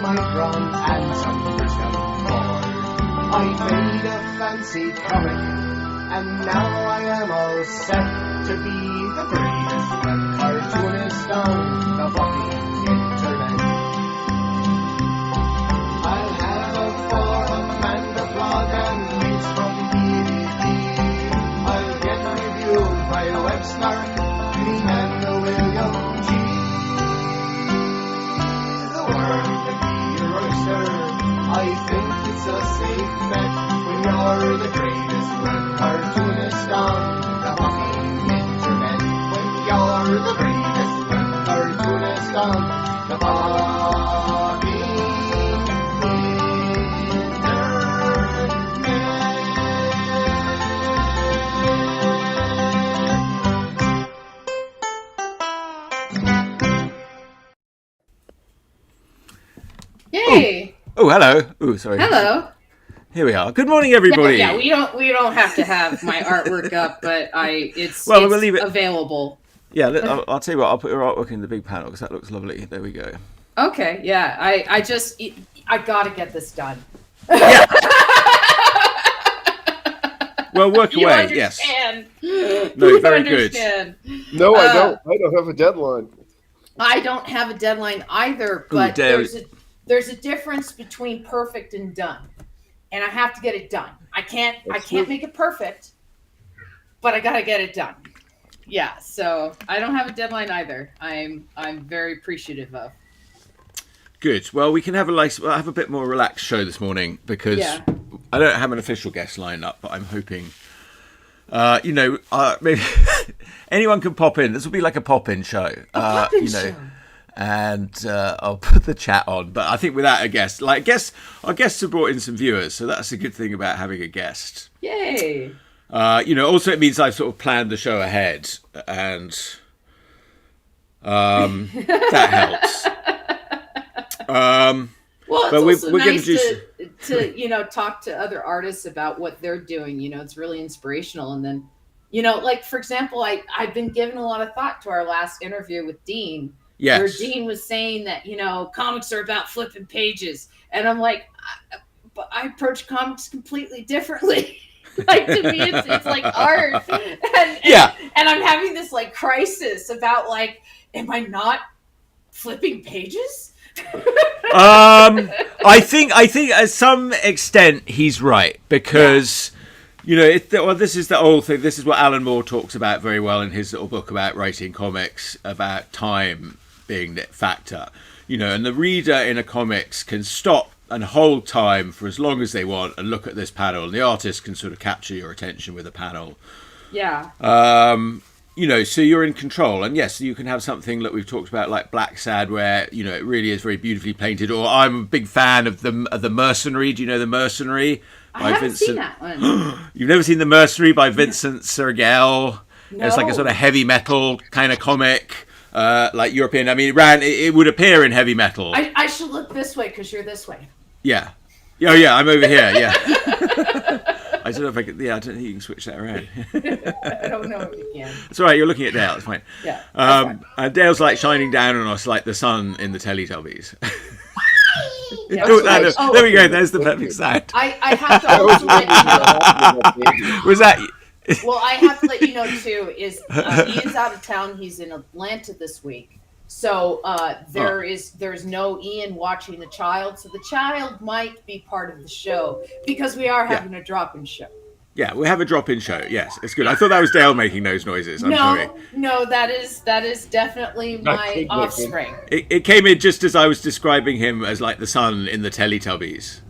micron and some Bristol board. I made a fancy comic, and now I am all set to be the greatest web cartoonist on the fucking internet. I'll have a forum and a blog and links from DVD. I'll get reviewed by Websnark, and the William G. The world can be your oyster. I think it's a safe bet when you're the greatest web cartoonist on the fucking internet. When you're the greatest web cartoonist on the fucking Yay! Oh, hello. Oh, sorry. Hello. Here we are. Good morning, everybody. Yeah, we don't have to have my artwork up, but it's we'll leave it available. Yeah, I'll tell you what. I'll put your artwork in the big panel because that looks lovely. There we go. Okay. Yeah. I gotta get this done. Yeah. Well, work You away. understand. Yes. No, You very understand. good. No, I don't. I don't have a deadline. I don't have a deadline either, but there's a difference between perfect and done, and I have to get it done. I can't make it perfect, but I gotta get it done. Yeah, so I don't have a deadline either. I'm very appreciative of. Good. Well, we can have a bit more relaxed show this morning because I don't have an official guest lined up, but I'm hoping. Maybe anyone can pop in. This will be like a pop-in show. Show. And I'll put the chat on. But I think without a guest, our guests have brought in some viewers, so that's a good thing about having a guest. Yay! Also it means I've sort of planned the show ahead, and that helps. Well, it's but also we're nice to to talk to other artists about what they're doing. It's really inspirational. And then, like, for example, I've been giving a lot of thought to our last interview with Dean. Yes. Where Dean was saying that, comics are about flipping pages. And I'm like, but I approach comics completely differently. Like, to me, it's like art. And I'm having this, like, crisis about, like, am I not flipping pages? I think at some extent he's right because this is the old thing. This is what Alan Moore talks about very well in his little book about writing comics, about time being the factor. And the reader in a comics can stop and hold time for as long as they want and look at this panel, and the artist can sort of capture your attention with a panel. Yeah. So you're in control, and yes, you can have something that we've talked about, like Black Sad, where it really is very beautifully painted. Or I'm a big fan of the Mercenary. Do you know The Mercenary? I haven't seen that one. You've never seen The Mercenary by Vincent Sergel? No. It's like a sort of heavy metal kind of comic, like European. I mean, it would appear in heavy metal. I should look this way because you're this way. Yeah. Oh yeah, I'm over here. Yeah. I don't know if I could. Yeah, I don't think you can switch that around. I don't know if you can. It's all right. You're looking at Dale. It's fine. Yeah. Fine. And Dale's like shining down on us like the sun in the Teletubbies. Yeah, there we go. There's the perfect sound. I have to also let you know. Was that? Well, I have to let you know too. Is Ian's out of town? He's in Atlanta this week. So there's no Ian watching the child, so the child might be part of the show because we are having a drop-in show. Yeah, we have a drop-in show. Yes, it's good. I thought that was Dale making those noises. I'm sorry. No, that is definitely my offspring. It came in just as I was describing him as like the sun in the Teletubbies.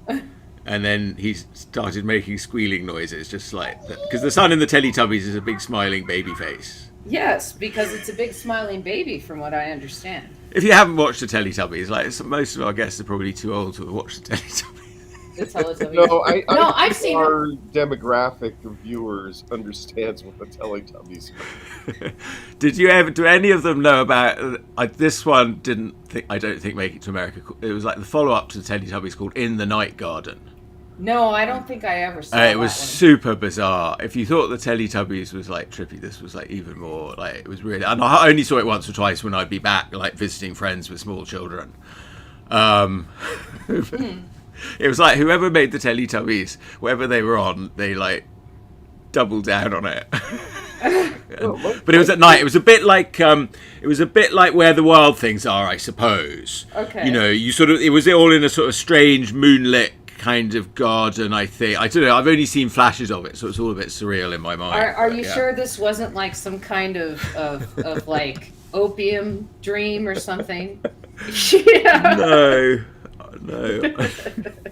And then he started making squealing noises, just like that. Because the sun in the Teletubbies is a big smiling baby face. Yes, because it's a big smiling baby, from what I understand. If you haven't watched the Teletubbies, like most of our guests are probably too old to have watched the Teletubbies. The Teletubbies. No, I've seen our demographic of viewers understands what the Teletubbies are. Do any of them know about this one? I don't think make it to America. It was like the follow-up to the Teletubbies called In the Night Garden. No, I don't think I ever saw that. It was super bizarre. If you thought the Teletubbies was like trippy, this was like even more like it was really. And I only saw it once or twice when I'd be back, like visiting friends with small children. It was like whoever made the Teletubbies, whatever they were on, they like doubled down on it. But it was at night. It was a bit like Where the Wild Things Are, I suppose. Okay. You know, it was all in a sort of strange moonlit kind of garden. I don't know. I've only seen flashes of it, so it's all a bit surreal in my mind. Are you sure this wasn't like some kind of like opium dream or something? No.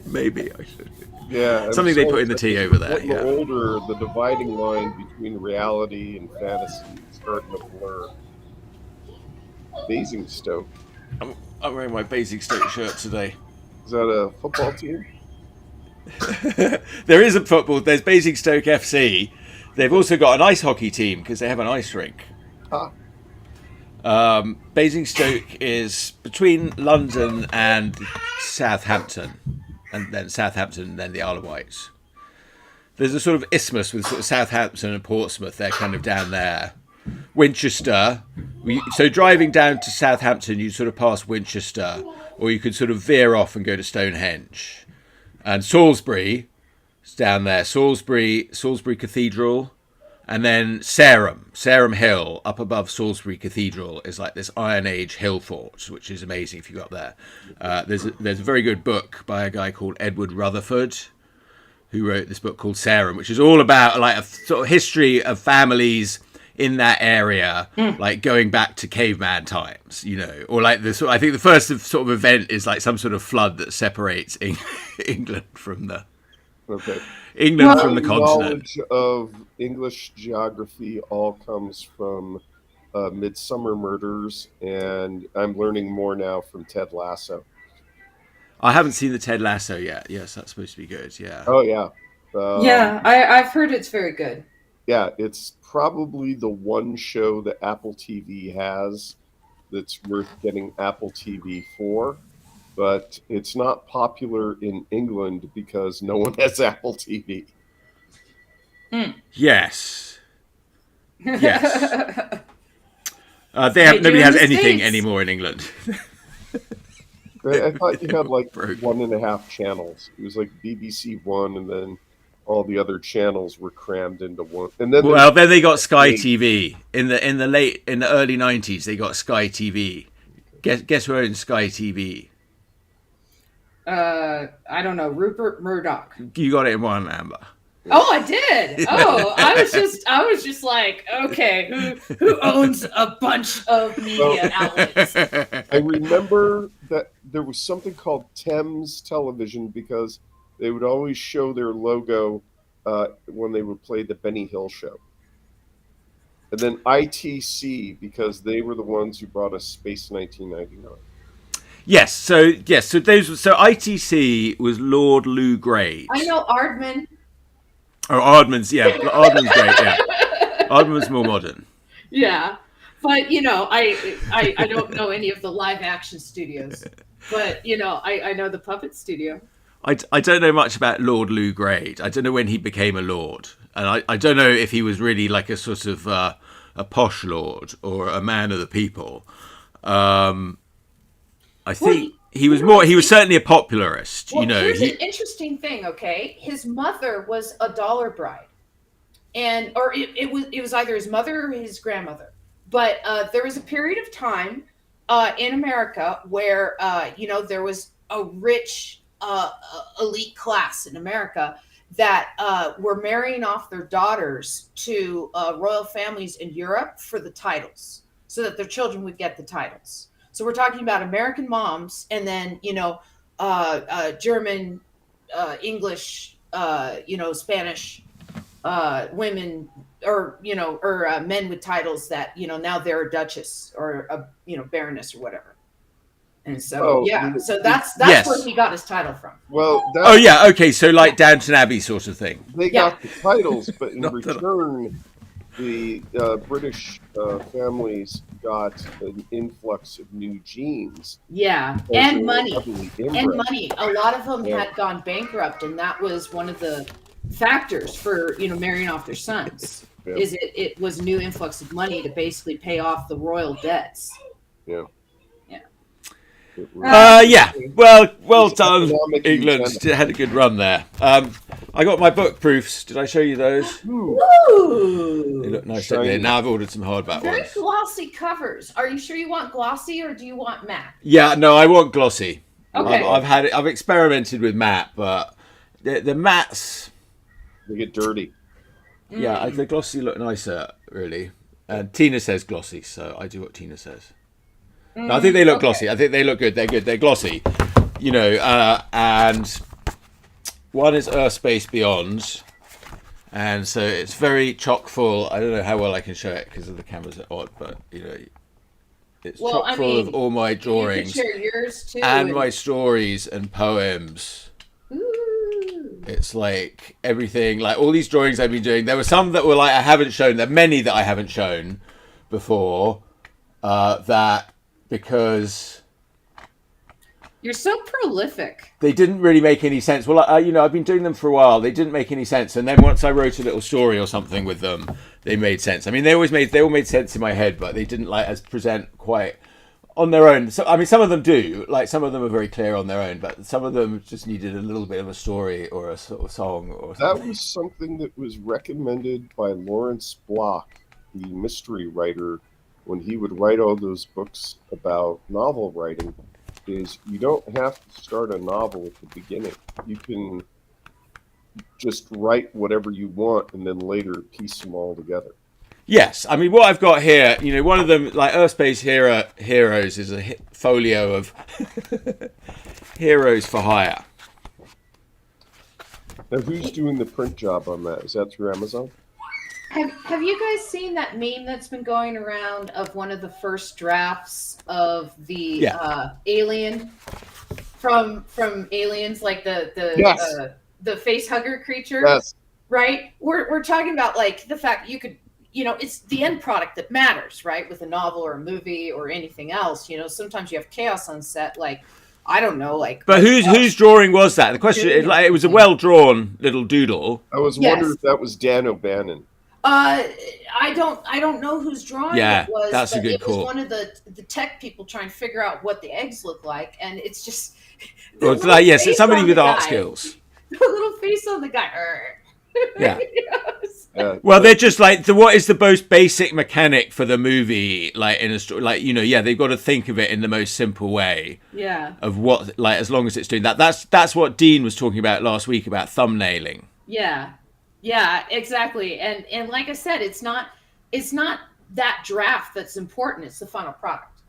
Maybe I should. Yeah, something they put in the tea over there. Getting older, the dividing line between reality and fantasy is starting to blur. Basingstoke. I'm wearing my Basingstoke shirt today. Is that a football team? There is a football. There's Basingstoke FC. They've also got an ice hockey team because they have an ice rink. Basingstoke is between London and Southampton, and then Southampton, and then the Isle of Wight. There's a sort of isthmus with sort of Southampton and Portsmouth. They're kind of down there. Winchester. So driving down to Southampton, you sort of pass Winchester, or you could sort of veer off and go to Stonehenge. And Salisbury is down there. Salisbury Cathedral. And then Sarum Hill, up above Salisbury Cathedral, is like this Iron Age hill fort, which is amazing if you go up there. There's a very good book by a guy called Edward Rutherford, who wrote this book called Sarum, which is all about like a sort of history of families in that area, like going back to caveman times, you know, or like I think the first sort of event is like some sort of flood that separates England from the from the continent. Knowledge of English geography all comes from Midsummer Murders, and I'm learning more now from Ted Lasso. I haven't seen the Ted Lasso yet. Yes, that's supposed to be good. Yeah. Oh yeah. I've heard it's very good. Yeah, it's probably the one show that Apple TV has that's worth getting Apple TV for. But it's not popular in England because no one has Apple TV. Yes. Nobody has anything anymore in England. I thought you had like 1.5 channels. It was like BBC One, and then all the other channels were crammed into one. And then then they got Sky TV in the early 90s. They got Sky TV. Guess who owns Sky TV? I don't know, Rupert Murdoch. You got it in one, Amber. Oh, I did. Oh, I was just like, okay, who owns a bunch of media outlets? I remember that there was something called Thames Television because they would always show their logo when they would play the Benny Hill show. And then ITC because they were the ones who brought us Space 1999. Yes, so ITC was Lord Lou Grade. I know Aardman. Oh, Aardman's great. Yeah, Aardman's more modern. Yeah, but you know, I don't know any of the live action studios, but you know, I know the puppet studio. I don't know much about Lord Lou Grade. I don't know when he became a lord, and I don't know if he was really like a sort of a posh lord or a man of the people. I think he was certainly a popularist. Well, you know, here's an interesting thing. Okay, his mother was a dollar bride, or it was either his mother or his grandmother. But there was a period of time in America where there was a rich elite class in America that were marrying off their daughters to royal families in Europe for the titles, so that their children would get the titles. So we're talking about American moms, and then German, English, Spanish women, or men with titles that now they're a duchess or a baroness or whatever. And so so that's where he got his title from. Well, okay, so like Downton Abbey sort of thing. They got the titles, but in return, the British families got an influx of new genes. Yeah, and money. A lot of them had gone bankrupt, and that was one of the factors for marrying off their sons. Yeah. Is it was a new influx of money to basically pay off the royal debts. Yeah. Yeah. Well done, economic England. incentive. Had a good run there. I got my book proofs. Did I show you those? Ooh. They look nice, Shiny. don't they? Now I've ordered some hardback Very ones. glossy covers. Are you sure you want glossy or do you want matte? Yeah, no, I want glossy. Okay. I've experimented with matte, but the mattes, They get dirty. yeah, the glossy look nicer, really. And Tina says glossy, so I do what Tina says. No, I think they look glossy. I think they look good. They're good. They're glossy, you know. And one is Urfspace Beyond, and so it's very chock full. I don't know how well I can show it because the cameras are odd, but you know, it's chock full of all my drawings you can share yours too, and my stories and poems. Ooh. It's like everything, like all these drawings I've been doing. There were some that were like I haven't shown. There are many that I haven't shown before. That because You're so prolific. they didn't really make any sense. Well, you know, I've been doing them for a while. They didn't make any sense, and then once I wrote a little story or something with them, they made sense. I mean, they all made sense in my head, but they didn't like as present quite on their own. So I mean, some of them do. Like some of them are very clear on their own, but some of them just needed a little bit of a story or a sort of song or something. That was something that was recommended by Lawrence Block, the mystery writer, when he would write all those books about novel writing, is you don't have to start a novel at the beginning. You can just write whatever you want and then later piece them all together. Yes, I mean what I've got here, you know, one of them, like Urfspace Heroes, is a folio of Heroes for Hire. Now, who's doing the print job on that? Is that through Amazon? Have you guys seen that meme that's been going around of one of the first drafts of the alien from Aliens, like the face hugger creature? Yes. Right? We're talking about like the fact you could, you know, it's the end product that matters, right? With a novel or a movie or anything else, you know, sometimes you have chaos on set, like I don't know, like. But whose drawing was that? The question, it was a well drawn little doodle. I was wondering if that was Dan O'Bannon. I don't know whose drawing it was. That's a good call. It was one of the tech people trying to figure out what the eggs look like, and it's just. Well, it's like, yes, it's somebody with art skills. The little face on the guy. Yeah. Yes. Well, they're just like what is the most basic mechanic for the movie? Like in a story, like you know, they've got to think of it in the most simple way. Yeah. Of what, like, as long as it's doing that. That's what Dean was talking about last week about thumbnailing. Yeah. Yeah, exactly. And like I said, it's not that draft that's important. It's the final product,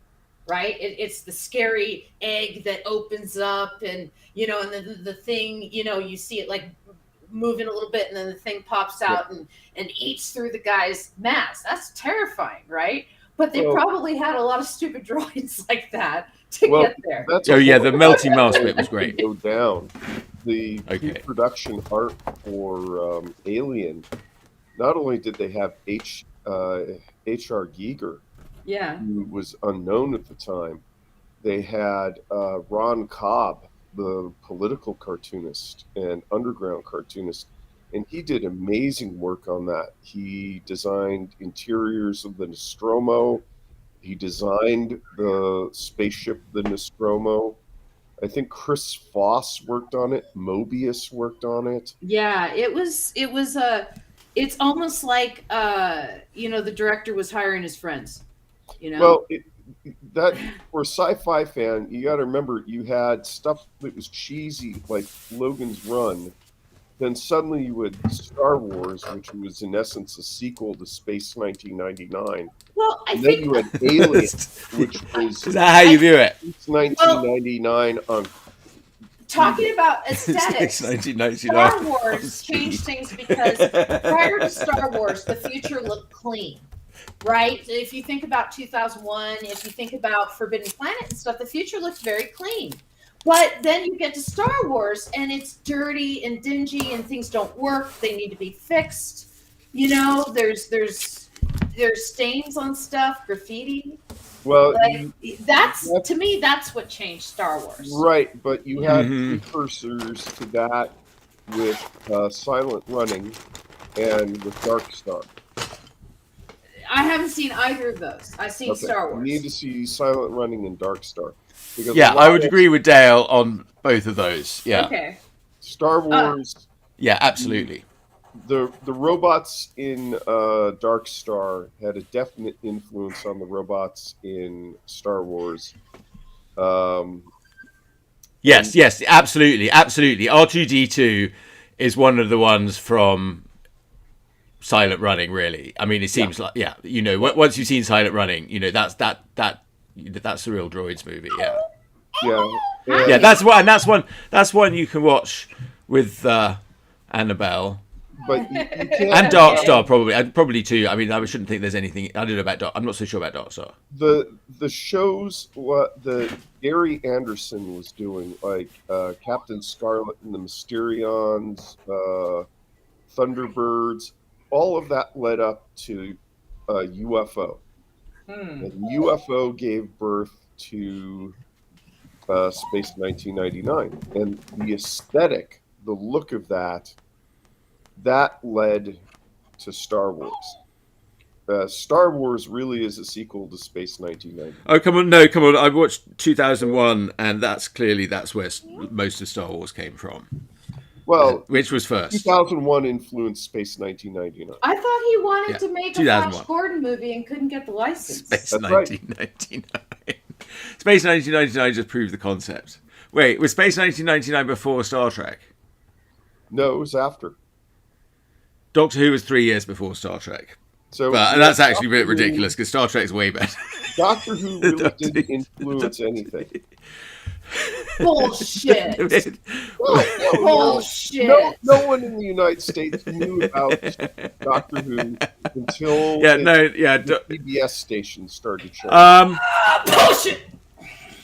right? It's the scary egg that opens up and, you know, and then the thing, you know, you see it like moving a little bit and then the thing pops out and eats through the guy's mask. That's terrifying, right? But they probably had a lot of stupid drawings like that to get there. The melting mask bit was great. Go down. The pre-production art for Alien, not only did they have H.R. Giger, who was unknown at the time, they had Ron Cobb, the political cartoonist and underground cartoonist, and he did amazing work on that. He designed interiors of the Nostromo. He designed the spaceship, the Nostromo. I think Chris Foss worked on it. Mobius worked on it. Yeah, it's almost like, you know, the director was hiring his friends, you know? Well, that for a sci-fi fan, you got to remember you had stuff that was cheesy like Logan's Run. Then suddenly you had Star Wars, which was in essence a sequel to Space 1999. Well, then you had Alien, which was... Is that how you view it? 1999 on... Talking about aesthetics, Star Wars changed things because prior to Star Wars, the future looked clean, right? If you think about 2001, if you think about Forbidden Planet and stuff, the future looks very clean. But then you get to Star Wars and it's dirty and dingy and things don't work. They need to be fixed. You know, there's stains on stuff, graffiti. Well, to me, that's what changed Star Wars. Right, but you had precursors to that with Silent Running and with Dark Star. I haven't seen either of those. I've seen Star Wars. You need to see Silent Running and Dark Star. Because I would agree with Dale on both of those. Yeah. Okay. Star Wars. Yeah, absolutely. The robots in Dark Star had a definite influence on the robots in Star Wars. Yes, absolutely. R2D2 is one of the ones from Silent Running, really. I mean, it seems like, once you've seen Silent Running, that's the real droids movie. Yeah, that's one you can watch with Annabelle. But you can't, and Dark Star probably too. I mean, I shouldn't think there's anything. I don't know about I'm not so sure about Dark Star. The shows what the Gary Anderson was doing, like Captain Scarlet and the Mysterions, Thunderbirds, all of that led up to UFO. And UFO gave birth to Space 1999, and the aesthetic, the look of that led to Star Wars. Star Wars really is a sequel to Space 1990. Oh, come on. I watched 2001, and that's where most of Star Wars came from. Well, which was first? 2001 influenced Space 1999. I thought he wanted to make a Flash Gordon movie and couldn't get the license. Space 1999. Space 1999 just proved the concept. Wait, was Space 1999 before Star Trek? No, it was after. Doctor Who was 3 years before Star Trek. So that's actually a bit ridiculous because Star Trek's way better. Doctor Who really didn't influence anything. Bullshit. Bullshit. No one in the United States knew about Doctor Who until the PBS station started showing. Bullshit.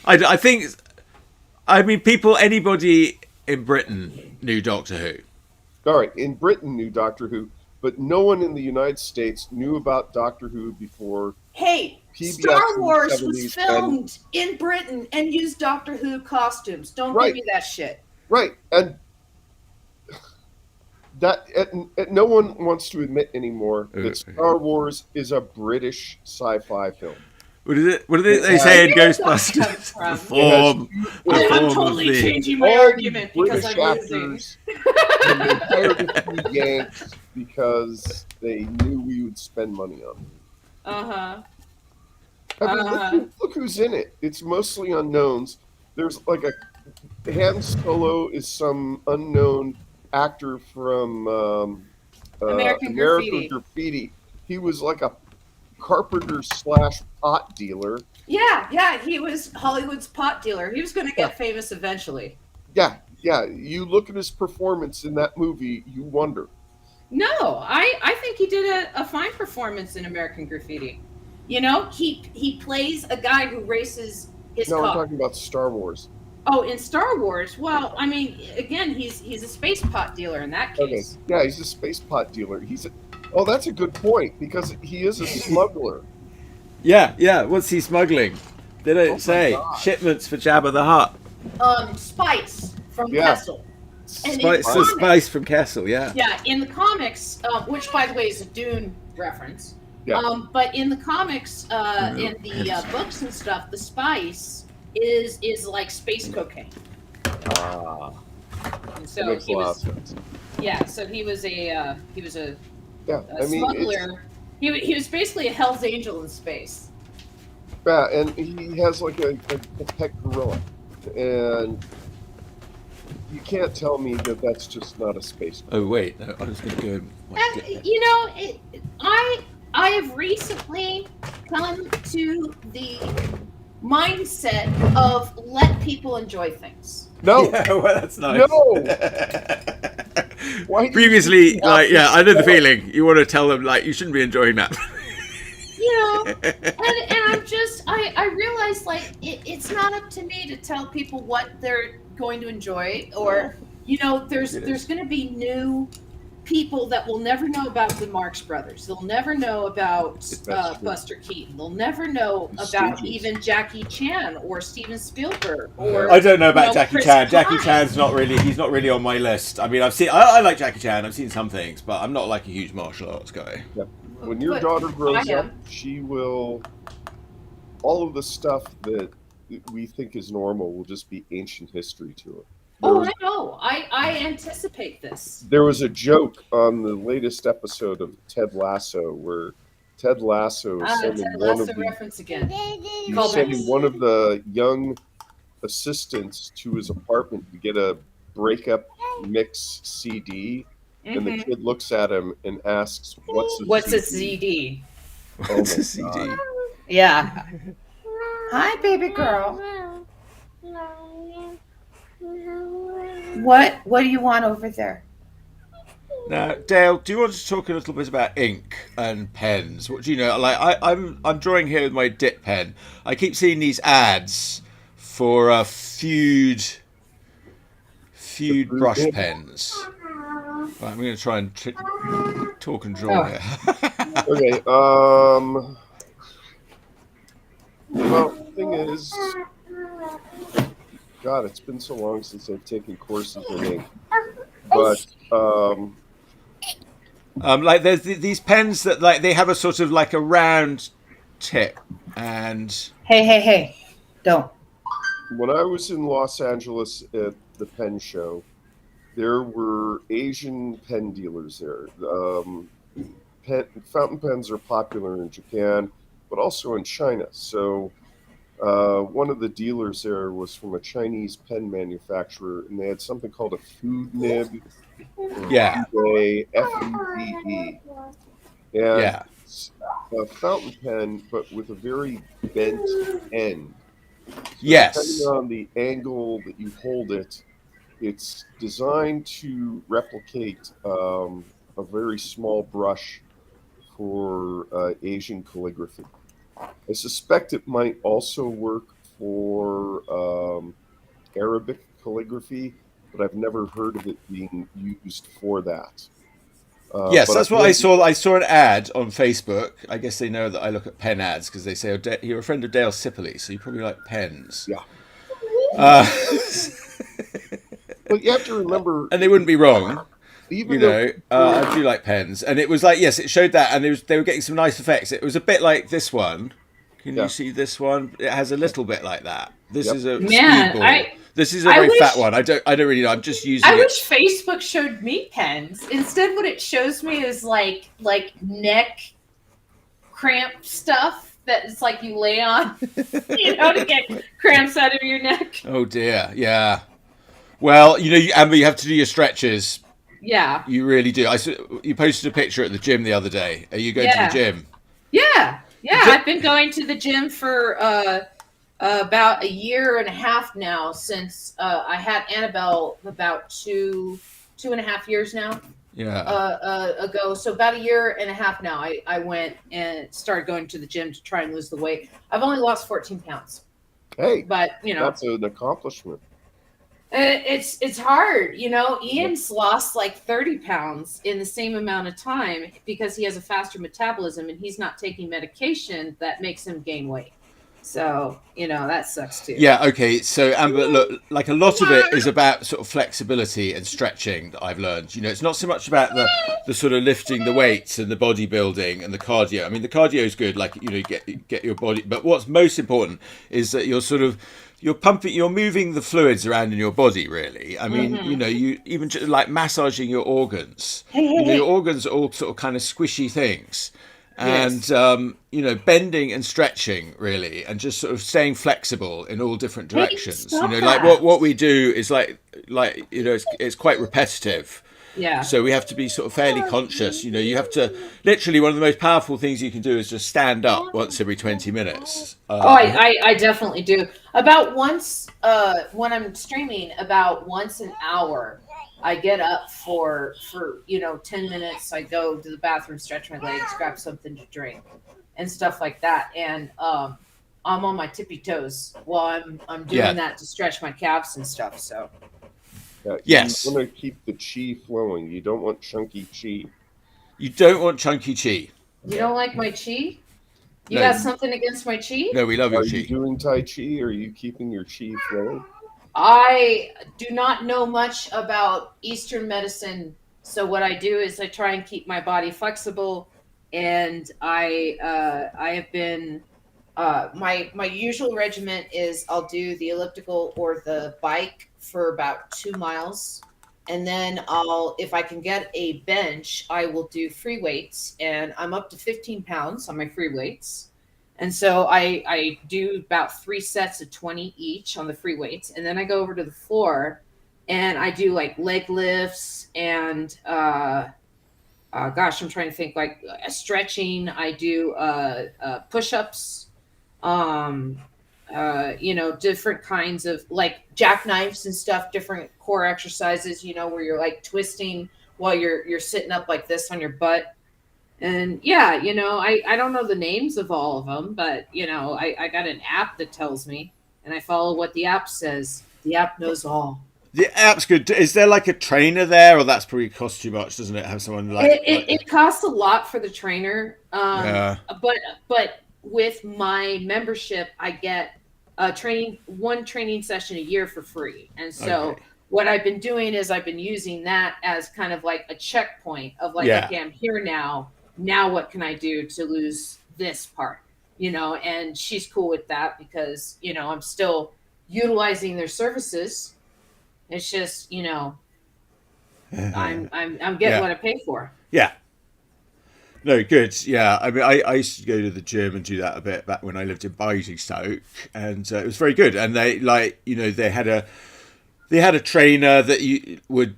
I think, anybody in Britain knew Doctor Who. All right, in Britain knew Doctor Who, but no one in the United States knew about Doctor Who before. Hey, PBS Star Wars was filmed in Britain and used Doctor Who costumes. Don't give me that shit. Right, and that no one wants to admit anymore that Star Wars is a British sci-fi film. What is it? What do they say in Ghostbusters? I'm totally changing my argument because I'm losing. And they hired a few Yanks because they knew we would spend money on them. Look who's in it. It's mostly unknowns. There's like Han Solo is some unknown actor from American Graffiti. He was like a carpenter / pot dealer. Yeah, he was Hollywood's pot dealer. He was going to get famous eventually. Yeah. You look at his performance in that movie, you wonder. No, I think he did a fine performance in American Graffiti. He plays a guy who races his car. No, I'm talking about Star Wars. Oh, in Star Wars? Well, I mean, again, he's a space pot dealer in that case. Okay. Yeah, he's a space pot dealer. That's a good point, because he is a smuggler. Yeah. What's he smuggling? They don't say. Shipments for Jabba the Hutt. Spice from Kessel. Spice from Kessel, yeah. Yeah, in the comics, which, by the way, is a Dune reference. Yeah. But in the comics, in the books and stuff, the spice is like space cocaine. And so he was. Yeah, so he was a smuggler. He was basically a Hell's Angel in space. Yeah, and he has like a pet gorilla, and you can't tell me that that's just not a space. Oh wait, no, I was going to go. I have recently come to the mindset of let people enjoy things. No, well, that's nice. No. Previously, I know the feeling. You want to tell them you shouldn't be enjoying that. And I'm just I realize it's not up to me to tell people what they're going to enjoy, or there's going to be new people that will never know about the Marx Brothers. They'll never know about Buster Keaton. They'll never know about even Jackie Chan or Steven Spielberg. Or I don't know about Jackie Chan. Jackie Chan's he's not really on my list. I mean, I like Jackie Chan. I've seen some things, but I'm not like a huge martial arts guy. Yep. When your But daughter grows I up, am. she will. All of the stuff that we think is normal will just be ancient history to her. Oh, I know. I anticipate this. There was a joke on the latest episode of Ted Lasso where Ted Lasso is Ted sending Lasso reference again. he's sending one of the young assistants to his apartment to get a breakup mix CD, and the kid looks at him and asks, What's a CD? What's a CD? Yeah. Hi, baby girl. What do you want over there? Now, Dale, do you want to talk a little bit about ink and pens? What do you know? Like, I'm drawing here with my dip pen. I keep seeing these ads for feud brush pens. Right, I'm going to try and talk and draw here. Okay. Well, the thing is, God, it's been so long since I've taken courses in ink. But like there's these pens that like they have a sort of like a round tip, and Hey, don't. When I was in Los Angeles at the pen show, there were Asian pen dealers there. Fountain pens are popular in Japan, but also in China. So one of the dealers there was from a Chinese pen manufacturer, and they had something called a food nib. Yeah. FUDE. And it's a fountain pen, but with a very bent end. So yes. Depending on the angle that you hold it, it's designed to replicate a very small brush for Asian calligraphy. I suspect it might also work for Arabic calligraphy, but I've never heard of it being used for that. Yes, that's what I saw. I saw an ad on Facebook. I guess they know that I look at pen ads because they say, oh, you're a friend of Dale Sipley, so you probably like pens. Yeah. But you have to remember... And they wouldn't be wrong. Even I do like pens. And it was like, yes, it showed that, and they were getting some nice effects. It was a bit like this one. Can you see this one? It has a little bit like that. This is a speedball. This is a very fat one. I don't really know. I'm just using it. I wish Facebook showed me pens. Instead, what it shows me is like neck cramp stuff that it's like you lay on, to get cramps out of your neck. Oh dear, yeah. Well, Amber, you have to do your stretches. Yeah. You really do. You posted a picture at the gym the other day. Are you going to the gym? Yeah. I've been going to the gym for about a year and a half now, since I had Annabelle about 2.5 years now. Yeah. Ago. So about a year and a half now, I went and started going to the gym to try and lose the weight. I've only lost 14 pounds. Hey, but that's an accomplishment. It's hard. Ian's lost like 30 pounds in the same amount of time because he has a faster metabolism and he's not taking medication that makes him gain weight. So, that sucks too. Yeah, okay. So, Amber, look, like a lot of it is about sort of flexibility and stretching that I've learned. It's not so much about the sort of lifting the weights and the bodybuilding and the cardio. I mean, the cardio is good, like, get your body. But what's most important is that you're moving the fluids around in your body, really. I mean, you even just like massaging your organs. Your organs are all sort of kind of squishy things. And, bending and stretching, really, and just sort of staying flexible in all different directions. Like what we do is it's quite repetitive. Yeah. So we have to be sort of fairly conscious. You have to literally, one of the most powerful things you can do is just stand up once every 20 minutes. I definitely do. About once, when I'm streaming, about once an hour, I get up for 10 minutes. I go to the bathroom, stretch my legs, grab something to drink, and stuff like that. And I'm on my tippy toes while I'm doing that to stretch my calves and stuff. So. Yes. You want to keep the chi flowing. You don't want chunky chi. You don't want chunky chi. You don't like my chi? You got something against my chi? No, we love your chi. Are you doing Tai Chi, or are you keeping your chi flowing? I do not know much about Eastern medicine. So what I do is I try and keep my body flexible and I have been my usual regiment is I'll do the elliptical or the bike for about 2 miles, and then if I can get a bench, I will do free weights, and I'm up to 15 pounds on my free weights. And so I do about 3 sets of 20 each on the free weights. And then I go over to the floor and I do like leg lifts and, gosh, I'm trying to think, like stretching. I do push-ups, different kinds of like jackknives and stuff, different core exercises, where you're like twisting while you're sitting up like this on your butt. And yeah, I don't know the names of all of them, but I got an app that tells me, and I follow what the app says. The app knows all. The app's good. Is there like a trainer there, or that's probably cost too much, doesn't it? Have someone it costs a lot for the trainer. Yeah. But with my membership, I get one training session a year for free, and so. Okay. What I've been doing is I've been using that as kind of like a checkpoint of like, okay, I'm here now. Now what can I do to lose this part? And she's cool with that because, I'm still utilizing their services. It's just, I'm getting what I pay for. Yeah. No, good. Yeah. I mean, I used to go to the gym and do that a bit back when I lived in Basingstoke, and it was very good. And they they had a trainer that you would,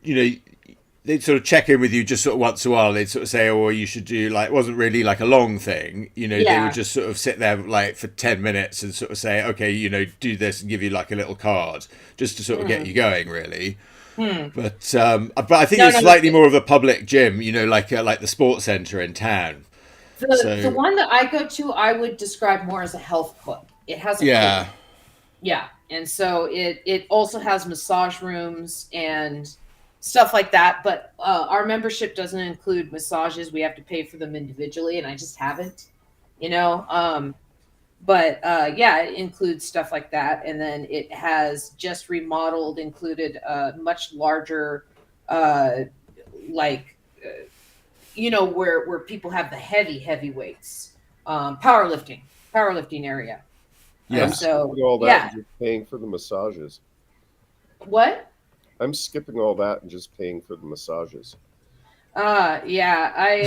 they'd sort of check in with you just sort of once in a while. They'd sort of say, oh, well, you should do like, it wasn't really like a long thing. They would just sort of sit there like for 10 minutes and sort of say, okay, do this and give you like a little card just to sort of get you going, really. But I think it's slightly more of a public gym, like the sports centre in town. The one that I go to, I would describe more as a health club. It has a pool. Yeah. And so it also has massage rooms and stuff like that. But our membership doesn't include massages. We have to pay for them individually, and I just haven't, But it includes stuff like that. And then it has just included a much larger, where people have the heavy weights, powerlifting area. Yeah. I'm skipping all that and just paying for the massages. What? I'm skipping all that and just paying for the massages. Really?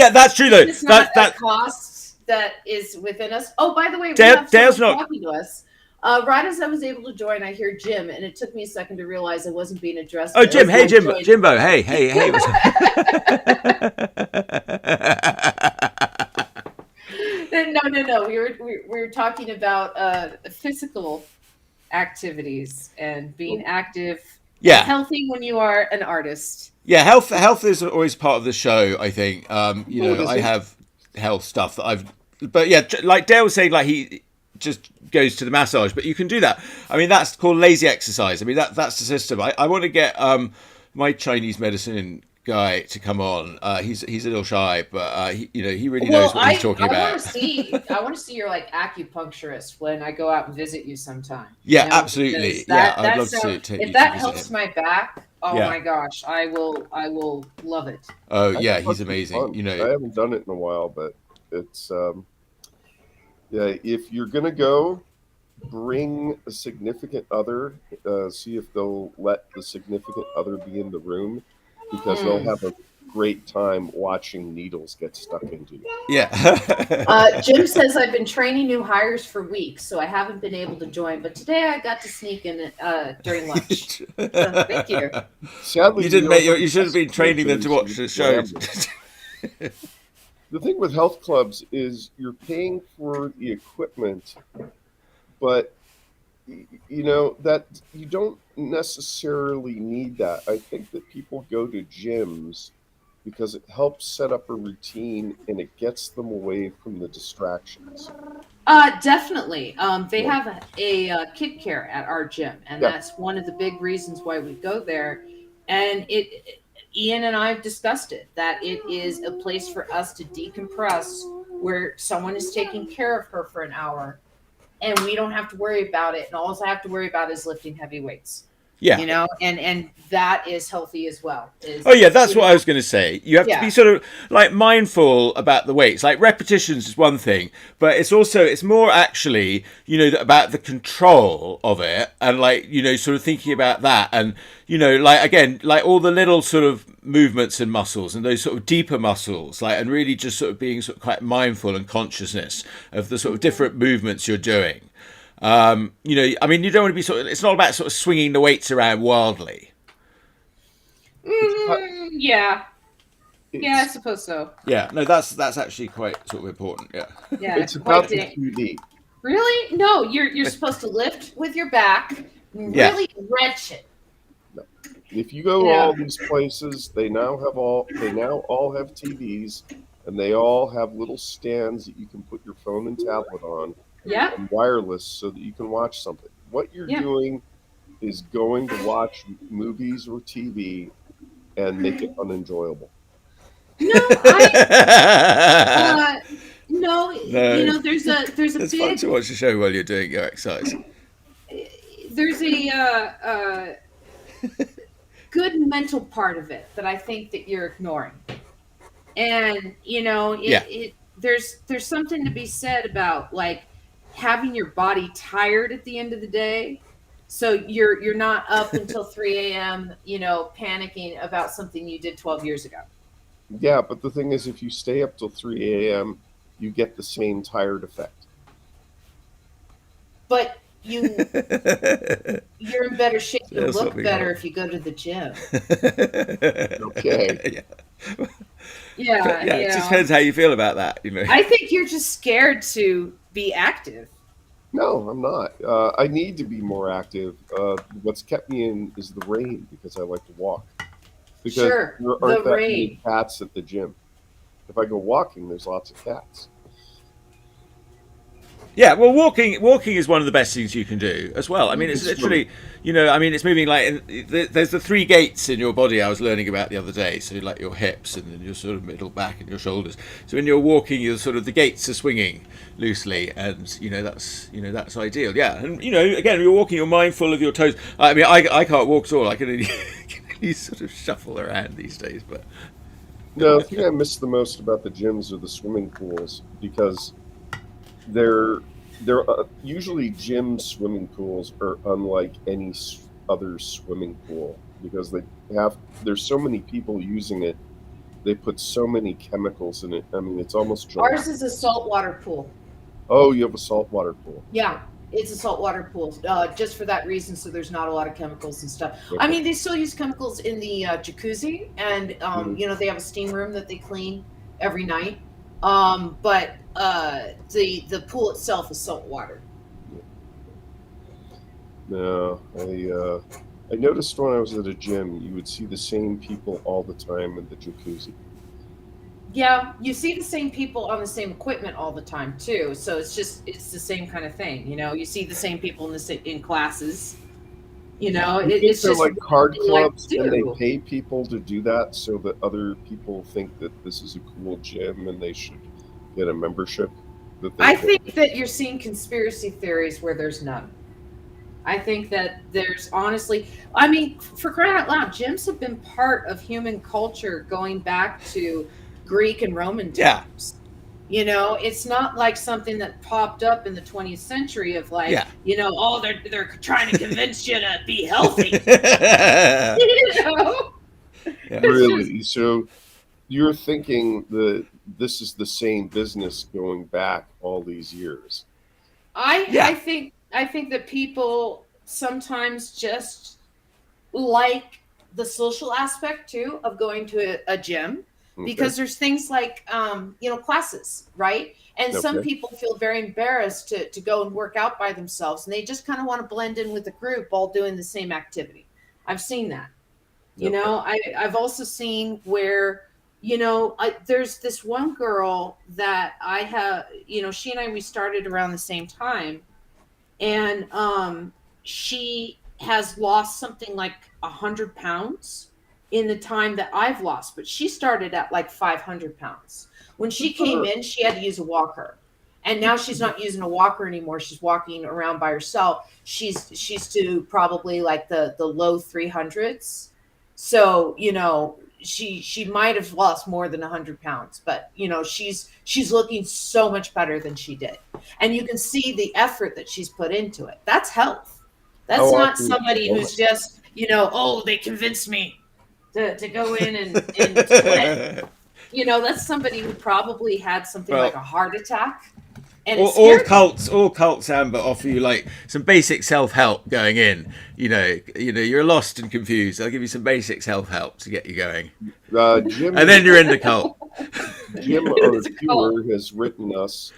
That's true though. It's not that cost that is within us. Oh, by the way, we have Dale's someone talking to us. Right as I was able to join, I hear Jim, and it took me a second to realize I wasn't being addressed. Oh, Jim! Hey, Jimbo! Hey! No. We were talking about physical activities and being active. Yeah, healthy when you are an artist. Yeah, health is always part of the show. I think. I have health stuff that but yeah, like Dale was saying, like he just goes to the massage, but you can do that. I mean, that's called lazy exercise. I mean, that's the system. I want to get my Chinese medicine guy to come on. He's a little shy, but he really knows what he's talking about. I want to see your like acupuncturist when I go out and visit you sometime. Yeah, absolutely. I'd love to take you. If that helps my back, my gosh, I will love it. Oh yeah, he's amazing. I haven't done it in a while, but it's if you're gonna go, bring a significant other. See if they'll let the significant other be in the room, because they'll have a great time watching needles get stuck into you. Yeah. Jim says, I've been training new hires for weeks, so I haven't been able to join. But today I got to sneak in during lunch. So, thank you. Sadly, you should have been training them to watch the show. The thing with health clubs is you're paying for the equipment, but that you don't necessarily need that. I think that people go to gyms because it helps set up a routine and it gets them away from the distractions. Definitely. They have a kid care at our gym, and that's one of the big reasons why we go there. And Ian and I have discussed it, that it is a place for us to decompress, where someone is taking care of her for an hour, and we don't have to worry about it. And all I have to worry about is lifting heavy weights. Yeah. You know, and that is healthy as well. Oh yeah, that's what I was going to say. You have to be sort of like mindful about the weights. Like repetitions is one thing, but it's more actually, about the control of it, and like, sort of thinking about that, and like again, like all the little sort of movements and muscles and those sort of deeper muscles, like, and really just sort of being sort of quite mindful and consciousness of the sort of different movements you're doing. I mean, you don't want to be it's not about sort of swinging the weights around wildly. Yeah, I suppose so. Yeah, no, that's actually quite sort of important. Yeah, it's about the QD. Really? No, you're supposed to lift with your back, really wrench it. No. If you go all these places, they now all have TVs, and they all have little stands that you can put your phone and tablet on. Yeah. And wireless, so that you can watch something. What you're doing is going to watch movies or TV and make it unenjoyable. No, no. There's a it's fun to watch a show while you're doing your exercise. There's a good mental part of it that I think that you're ignoring, and there's something to be said about like having your body tired at the end of the day, so you're not up until 3 a.m. panicking about something you did 12 years ago. Yeah, but the thing is, if you stay up till 3 a.m., you get the same tired effect. But you're in better shape. You look better if you go to the gym. Okay. Yeah. It just depends how you feel about that. I think you're just scared to be active. No, I'm not. I need to be more active. What's kept me in is the rain, because I like to walk. Because there aren't that many cats at the gym. If I go walking, there's lots of cats. Yeah, well, walking is one of the best things you can do as well. I mean, it's literally, it's moving like there's the 3 gates in your body I was learning about the other day. So like your hips and then your sort of middle back and your shoulders. So when you're walking, you're sort of the gates are swinging loosely, and that's ideal. Yeah, and again, you're walking, you're mindful of your toes. I mean, I can't walk at all. I can only sort of shuffle around these days, but. No, the thing I miss the most about the gyms are the swimming pools, because they're usually gym swimming pools are unlike any other swimming pool, because there's so many people using it. They put so many chemicals in it. I mean, it's almost dry. Ours is a saltwater pool. Oh, you have a saltwater pool. Yeah, it's a saltwater pool, just for that reason. So there's not a lot of chemicals and stuff. Okay. I mean, they still use chemicals in the jacuzzi, and they have a steam room that they clean every night. But the pool itself is salt water. No, I noticed when I was at a gym, you would see the same people all the time in the jacuzzi. Yeah, you see the same people on the same equipment all the time too. So it's the same kind of thing. You see the same people in classes. It's just like card clubs, and they pay people to do that so that other people think that this is a cool gym and they should get a membership. I think that you're seeing conspiracy theories where there's none. I think that there's honestly, I mean, for crying out loud, gyms have been part of human culture going back to Greek and Roman times. Yeah. It's not like something that popped up in the 20th century of like, they're trying to convince you to be healthy. Yeah. Really? So you're thinking that this is the same business going back all these years? I think that people sometimes just like the social aspect too of going to a gym, because there's things like classes, right? And some people feel very embarrassed to go and work out by themselves, and they just kind of want to blend in with the group all doing the same activity. I've seen that. I've also seen where there's this one girl that I have, she and we started around the same time, and she has lost something like 100 pounds in the time that I've lost, but she started at like 500 pounds. When she came in, she had to use a walker, And now she's not using a walker anymore. She's walking around by herself. She's to probably like the low 300s. So, she might have lost more than 100 pounds, but she's looking so much better than she did. And you can see the effort that she's put into it. That's health. That's not somebody who's just, they convinced me to go in and split. That's somebody who probably had something like a heart attack. And all cults, Amber, offer you like some basic self-help going in. You're lost and confused. I'll give you some basic self-help to get you going. Jim, and then you're in the cult. Jim, our viewer, has written us,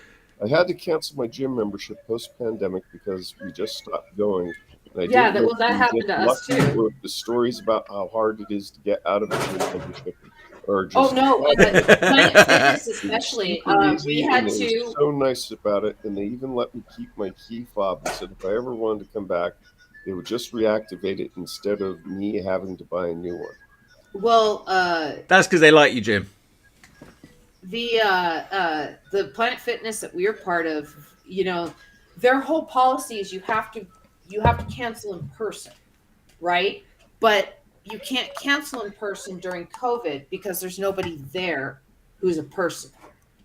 I had to cancel my gym membership post-pandemic because we just stopped going. That happened to us too. The stories about how hard it is to get out of a gym membership. Planet Fitness especially. We had to. So nice about it, and they even let me keep my key fob. They said if I ever wanted to come back, they would just reactivate it instead of me having to buy a new one. Well, that's because they like you, Jim. The Planet Fitness that we're part of, their whole policy is you have to cancel in person, right? But you can't cancel in person during COVID because there's nobody there who's a person.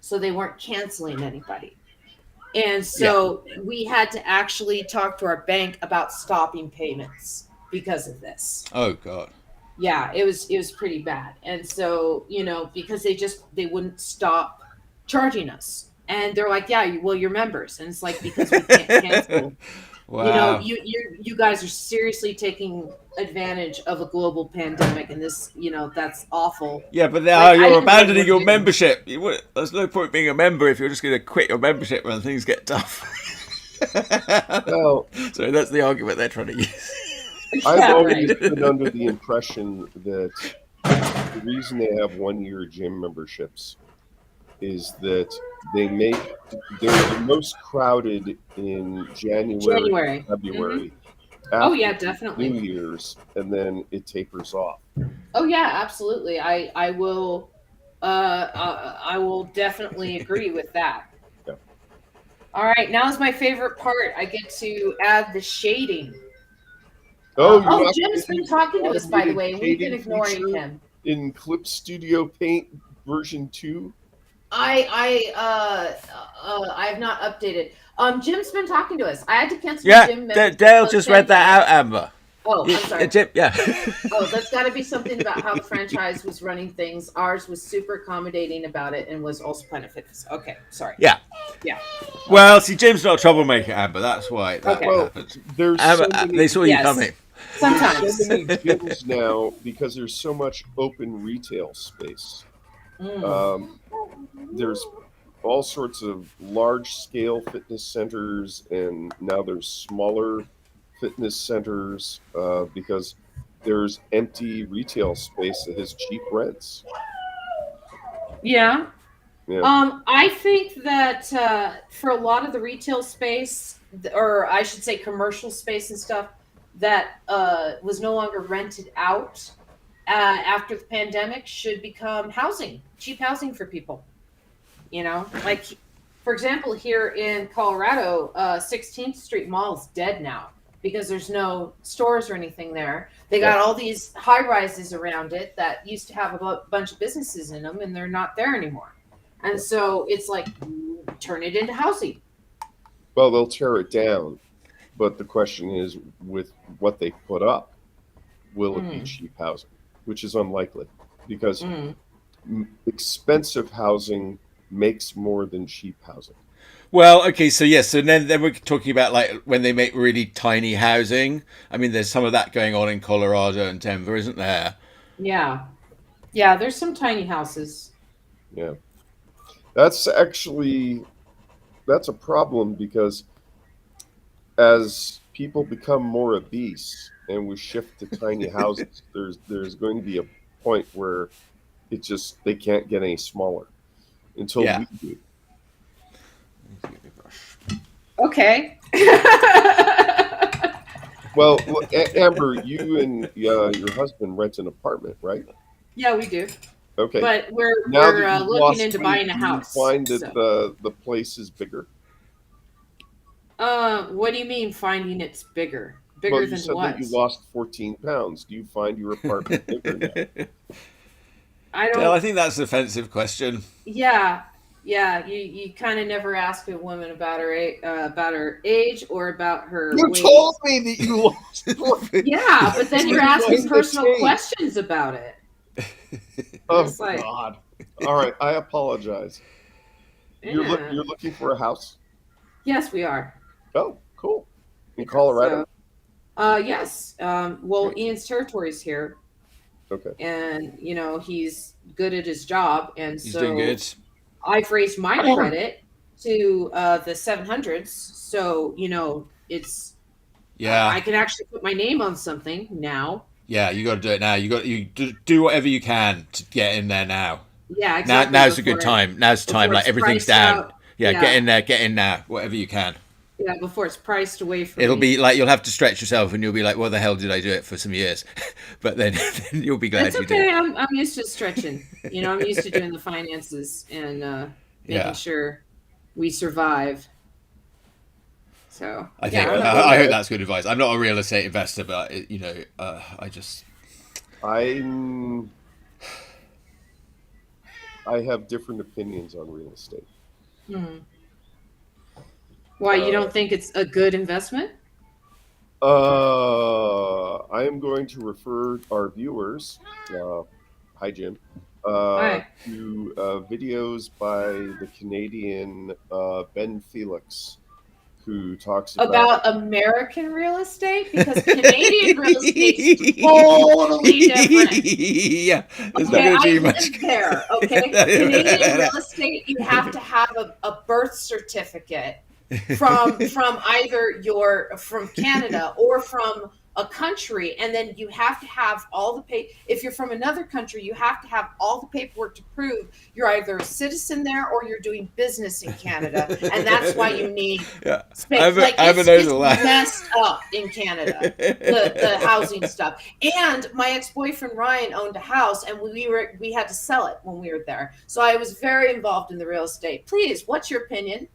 So they weren't canceling anybody. And so we had to actually talk to our bank about stopping payments because of this. Oh, God. Yeah, it was pretty bad. And so, because they wouldn't stop charging us. And they're like, yeah, well, you're members. And it's like, because we can't cancel. Wow. You guys are seriously taking advantage of a global pandemic, and this, that's awful. Yeah, but now you're abandoning your membership. There's no point being a member if you're just going to quit your membership when things get tough. Well, so that's the argument they're trying to use. I've always been under the impression that the reason they have 1-year gym memberships is that they're the most crowded in January. February. Mm-hmm. Definitely. New Year's, and then it tapers off. Oh yeah, absolutely. I will definitely agree with that. Yeah. All right, now is my favorite part. I get to add the shading. Jim's been talking to us, by the way. We've been ignoring him. In Clip Studio Paint version 2? I have not updated. Jim's been talking to us. I had to cancel Jim. Dale just read that out, Amber. Oh, I'm sorry. Jim, yeah. That's got to be something about how the franchise was running things. Ours was super accommodating about it and was also Planet Fitness. Okay, sorry. Yeah. Well, see, Jim's not a troublemaker, Amber. That's why that happens. There's Amber, they saw you coming. Sometimes. So many gyms now because there's so much open retail space. There's all sorts of large-scale fitness centers, and now there's smaller fitness centers because there's empty retail space that has cheap rents. Yeah. I think that for a lot of the retail space, or I should say commercial space and stuff, that was no longer rented out after the pandemic should become housing, cheap housing for people. Like, for example, here in Colorado, 16th Street Mall is dead now because there's no stores or anything there. They got all these high rises around it that used to have a bunch of businesses in them, and they're not there anymore. And so it's like, turn it into housing. Well, they'll tear it down. But the question is, with what they put up, will it be cheap housing? Which is unlikely because expensive housing makes more than cheap housing. Well, okay, so then we're talking about like when they make really tiny housing. I mean, there's some of that going on in Colorado and Denver, isn't there? Yeah, there's some tiny houses. Yeah, that's a problem because as people become more obese and we shift to tiny houses, there's going to be a point where they can't get any smaller until we do. Okay. Well, Amber, you and your husband rent an apartment, right? Yeah, we do. Okay. But we're looking into buying a house. Do you find that the place is bigger? What do you mean finding it's bigger? Well, Bigger you than said that what? you lost 14 pounds. Do you find your apartment bigger now? I Dale, I don't. think that's an offensive question. Yeah, yeah. You kind of never ask a woman about her age or about her You weight. told me that you lost 14. Yeah, but then you're asking personal questions about it. Oh, It's like, God. All right, I apologize. You're yeah. you're looking for a house? Yes, we are. Oh, cool. In Colorado? So, yes. Well, Okay. Ian's territory's here, Okay. and he's good at his job, and He's doing so good. I've raised my credit to the 700s. So it's I Yeah. can actually put my name on something now. Yeah, you got to do it now. You do whatever you can to get in there now. Yeah, exactly. Now's a good time. Now's the time. Before Like it's everything's priced down. out. Yeah, get Yeah, in there. Get in now. Whatever you can. yeah. Before it's priced away from It'll me. be like you'll have to stretch yourself, and you'll be like, "What the hell did I do it for some years?" But then, then you'll be glad It's you okay. did. I'm used to stretching. I'm used to doing the finances and making Yeah, sure we survive. So I yeah, think I'm I good. hope that's good advice. I'm not a real estate investor, but I just I'm I have different opinions on real estate. Hmm. Why you Uh, don't think it's a good investment? I am going to refer our viewers, hi Jim, Why? to videos by the Canadian Ben Felix, who talks About American real estate? Because Canadian real estate's totally different. yeah, it's not Okay, going to I do much. live there. Okay, Canadian real estate, you have to have a birth certificate from either from Canada or from a country, and then you have to have all the if you're from another country, you have to have all the paperwork to prove you're either a citizen there or you're doing business in Canada, and that's why you need Yeah, space. Like I haven't it's known all that. messed up in Canada, the housing stuff. And my ex-boyfriend Ryan owned a house, and we had to sell it when we were there, so I was very involved in the real estate. Please, what's your opinion?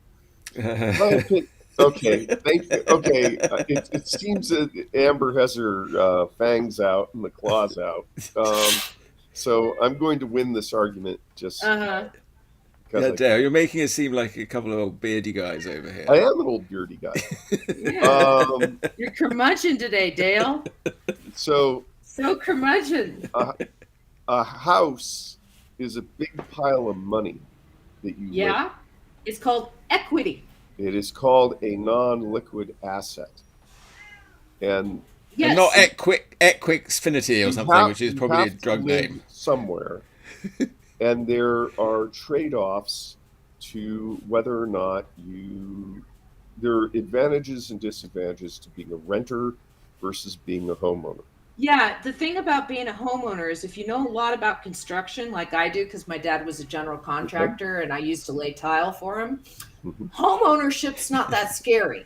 Okay, thank you. Okay, it seems that Amber has her fangs out and the claws out. So I'm going to win this argument just Uh-huh. because Yeah, Dale, you're making it seem like a couple of old beardy guys over here. I am an old beardy guy. Yeah. You're curmudgeon today, Dale. So curmudgeon. a house is a big pile of money that you live. Yeah. It's called equity. It is called a non-liquid asset, and Yes. And not Equixfinity or something, which is probably a have to drug live name. somewhere, and there are trade-offs to whether or not there are advantages and disadvantages to being a renter versus being a homeowner. Yeah, the thing about being a homeowner is if you know a lot about construction, like I do, because my dad was a general contractor and I used to lay tile for him, home ownership's not that scary.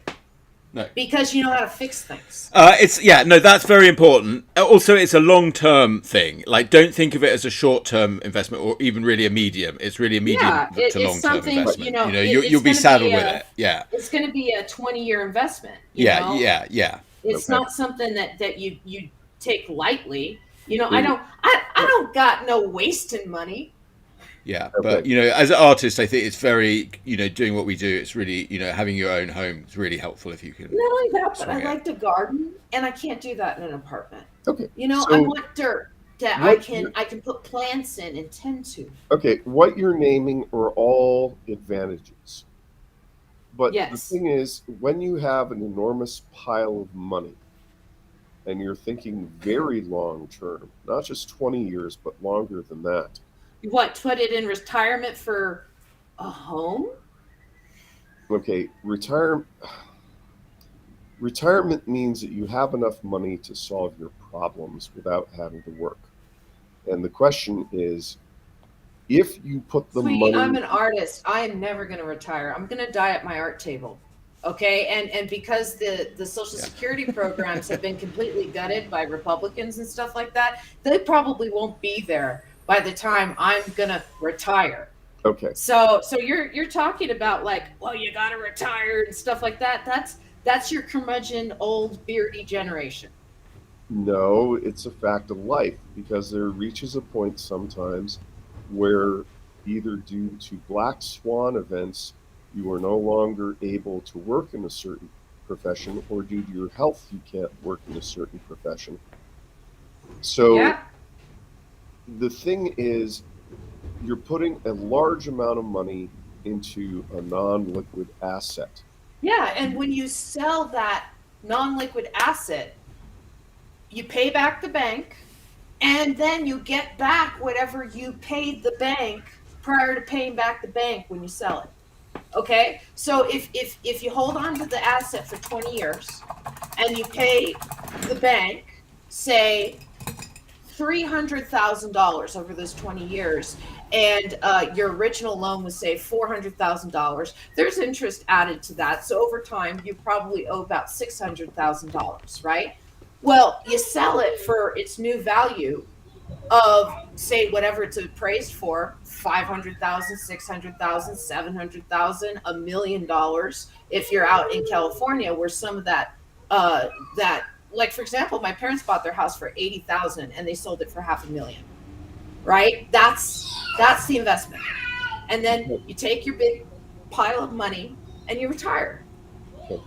No. Because you know how to fix things. That's very important. Also, it's a long-term thing. Like, don't think of it as a short-term investment or even really a medium. It's really a medium to it's long-term something, investment. it's You'll be gonna saddled with it. Yeah. It's going to be a 20-year investment. Yeah. It's Okay. not something that you take lightly. Mhm. I don't got no wasting money. Yeah, Okay. but as an artist, I think it's very, doing what we do. It's really, having your own home is really helpful if you can. Not only that, but I swing it. like to garden, and I can't do that in an apartment. Okay. I want dirt that I can put plants in and tend to. Okay, what you're naming are all advantages. But Yes. the thing is, when you have an enormous pile of money and you're thinking very long term, not just 20 years, but longer than that. What, put it in retirement for a home? Okay, retirement means that you have enough money to solve your problems without having to work. And the question is, if you put the Sweetie, money... I'm an artist. I am never going to retire. I'm going to die at my art table. Okay, and because the Social Security programs have been completely gutted by Republicans and stuff like that, they probably won't be there by the time I'm going to retire. Okay. So you're talking about like, well, you got to retire and stuff like that. That's your curmudgeon, old beardy generation. No, it's a fact of life, because there reaches a point sometimes where, either due to black swan events, you are no longer able to work in a certain profession, or due to your health, you can't work in a certain profession. So Yeah. the thing is, you're putting a large amount of money into a non-liquid asset. Yeah, and when you sell that non-liquid asset, you pay back the bank, and then you get back whatever you paid the bank prior to paying back the bank when you sell it. Okay, so if you hold on to the asset for 20 years and you pay the bank, say $300,000 over those 20 years, and your original loan was, say, $400,000, there's interest added to that. So over time, you probably owe about $600,000, right? Well, you sell it for its new value of, say, whatever it's appraised for, 500,000, 600,000, 700,000, $1 million. If you're out in California, where some of that, like, for example, my parents bought their house for 80,000 and they sold it for $500,000, right? That's the investment. And then you take your big pile of money and you retire. Okay.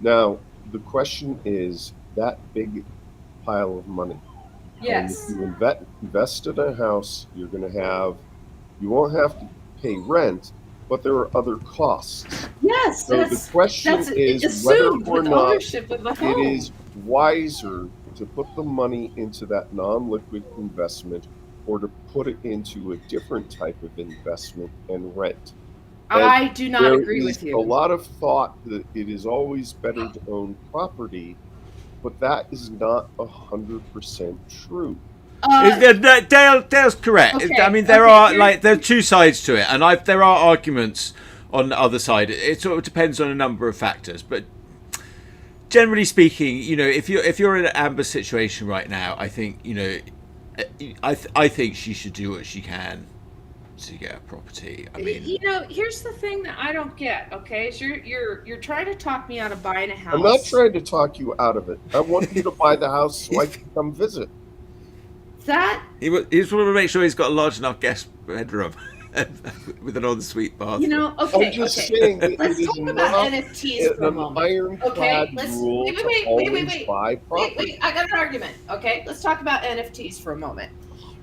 Now, the question is, that big pile of money. Yes. And if you invest in a house, you won't have to pay rent, but there are other costs. Yes. So the question is whether or not it is wiser to put the money into that non-liquid investment, or to put it into a different type of investment and rent. I do not agree with you. There is a lot of thought that it is always better to own property, but that is not 100% true. Dale's correct. Okay, I mean, there are two sides to it, and there are arguments on the other side. It sort of depends on a number of factors, but generally speaking, if you're in an Amber's situation right now, I think I think she should do what she can to get a property. I mean, here's the thing that I don't get. Okay, is you're trying to talk me out of buying a house. I'm not trying to talk you out of it. I want you to buy the house so I can come visit. He just want to make sure he's got a large enough guest bedroom with an ensuite bathroom. Okay. I'm just saying that let's talk about NFTs for a moment. Okay, wait. I got an argument. Okay, let's talk about NFTs for a moment.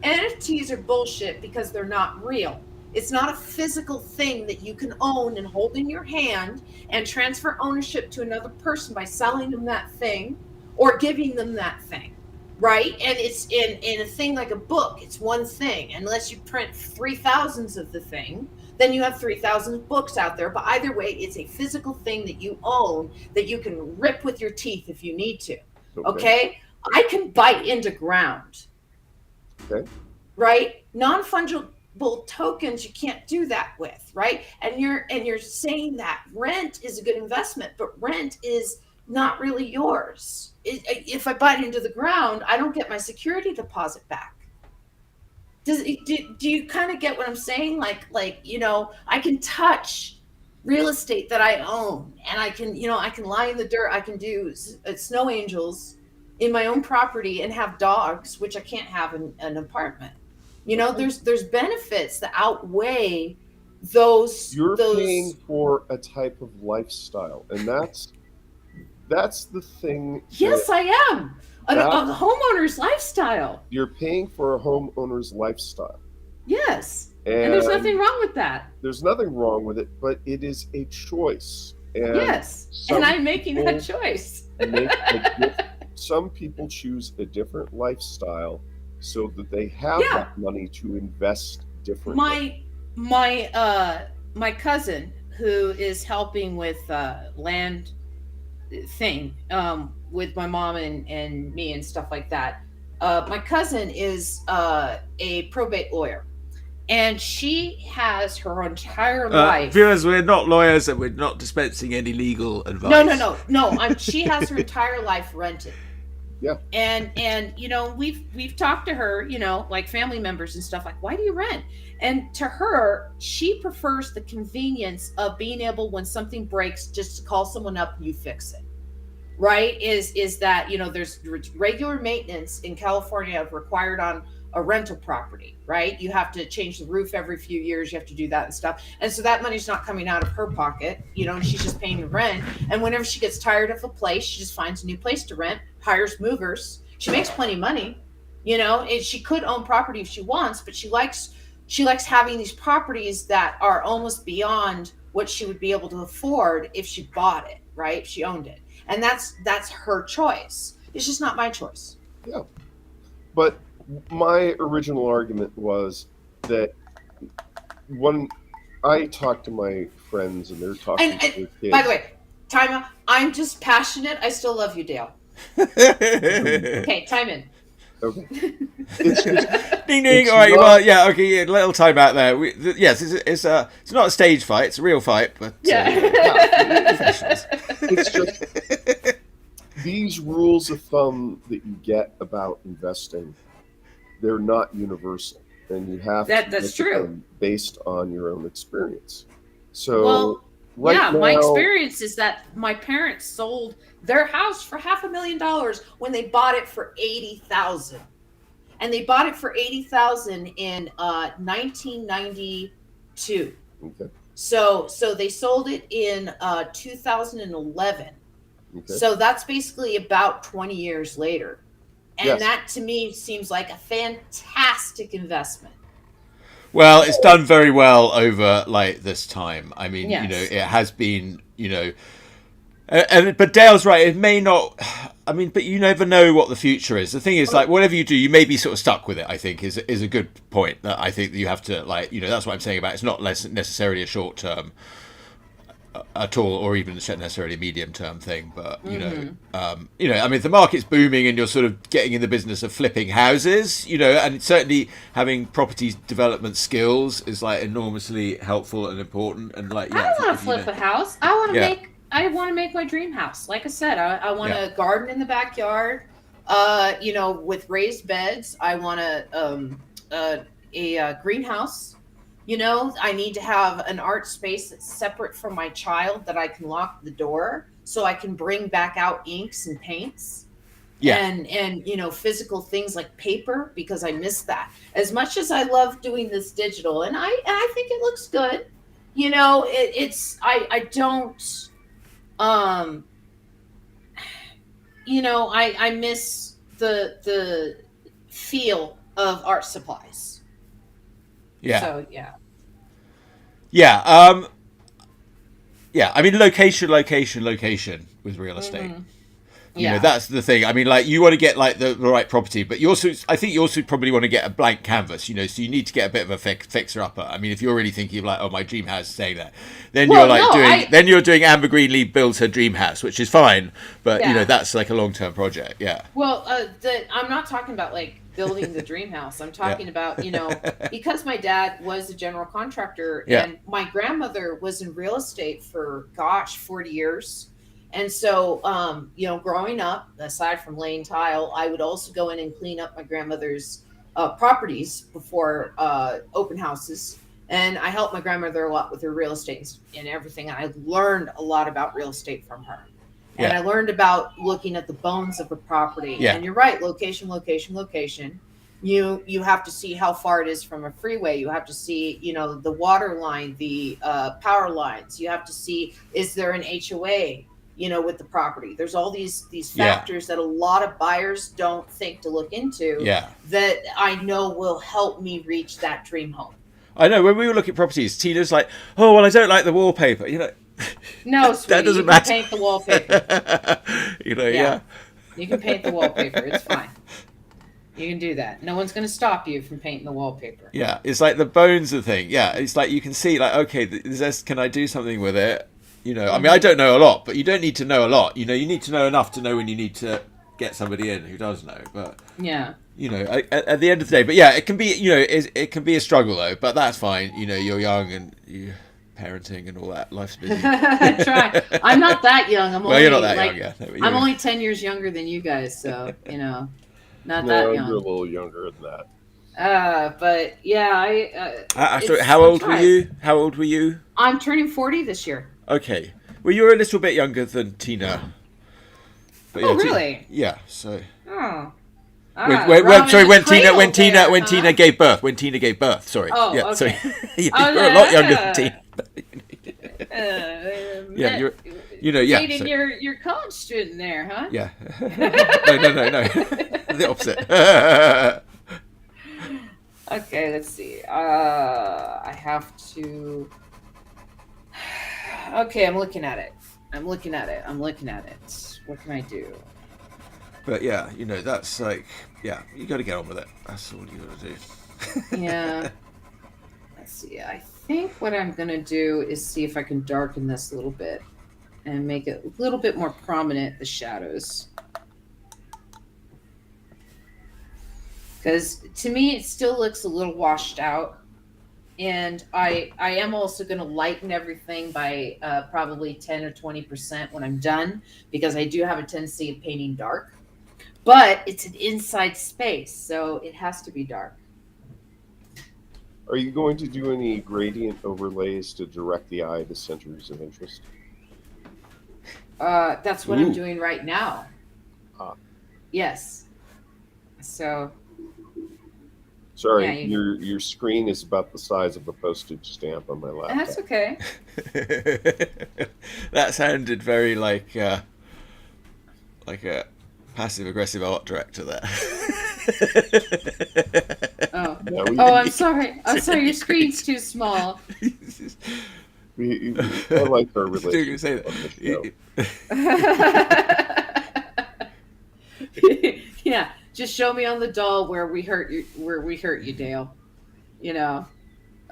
NFTs are bullshit because they're not real. It's not a physical thing that you can own and hold in your hand and transfer ownership to another person by selling them that thing or giving them that thing. Right? And it's in a thing like a book. It's one thing. Unless you print 3,000 of the thing, then you have 3,000 books out there. But either way, it's a physical thing that you own that you can rip with your teeth if you need to. Okay? I can bite into ground. Okay. Right? Non-fungible tokens you can't do that with, right? And you're saying that rent is a good investment, but rent is not really yours. If I bite into the ground, I don't get my security deposit back. Do you kind of get what I'm saying? Like I can touch real estate that I own, and I can lie in the dirt. I can do snow angels in my own property and have dogs, which I can't have in an apartment. There's benefits that outweigh those. You're paying for a type of lifestyle, and that's the thing. Yes, I am. A homeowner's lifestyle. You're paying for a homeowner's lifestyle. Yes. And there's nothing wrong with that. There's nothing wrong with it, but it is a choice. And yes. And I'm making that choice. Some people choose a different lifestyle so that they have that money to invest differently. My cousin, who is helping with land thing with my mom and me and stuff like that. My cousin is a probate lawyer, and she has her entire life. Viewers, we're not lawyers and we're not dispensing any legal advice. No. She has her entire life rented. Yeah. And we've talked to her, like family members and stuff, like, why do you rent? And to her, she prefers the convenience of being able, when something breaks, just to call someone up and you fix it. Right? Is that, there's regular maintenance in California required on a rental property, right? You have to change the roof every few years, you have to do that and stuff. And so that money's not coming out of her pocket, and she's just paying the rent. And whenever she gets tired of a place, she just finds a new place to rent, hires movers. She makes plenty of money. She could own property if she wants, but she likes having these properties that are almost beyond what she would be able to afford if she bought it, right? If she owned it. And that's her choice. It's just not my choice. Yeah. But my original argument was that when I talk to my friends and they're talking to their kids. By the way, time out. I'm just passionate. I still love you, Dale. Okay, time in. Okay. Ding ding. All right. Well, yeah. Okay. Yeah, little time out there. Yes, it's not a stage fight. It's a real fight. But it's just these rules of thumb that you get about investing. They're not universal, and you have to that's true. Them based on your own experience. So, now, my experience is that my parents sold their house for $500,000 when they bought it for $80,000, and they bought it for $80,000 in 1992. Okay. So they sold it in 2011. Okay. So that's basically about 20 years later. And that to me seems like a fantastic investment. Well, it's done very well over this time. I mean, yes. It has been, but Dale's right. It may not. I mean, but you never know what the future is. The thing is, whatever you do, you may be sort of stuck with it. I think is a good point. That I think that you have to that's what I'm saying about. It's not necessarily a short term at all, or even necessarily a medium term thing. But I mean, if the market's booming and you're sort of getting in the business of flipping houses, and certainly having property development skills is enormously helpful and important. And I don't want to flip a house. I want to make my dream house. Like I said, I want a garden in the backyard, with raised beds. I want a greenhouse. I need to have an art space that's separate from my child, that I can lock the door so I can bring back out inks and paints. Yeah. And physical things like paper, because I miss that. As much as I love doing this digital, and I think it looks good, I don't I miss the feel of art supplies. Yeah. So yeah. Yeah. I mean, location with real estate. Mm-hmm. That's the thing. I mean, you want to get the right property, but I think you also probably want to get a blank canvas. So you need to get a bit of a fixer upper. I mean, if you're really thinking of my dream house, saying that, then you're doing Amber Greenlee builds her dream house, which is fine, but that's a long term project. Yeah. Well, I'm not talking about building the dream house. I'm talking about, because my dad was a general contractor and my grandmother was in real estate for 40 years. And so, growing up, aside from laying tile, I would also go in and clean up my grandmother's properties before open houses. And I helped my grandmother a lot with her real estate and everything. And I learned a lot about real estate from her. And I learned about looking at the bones of a property. Yeah. And you're right, location. You have to see how far it is from a freeway. You have to see, the water line, the power lines. You have to see, is there an HOA, with the property? There's all these factors that a lot of buyers don't think to look into that I know will help me reach that dream home. I know when we were looking at properties, Tina's like, oh, well, I don't like the wallpaper. No, sweetie, that doesn't matter. You can paint the wallpaper. Yeah. You can paint the wallpaper. It's fine. You can do that. No one's going to stop you from painting the wallpaper. Yeah, it's the bones of the thing. Yeah, it's you can see, okay, can I do something with it? I mean, I don't know a lot, but you don't need to know a lot. You need to know enough to know when you need to get somebody in who does know. But yeah, at the end of the day, but yeah, it can be, it can be a struggle though. But that's fine. You're young and you parenting and all that. Life's busy. Try. I'm not that young. Well, you're not that young, yeah. I'm only 10 years younger than you guys, so not No, that young. you're a little younger than that. But yeah, how old were you? How old were you? I'm turning 40 this year. Okay. Well, you're a little bit younger than Tina. But really? Yeah. So. Oh. When Tina gave birth. When Tina gave birth. Sorry. Oh, yeah. okay. Sorry. You're a lot younger than Tina. Yeah. Dating your college student there, huh? Yeah. No. The opposite. Okay, let's see. I have to. Okay, I'm looking at it. What can I do? But yeah, that's like, you got to get on with it. That's all you got to do. Yeah. Let's see. I think what I'm going to do is see if I can darken this a little bit and make it a little bit more prominent, the shadows. Because to me, it still looks a little washed out. And I am also going to lighten everything by probably 10 or 20% when I'm done, because I do have a tendency of painting dark. But it's an inside space, so it has to be dark. Are you going to do any gradient overlays to direct the eye to centers of interest? That's what I'm doing right now. Yes. So. Sorry, your screen is about the size of a postage stamp on my laptop. That's okay. That sounded very like a passive-aggressive art director there. Oh, I'm sorry. I'm sorry. Your screen's too small. I like our relationship. Yeah, just show me on the doll where we hurt you, Dale.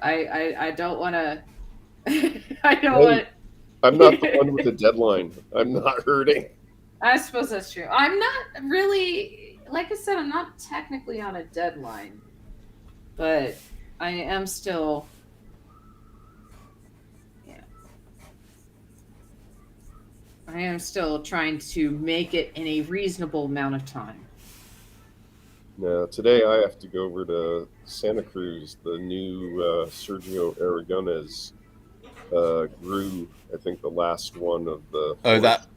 I don't want to. I don't want. I'm not the one with the deadline. I'm not hurting. I suppose that's true. I'm not really, like I said, I'm not technically on a deadline, but I am still. Yeah. I am still trying to make it in a reasonable amount of time. Now, today I have to go over to Santa Cruz. The new Sergio Aragonés grew, I think, the last one of the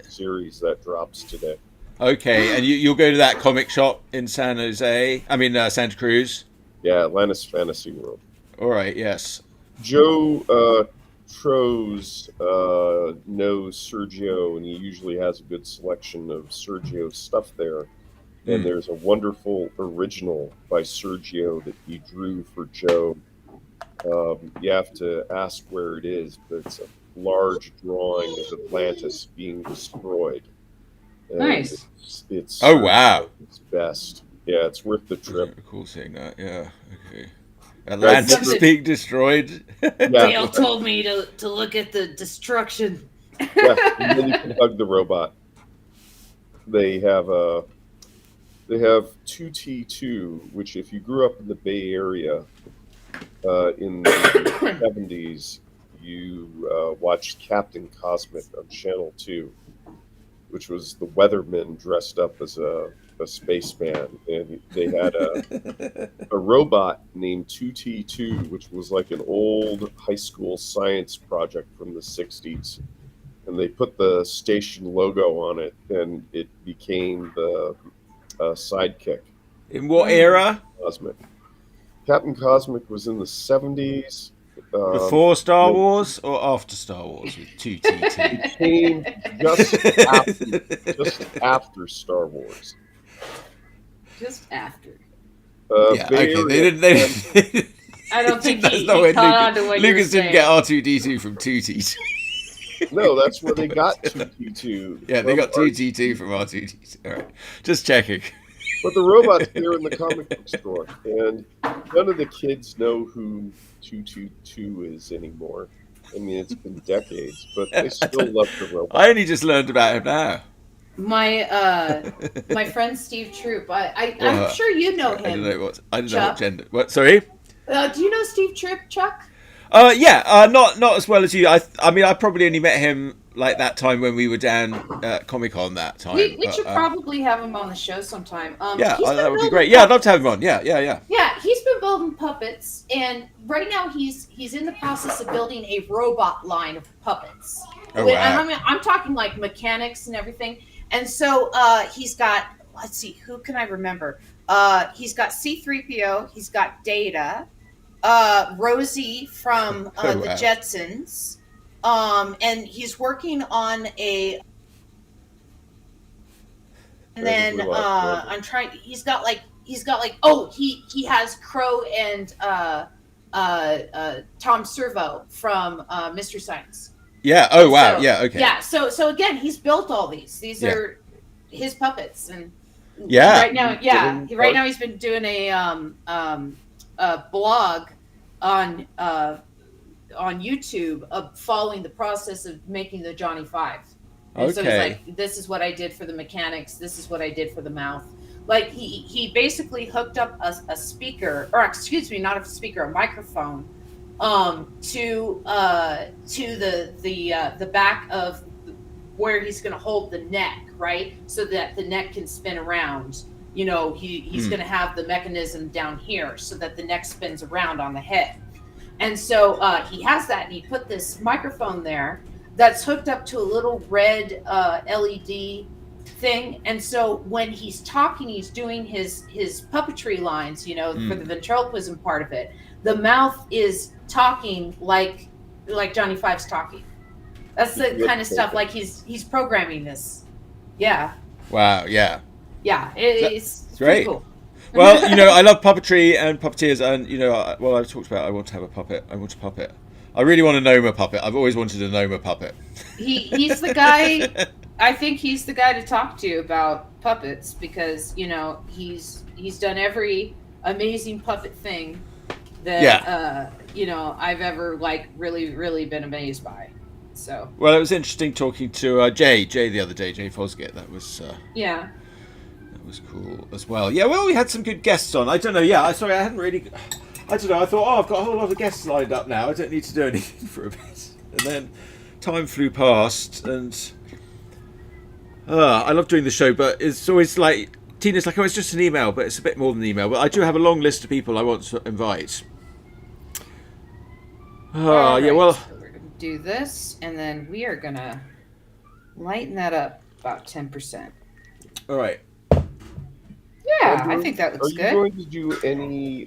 series that drops today. Okay, and you'll go to that comic shop in Santa Cruz? Yeah, Atlantis Fantasy World. All right, yes. Joe Troz knows Sergio, and he usually has a good selection of Sergio stuff there. And there's a wonderful original by Sergio that he drew for Joe. You have to ask where it is, but it's a large drawing of Atlantis being destroyed. And nice. It's wow. It's best. Yeah, it's worth the trip. Cool seeing that. Yeah. Okay. Atlantis being destroyed. Dale told me to look at the destruction. Yeah, and then you can hug the robot. They have 2T2, which if you grew up in the Bay Area in the 70s, you watched Captain Cosmic on Channel 2, which was the weatherman dressed up as a spaceman, and they had a robot named 2T2, which was like an old high school science project from the 60s, and they put the station logo on it, and it became the sidekick. In what era? Cosmic. Captain Cosmic was in the 70s. Before Star Wars or after Star Wars with 2T2? It came just after Star Wars. Just after. Okay. They didn't. I don't think he caught on to what Lucas didn't get R2D2 from 2T2. No, that's where they got 2T2. Yeah, they got 2T2 from R2D2. All right, just checking. But the robot's there in the comic book store, and none of the kids know who 2T2 is anymore. I mean, it's been decades, but they still love the robot. I only just learned about him now. My friend Steve Troop. I'm sure you know him. I don't know what gender. What? Sorry. Do you know Steve Troop, Chuck? Not as well as you. I mean, I probably only met him like that time when we were down at Comic-Con that time. We should probably have him on the show sometime. That would be great. Yeah, I'd love to have him on. Yeah. Yeah, he's been building puppets, and right now he's in the process of building a robot line of puppets. Oh, wow. And I'm talking like mechanics and everything. And so he's got, let's see, who can I remember? He's got C-3PO, he's got Data, Rosie from the Jetsons, and he's working on a. And then I'm trying. He's got like. Oh, he has Crow and Tom Servo from Mystery Science. Yeah. Oh, wow. Yeah. Okay. Yeah. So again, he's built all these. These are his puppets, and right now, he's been doing a blog on YouTube of following the process of making the Johnny Five. And so he's like, this is what I did for the mechanics. This is what I did for the mouth. Like he basically hooked up a speaker, or excuse me, not a speaker, a microphone, to the back of where he's going to hold the neck, right, so that the neck can spin around. You know, he's going to have the mechanism down here so that the neck spins around on the head. And so he has that, and he put this microphone there that's hooked up to a little red LED thing. And so when he's talking, he's doing his puppetry lines, you know, for the ventriloquism part of it. The mouth is talking like Johnny Five's talking. That's the kind of stuff, like he's programming this. Yeah. Wow. Yeah. Yeah. It's great. Cool. Well, you know, I love puppetry and puppeteers, and you know, I've talked about I want to have a puppet. I really want a Noma puppet. I've always wanted a Noma puppet. He's the guy. I think he's the guy to talk to about puppets, because you know he's done every amazing puppet thing that you know I've ever like really been amazed by. So well, it was interesting talking to Jay the other day, Jay Fosgate. That was that was cool as well. Yeah, well, we had some good guests on. I don't know. Yeah, I don't know. I thought, I've got a whole lot of guests lined up now. I don't need to do anything for a bit. And then time flew past, and I love doing the show, but it's always like, Tina's like, it's just an email, but it's a bit more than an email. But I do have a long list of people I want to invite. Right. Yeah, well. So we're going to do this, and then we are going to lighten that up about 10%. All right. Yeah, I think that looks good. Are you going to do any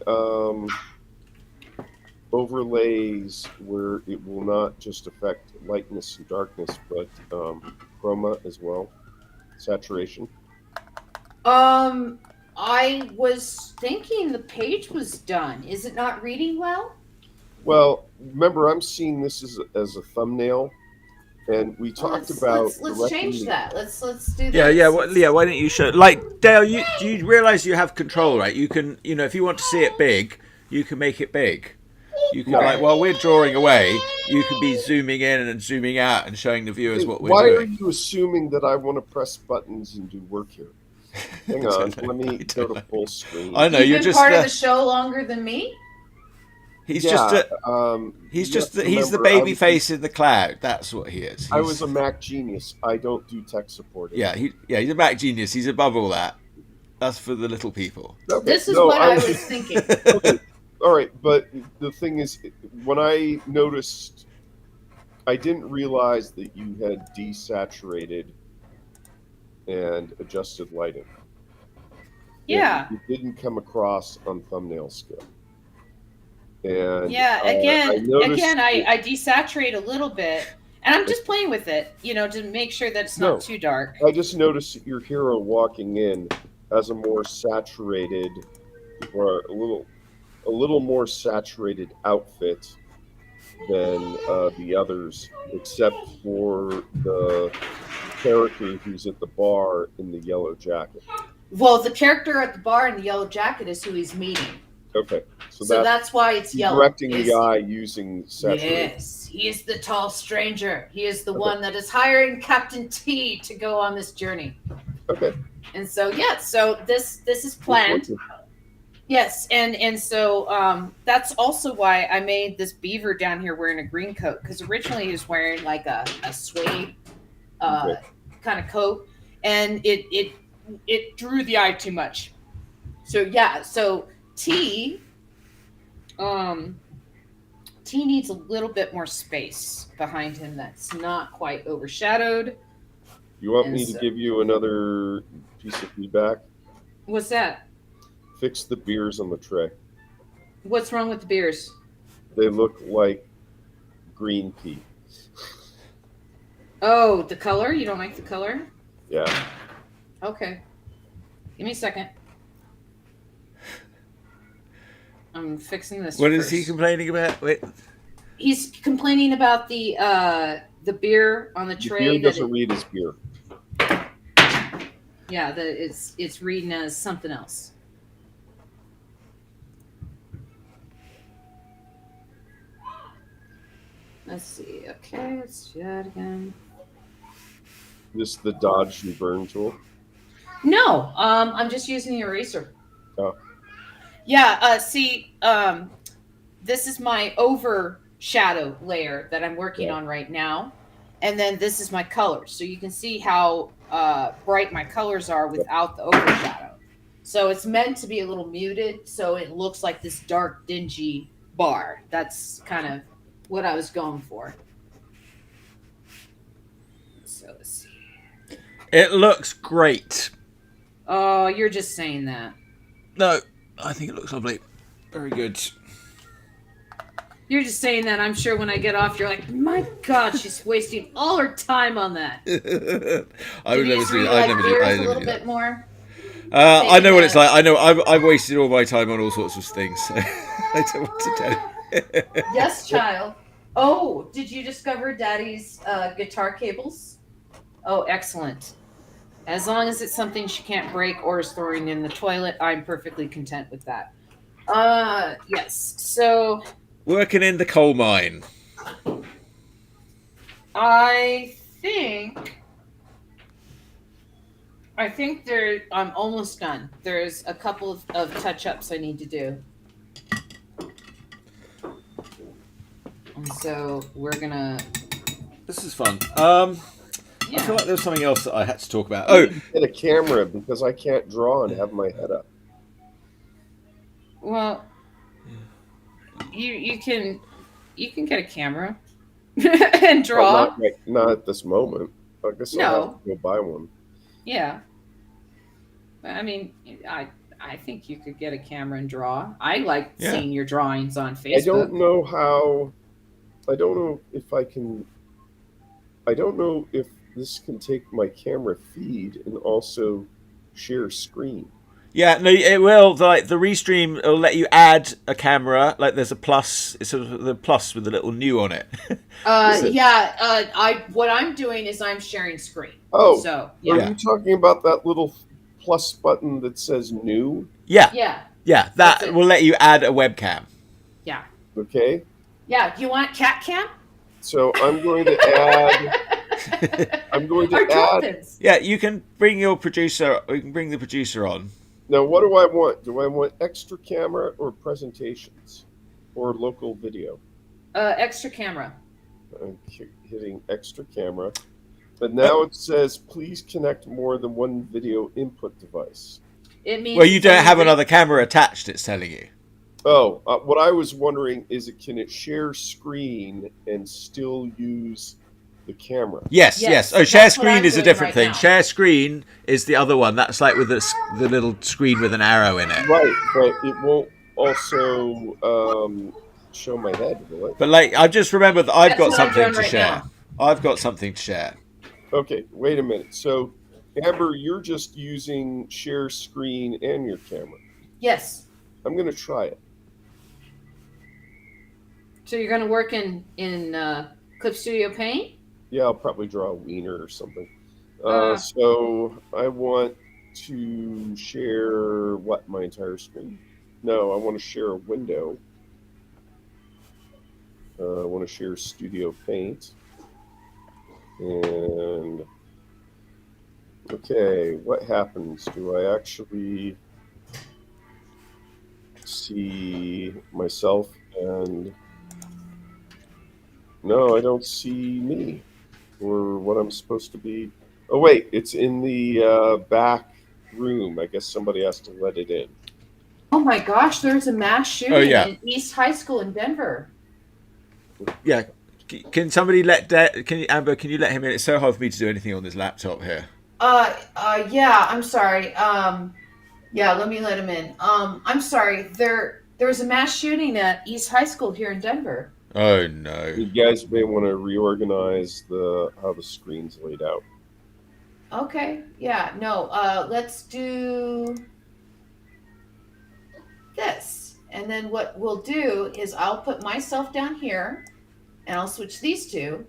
overlays where it will not just affect lightness and darkness, but chroma as well? Saturation? I was thinking the page was done. Is it not reading well? Well, remember, I'm seeing this as a thumbnail. And we talked about. Let's change that. Let's do this. Yeah. Why don't you show? Like Dale, do you realize you have control, right? You can, you know, if you want to see it big, you can make it big. You can like while we're drawing away, you can be zooming in and zooming out and showing the viewers what we're doing. Why are you assuming that I want to press buttons and do work here? Hang on, let me go to full screen. I know you've been part of the show longer than me. He's the baby face in the cloud. That's what he is. I was a Mac genius. I don't do tech support. Yeah, he's a Mac genius. He's above all that. That's for the little people. Okay. This is what I was thinking. Okay. All right, but the thing is, when I noticed, I didn't realize that you had desaturated and adjusted lighting. Yeah. It didn't come across on thumbnail skill. And I desaturate a little bit, and I'm just playing with it, you know, to make sure that it's not too dark. I just noticed that your hero walking in has a more saturated, or a little more saturated outfit than the others, except for the character who's at the bar in the yellow jacket. Well, the character at the bar in the yellow jacket is who he's meeting. Okay. So that's why it's yellow. Directing the eye using saturation. Yes, he is the tall stranger. He is the one that is hiring Captain T to go on this journey. Okay. And so so this is planned. Yes, and so that's also why I made this beaver down here wearing a green coat, because originally he was wearing like a suede Okay. kind of coat, and it drew the eye too much. So yeah, so um T needs a little bit more space behind him that's not quite overshadowed. You want And me to so, give you another piece of feedback? what's that? Fix the beers on the tray. What's wrong with the beers? They look like green pea. Oh, the color? You don't like the color? Yeah. Okay. Give me a second. I'm fixing this What first. is he complaining about? Wait. He's complaining about the beer on the The tray. beer doesn't read as beer. Yeah, it's reading as something else. Let's see. Okay, let's do that again. This is the dodge and burn tool. No, I'm just using the eraser. Oh. Yeah, this is my overshadow layer that I'm working on right now. And then this is my colors. So you can see how bright my colors are without the overshadow. So it's meant to be a little muted, so it looks like this dark, dingy bar. That's kind of what I was going for. So let's see. It looks great. Oh, you're just saying that. No, I think it looks lovely. Very good. You're just saying that. I'm sure when I get off, you're like, my God, she's wasting all her time on that. I would never do. I I never do. I a never little do bit that. more. I know what it's like. I know I've wasted all my time on all sorts of things. So I don't want to tell you. Yes, child. Oh, did you discover Daddy's guitar cables? Oh, excellent. As long as it's something she can't break or is throwing in the toilet, I'm perfectly content with that. Yes. So Working in the coal mine. I think I'm almost done. There's a couple of touch-ups I need to do. And so we're gonna. This is fun. Yeah. I feel like there's something else that I had to talk about. Oh, Get a camera because I can't draw and have my head up. Well, you can get a camera and draw. Well, not at this moment. I guess I'll have to go buy one. Yeah. I mean, I think you could get a camera and draw. I like seeing your drawings on Facebook. I don't know if I can. I don't know if this can take my camera feed and also share screen. yeah, no, it will. Like the Restream will let you add a camera. Like there's a plus. It's sort of the plus with a little new on it. What I'm doing is I'm sharing screen. Oh, so are you talking about that little plus button that says new? Yeah. That will let you add a webcam. Yeah. Okay. Yeah. Do you want cat cam? So I'm going to add. I'm going to add. Yeah, you can bring your producer. You can bring the producer on. Now, what do I want? Do I want extra camera or presentations or local video? Extra camera. I'm hitting extra camera. But now it says, please connect more than one video input device. It means well, you don't have another camera attached, it's telling you. Oh, what I was wondering is, can it share screen and still use the camera? Yes. Oh, share screen is a different thing. Share screen is the other one. That's like with the little screen with an arrow in it. Right, but it won't also show my head, will it? But like, I just remembered that I've got something to share. I've got something to share. Okay, wait a minute. So, Amber, you're just using share screen and your camera. Yes. I'm going to try it. So you're going to work in Clip Studio Paint? Yeah, I'll probably draw a wiener or something. So I want to share my entire screen? No, I want to share a window. I want to share Studio Paint. And okay, what happens? Do I actually? see myself, and no, I don't see me or what I'm supposed to be. Oh wait, it's in the back room. I guess somebody has to let it in. Oh my gosh, there's a mass Oh shooting yeah, in East High School in Denver. yeah. Can somebody can you, Amber? Can you let him in? It's so hard for me to do anything on this laptop here. Yeah, I'm sorry. Yeah, let me let him in. I'm sorry. There was a mass shooting at East High School here in Denver. Oh no. You guys may want to reorganize how the screen's laid out. Okay. Yeah. No. Let's do this, and then what we'll do is I'll put myself down here, and I'll switch these two,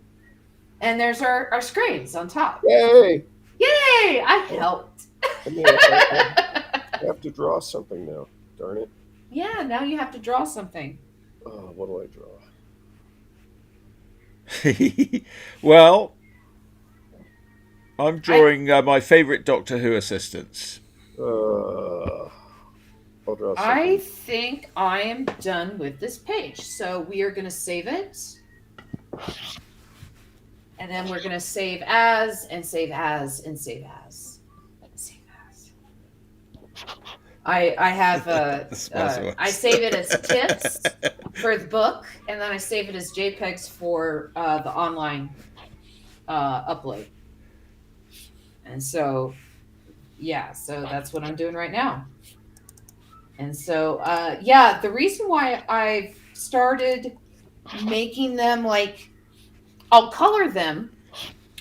and there's our screens on top. Yay! Yay! I helped. I have to draw something now. Darn it. Yeah. Now you have to draw something. Oh, what do I draw? Well, I'm drawing my favorite Doctor Who assistants. I'll draw something. I think I am done with this page. So we are going to save it. And then we're going to save as, and save as, and save as. Save as. I have I save it as tips for the book, and then I save it as JPEGs for the online upload. And so, yeah, so that's what I'm doing right now. And so, yeah, the reason why I've started making them like, I'll color them,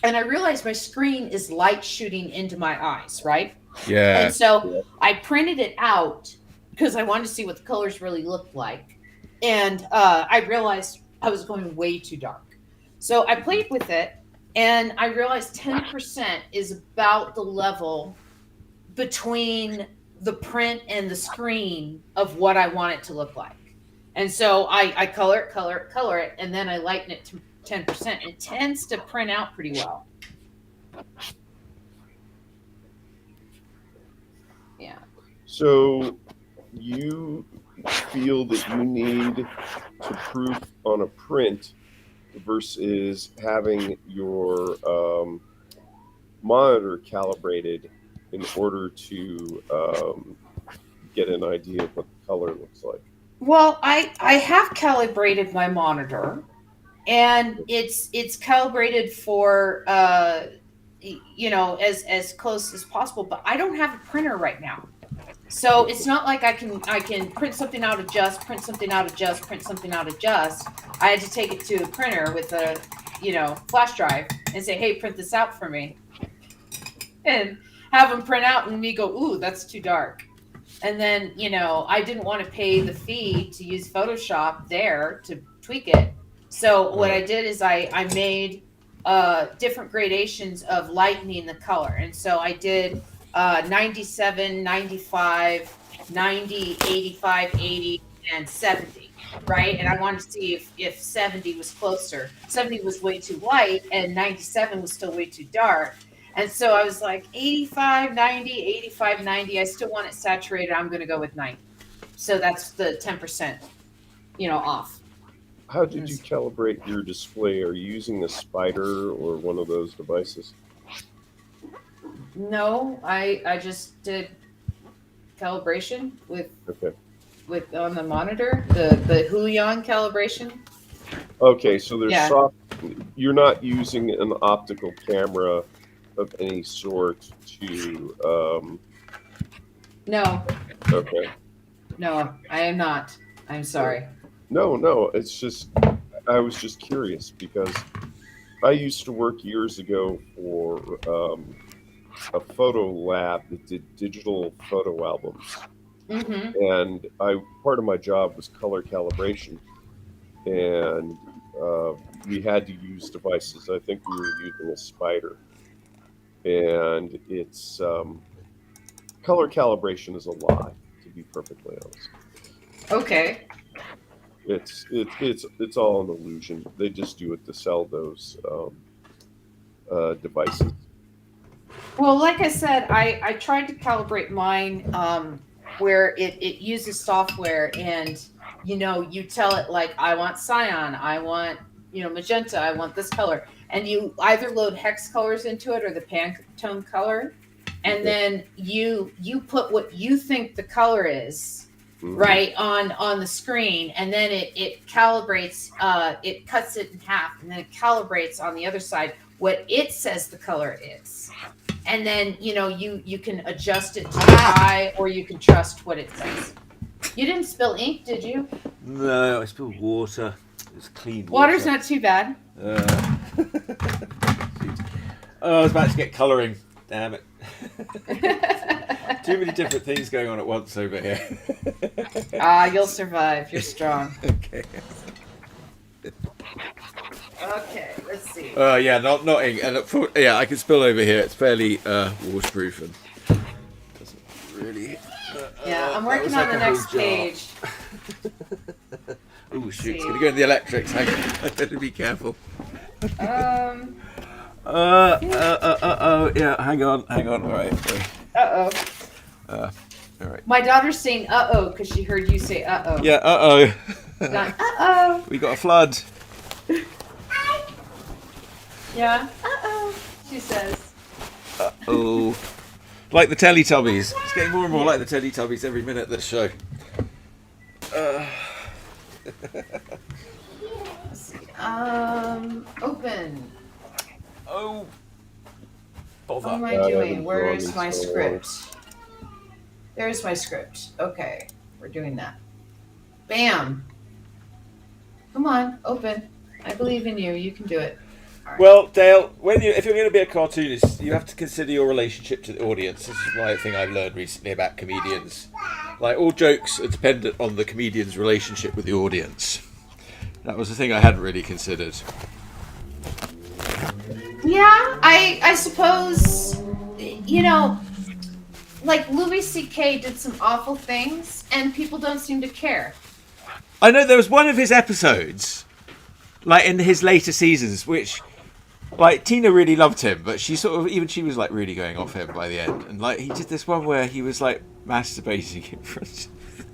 and I realize my screen is light shooting into my eyes, right? Yeah. And so I printed it out because I wanted to see what the colors really looked like. And I realized I was going way too dark. So I played with it, and I realized 10% is about the level between the print and the screen of what I want it to look like. And so I color it, and then I lighten it to 10%. It tends to print out pretty well. Yeah. So you feel that you need to proof on a print versus having your monitor calibrated in order to get an idea of what the color looks like? Well, I have calibrated my monitor, and it's calibrated for as close as possible, but I don't have a printer right now. So it's not like I can print something out, adjust, print something out, adjust, print something out, adjust. I had to take it to the printer with a flash drive and say, hey, print this out for me, and have them print out, and me go, ooh, that's too dark. And then I didn't want to pay the fee to use Photoshop there to tweak it. So what I did is I made different gradations of lightening the color. And so I did 97, 95, 90, 85, 80, and 70, right? And I wanted to see if 70 was closer. 70 was way too light, and 97 was still way too dark. And so I was like 85, 90, 85, 90. I still want it saturated. I'm going to go with 90. So that's the 10%, off. How did you calibrate your display? Are you using a spider or one of those devices? No, I just did calibration with on the monitor, the Huion calibration. Okay, so there's soft. You're not using an optical camera of any sort to. No. Okay. No, I am not. I'm sorry. No, it's just I was just curious because I used to work years ago for a photo lab that did digital photo albums, and part of my job was color calibration, and we had to use devices. I think we were using a spider, and it's color calibration is a lie, to be perfectly honest. Okay. It's all an illusion. They just do it to sell those devices. Well, like I said, I tried to calibrate mine where it uses software, and you tell it like, I want cyan, I want magenta, I want this color, and you either load hex colors into it or the Pantone color, and then you put what you think the color is right on the screen, and then it calibrates, it cuts it in half, and then it calibrates on the other side what it says the color is. And then, you can adjust it to high, or you can trust what it says. You didn't spill ink, did you? No, I spilled water. It's clean water. Water's not too bad. I was about to get colouring. Damn it. Too many different things going on at once over here. You'll survive. You're strong. Okay. Okay, let's see. Yeah, not ink. And I can spill over here. It's fairly waterproof and doesn't really. I'm working on the next page. Oh shoot! It's gonna go in the electrics. I better be careful. Yeah, hang on. All right. All right. My daughter's saying "uh-oh" because she heard you say "uh-oh." Yeah, uh-oh. Uh-oh. We got a flood. Yeah, uh-oh, she says. Uh-oh. Like the Teletubbies. It's getting more and more like the Teletubbies every minute, this show. Let's see. Open. Oh. Bother. What am I doing? Where is my script? There's my script. Okay, we're doing that. Bam. Come on, open. I believe in you. You can do it. Right. Well, Dale, if you're going to be a cartoonist, you have to consider your relationship to the audience. This is one thing I've learned recently about comedians. Like, all jokes are dependent on the comedian's relationship with the audience. That was the thing I hadn't really considered. Yeah, I suppose, like Louis C.K. did some awful things, and people don't seem to care. I know there was one of his episodes, like in his later seasons, which, like, Tina really loved him, but she was like really going off him by the end. And like, he did this one where he was like masturbating in front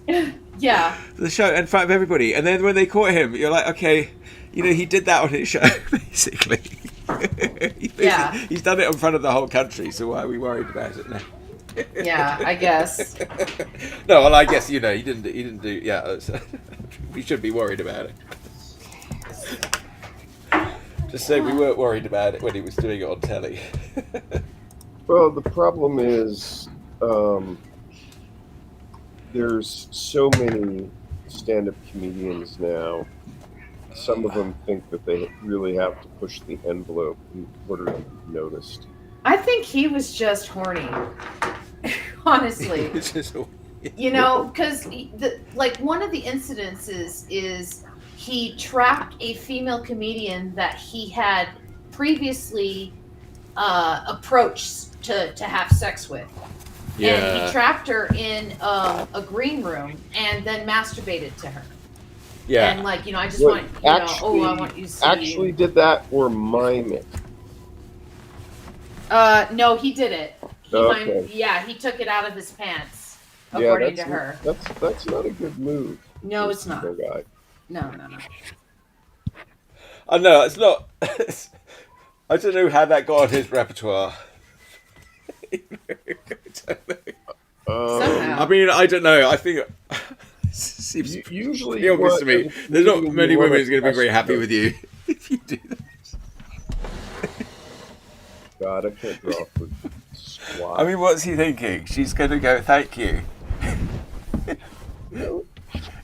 of the show, in front of everybody. And then when they caught him, you're like, okay, he did that on his show, basically. He's done it in front of the whole country, so why are we worried about it now? Yeah, I guess. No, well, I guess he didn't do. Yeah, we should be worried about it. Just say we weren't worried about it when he was doing it on telly. Well, the problem is there's so many stand-up comedians now. Some of them think that they really have to push the envelope in order to be noticed. I think he was just horny. Honestly. Because one of the incidences is he trapped a female comedian that he had previously approached to have sex with. Yeah. And he trapped her in a green room and then masturbated to her. Yeah. And I just want, I want you to see. Actually did that or mime it? No, he did it. He took it out of his pants, according to her. That's not a good move. No, it's not. Guy. No. I know, it's not. I don't know how that got on his repertoire. Somehow. I mean, I don't know. I think seems usually obvious to me. There's not many women who's going to be very happy with you if you do that. God, I can't draw for squat. I mean, what's he thinking? She's going to go, thank you.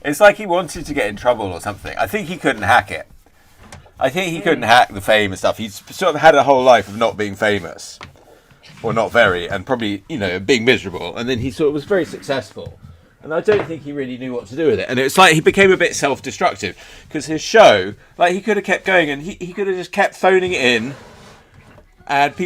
It's like he wanted to get in trouble or something. I think he couldn't hack it. I think he couldn't hack the fame and stuff. He's sort of had a whole life of not being famous. Or not very, and probably, being miserable. And then he sort of was very successful. And I don't think he really knew what to do with it. And it's like he became a bit self-destructive. Because his show, like, he could have kept going and he could have just kept phoning it in. And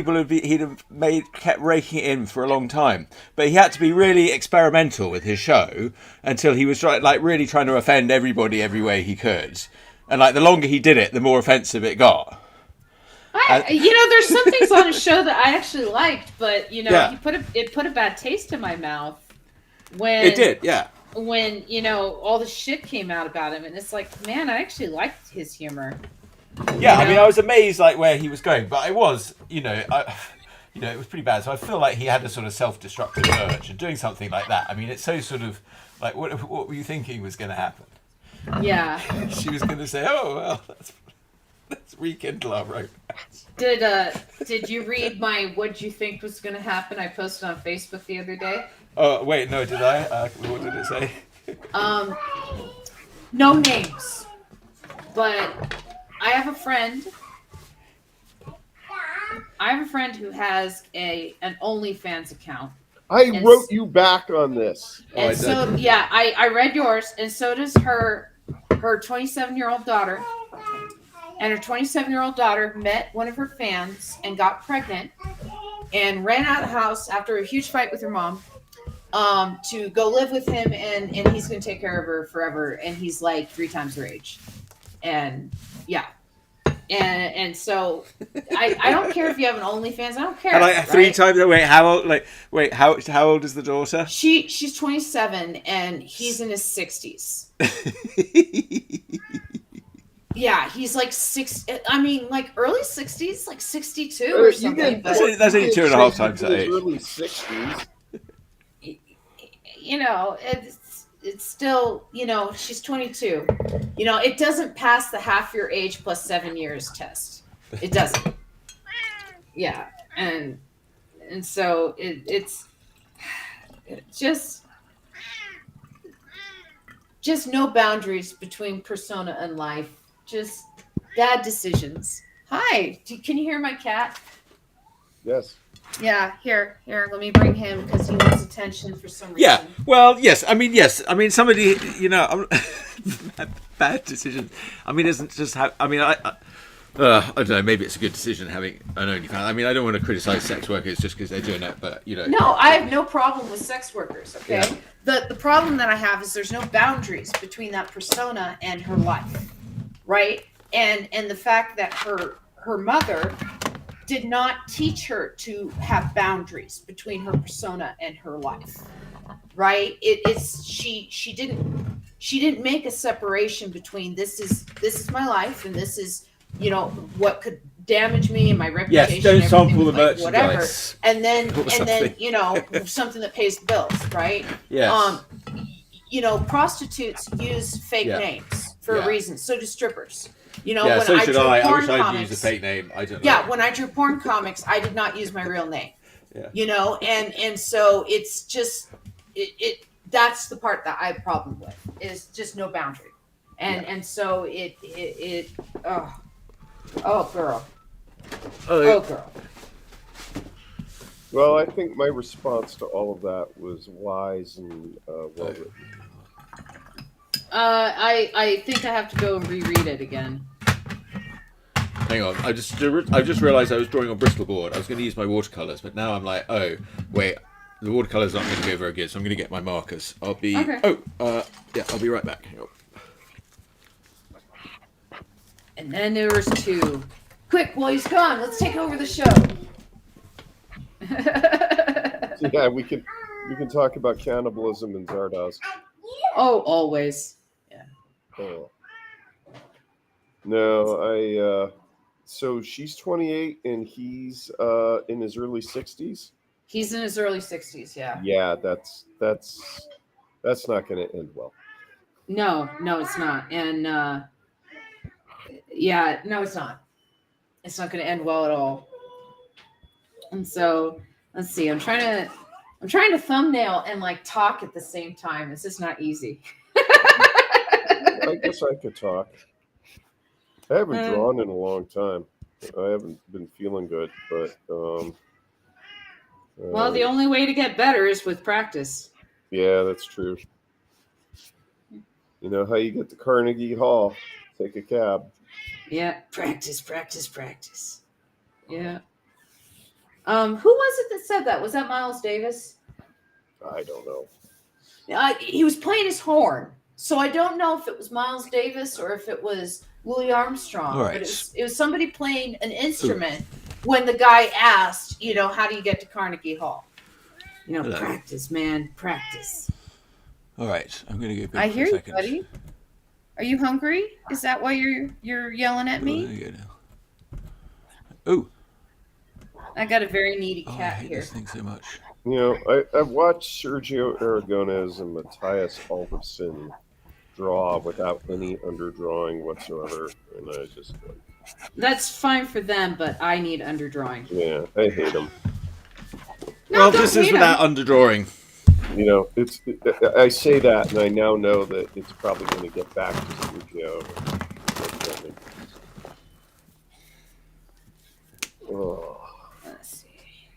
kept raking it in for a long time. But he had to be really experimental with his show until he was really trying to offend everybody every way he could. And the longer he did it, the more offensive it got. There's some things on his show that I actually liked, but it put a bad taste in my mouth. when It did, yeah. When all the shit came out about him, and it's like, man, I actually liked his humor. Yeah, I mean, I was amazed like where he was going, but I was, it was pretty bad. So I feel like he had a sort of self-destructive urge, and doing something like that. I mean, it's so sort of like, what were you thinking was going to happen? Yeah. She was going to say, "Oh well, let's rekindle our romance." Did you read my "What you think was going to happen"? I posted on Facebook the other day. Oh wait, no, did I? What did it say? No names, but I have a friend who has an OnlyFans account. I wrote you back on this. And so, yeah, I read yours, and so does her 27-year-old daughter. And her 27-year-old daughter met one of her fans and got pregnant and ran out of the house after a huge fight with her mom to go live with him, and he's going to take care of her forever. And he's like 3 times her age. And, yeah. And so I don't care if you have an OnlyFans. I don't care. And like 3 times. How old is the daughter? She's 27 and he's in his 60s. Yeah, he's like early 60s, like 62 or something. That's only 2.5 times that age. Early 60s. It's still, she's 22. It doesn't pass the half your age plus 7 years test. It doesn't. Yeah. And so it's just no boundaries between persona and life. Just bad decisions. Hi. Can you hear my cat? Yes. Yeah, here. Let me bring him because he wants attention for some reason. Yeah, well, yes. I mean, somebody, bad decision. I mean, isn't just how. I mean, I don't know. Maybe it's a good decision having an OnlyFans. I mean, I don't want to criticize sex workers just because they're doing it, but No, I have no problem with sex workers. Okay, yeah. The problem that I have is there's no boundaries between that persona and her life, right? And the fact that her mother did not teach her to have boundaries between her persona and her life, right? She didn't make a separation between this is my life and this is what could damage me and my reputation. Yes, don't sample the merchandise, whatever, and then something that pays the bills, right? Yes. Prostitutes use fake names for a reason. So do strippers. When so I should drew I. porn I wish comics, I'd used a fake name. I don't know. Yeah, when I drew porn comics, I did not use my real name. Yeah. And so it's just that's the part that I have a problem with is just no boundary. And so oh girl. Oh girl. Well, I think my response to all of that was wise and well written. I think I have to go and reread it again. Hang on, I just realised I was drawing on Bristol board. I was going to use my watercolours, but now I'm like, oh wait, the watercolours aren't going to go very good, so I'm going to get my markers. I'll be I'll be right back. Hang on. And then there was 2. Quick, while he's gone, let's take over the show. Yeah, we can talk about cannibalism and Zardoz. Oh, always. Yeah. Oh. No, so she's 28 and he's in his early 60s. He's in his early 60s, yeah. Yeah, that's not going to end well. No, it's not. And no, it's not. It's not going to end well at all. And so, let's see. I'm trying to thumbnail and talk at the same time. It's just not easy. I guess I could talk. I haven't drawn in a long time. I haven't been feeling good, but well, the only way to get better is with practice. Yeah, that's true. You know how you get to Carnegie Hall? Take a cab. Yeah, practice. Yeah. Who was it that said that? Was that Miles Davis? I don't know. He was playing his horn, so I don't know if it was Miles Davis or if it was Louis Armstrong. All right. But it was somebody playing an instrument when the guy asked, how do you get to Carnegie Hall? Practice, man, practice. All right, I'm going to go big I for hear a you, second. buddy. Are you hungry? Is that why you're yelling at me? There you go now. Oh. I got a very needy I cat hate here. this thing so much. You know, I've watched Sergio Aragonés and Matthias Alderson draw without any underdrawing whatsoever, and I just That's fine for them, but I need underdrawing. yeah, I hate them. No, Well, don't this is hate without 'em. underdrawing. You know, I say that, and I now know that it's probably going to get back to Sergio. Oh. Let's see.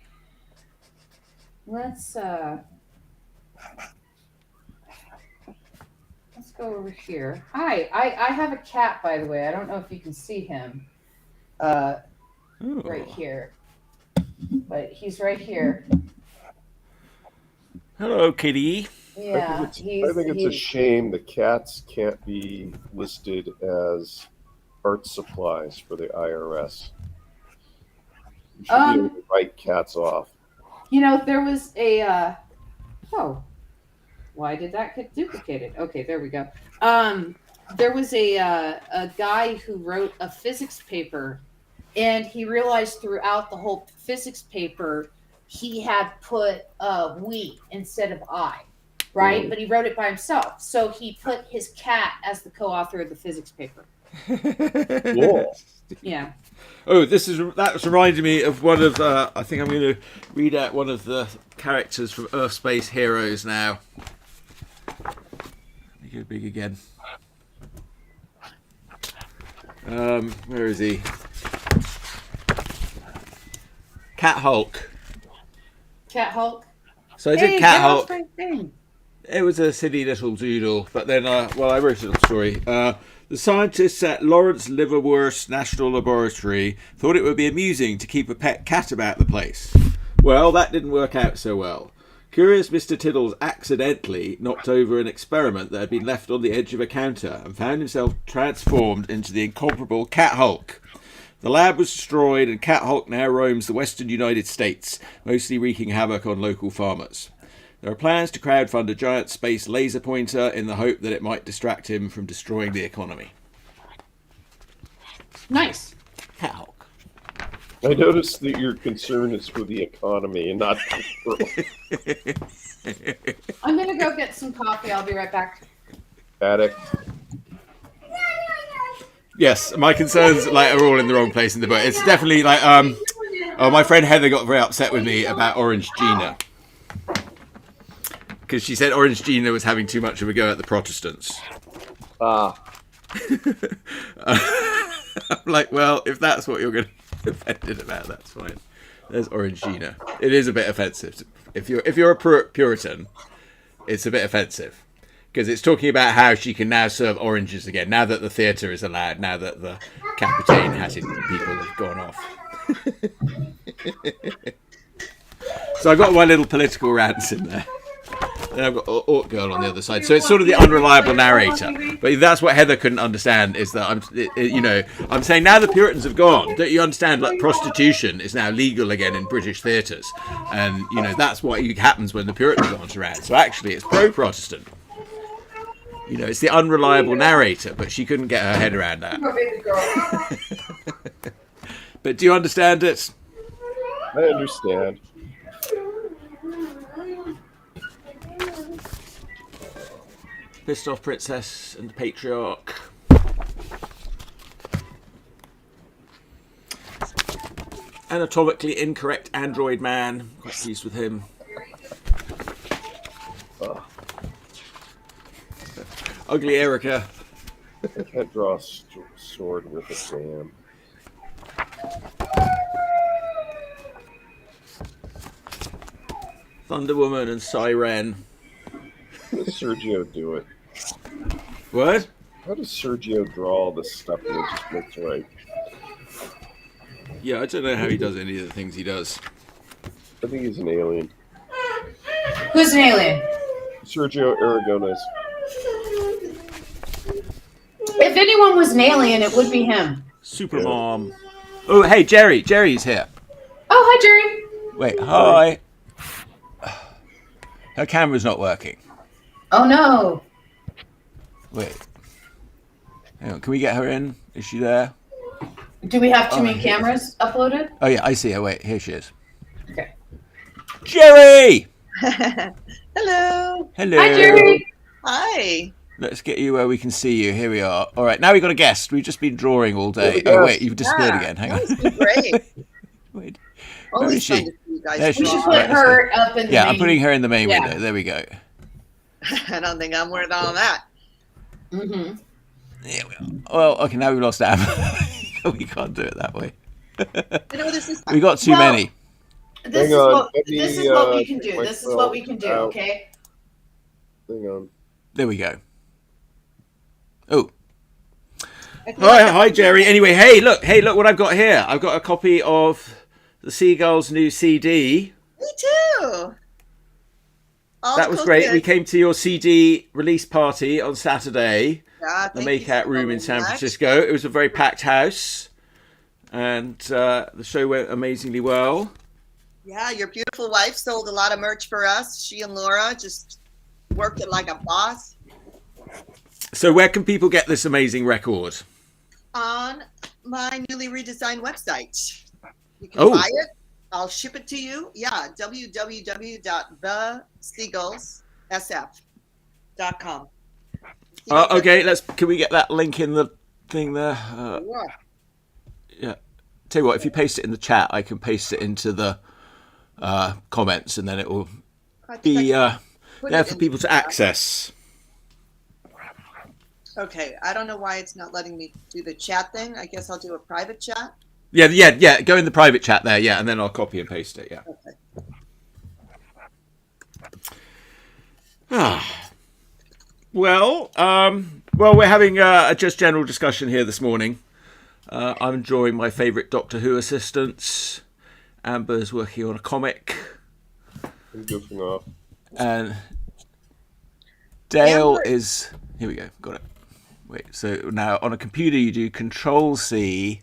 Let's go over here. Hi, I have a cat, by the way. I don't know if you can see him. Right here. But he's right here. Hello, kitty. Yeah, I think it's a shame the cats can't be listed as art supplies for the IRS. You should be able to write cats off. You know, there was a oh, why did that get duplicated? Okay, there we go. There was a guy who wrote a physics paper, and he realized throughout the whole physics paper he had put we instead of I, right? Mm. But he wrote it by himself, so he put his cat as the co-author of the physics paper. Cool. Yeah. Oh, that's reminding me of one of I think I'm going to read out one of the characters from Urfspace Heroes now. Let me go big again. Where is he? Cat Hulk. Cat Hulk. So I did Cat Hulk. Thing. It was a silly little doodle, but then, I wrote a little story. The scientists at Lawrence Liverworth National Laboratory thought it would be amusing to keep a pet cat about the place. Well, that didn't work out so well. Curious Mr. Tiddles accidentally knocked over an experiment that had been left on the edge of a counter and found himself transformed into the incomparable Cat Hulk. The lab was destroyed and Cat Hulk now roams the western United States, mostly wreaking havoc on local farmers. There are plans to crowdfund a giant space laser pointer in the hope that it might distract him from destroying the economy. Nice. Cat Hulk. I noticed that your concern is for the economy and not the world. I'm gonna go get some coffee. I'll be right back. Addict. Yes, my concerns are all in the wrong place in the book. It's definitely my friend Heather got very upset with me about Orange Gina. Because she said Orange Gina was having too much of a go at the Protestants. I'm like, well, if that's what you're going to be offended about, that's fine. There's Orange Gina. It is a bit offensive. If you're a Puritan, it's a bit offensive. Because it's talking about how she can now serve oranges again, now that the theatre is allowed, now that the Capitain-hatted people have gone off. So I've got my little political rants in there. Then I've got Orc Girl on the other side. So it's sort of the unreliable narrator. But that's what Heather couldn't understand, is that I'm saying now the Puritans have gone, don't you understand, like prostitution is now legal again in British theatres. And, that's what happens when the Puritans aren't around. So actually it's pro-Protestant. It's the unreliable narrator, but she couldn't get her head around that. But do you understand it? I understand. Pissed Off Princess and the Patriarch. Anatomically incorrect android man. Quite pleased with him. Ugly Erica. I can't draw a sword with a Sam. Thunder Woman and Siren. How does Sergio do it? What? How does Sergio draw all this stuff and it just looks right? Yeah, I don't know how he does any of the things he does. I think he's an alien. Who's an alien? Sergio Aragonés. If anyone was an alien, it would be him. Supermom. Oh, hey, Geri. Geri's here. Oh, hi, Geri. Wait, hi. Her camera's not working. Oh no. Wait. Hang on. Can we get her in? Is she there? Do we have too many cameras uploaded? Oh yeah, I see her. Wait, here she is. Okay. Geri! Hello. Hello. Hi, Geri. Hi. Let's get you where we can see you. Here we are. All right, now we've got a guest. We've just been drawing all day. Oh wait, you've disappeared again. Hang on. That was great. Wait. Always Where is fun she? to see you guys. There she We is. should draw. put Right, her up in the Yeah, main. I'm putting her in the main Yeah. window. There we go. I don't think I'm worth all that. Mm-hmm. There we are. Well, okay, now we've lost Amber. We can't do it that way. You know, this is We got too Well, many. This Hang is on, what let me, this is what we can take do. my This is what we can do. out. Okay. Hang on. There we go. Oh, I feel like hi, Geri. Anyway, hey, look what I've got here. I've got a copy of the Seagulls' new CD. Me too. All That the was cool great. kids. We came to your CD release party on Saturday, Yeah, the thank you Makeout so Room in San much. Francisco. It was a very packed house, and the show went amazingly well. Yeah, your beautiful wife sold a lot of merch for us. She and Laura just worked it like a boss. So where can people get this amazing record? On my newly redesigned website. You can buy it. I'll ship it to you. Yeah, www.theseagullssf.com. Okay, can we get that link in the thing there? Yeah. Tell you what, if you paste it in the chat, I can paste it into the comments, and then it will be there for people to access. Okay, I don't know why it's not letting me do the chat thing. I guess I'll do a private chat. Yeah. Go in the private chat there, yeah, and then I'll copy and paste it, yeah. Okay. Well, we're having a just general discussion here this morning. I'm drawing my favourite Doctor Who assistants. Amber's working on a comic. I'm goofing off. And Dale Amber- is... Here we go, got it. Wait, so now on a computer you do Control-C...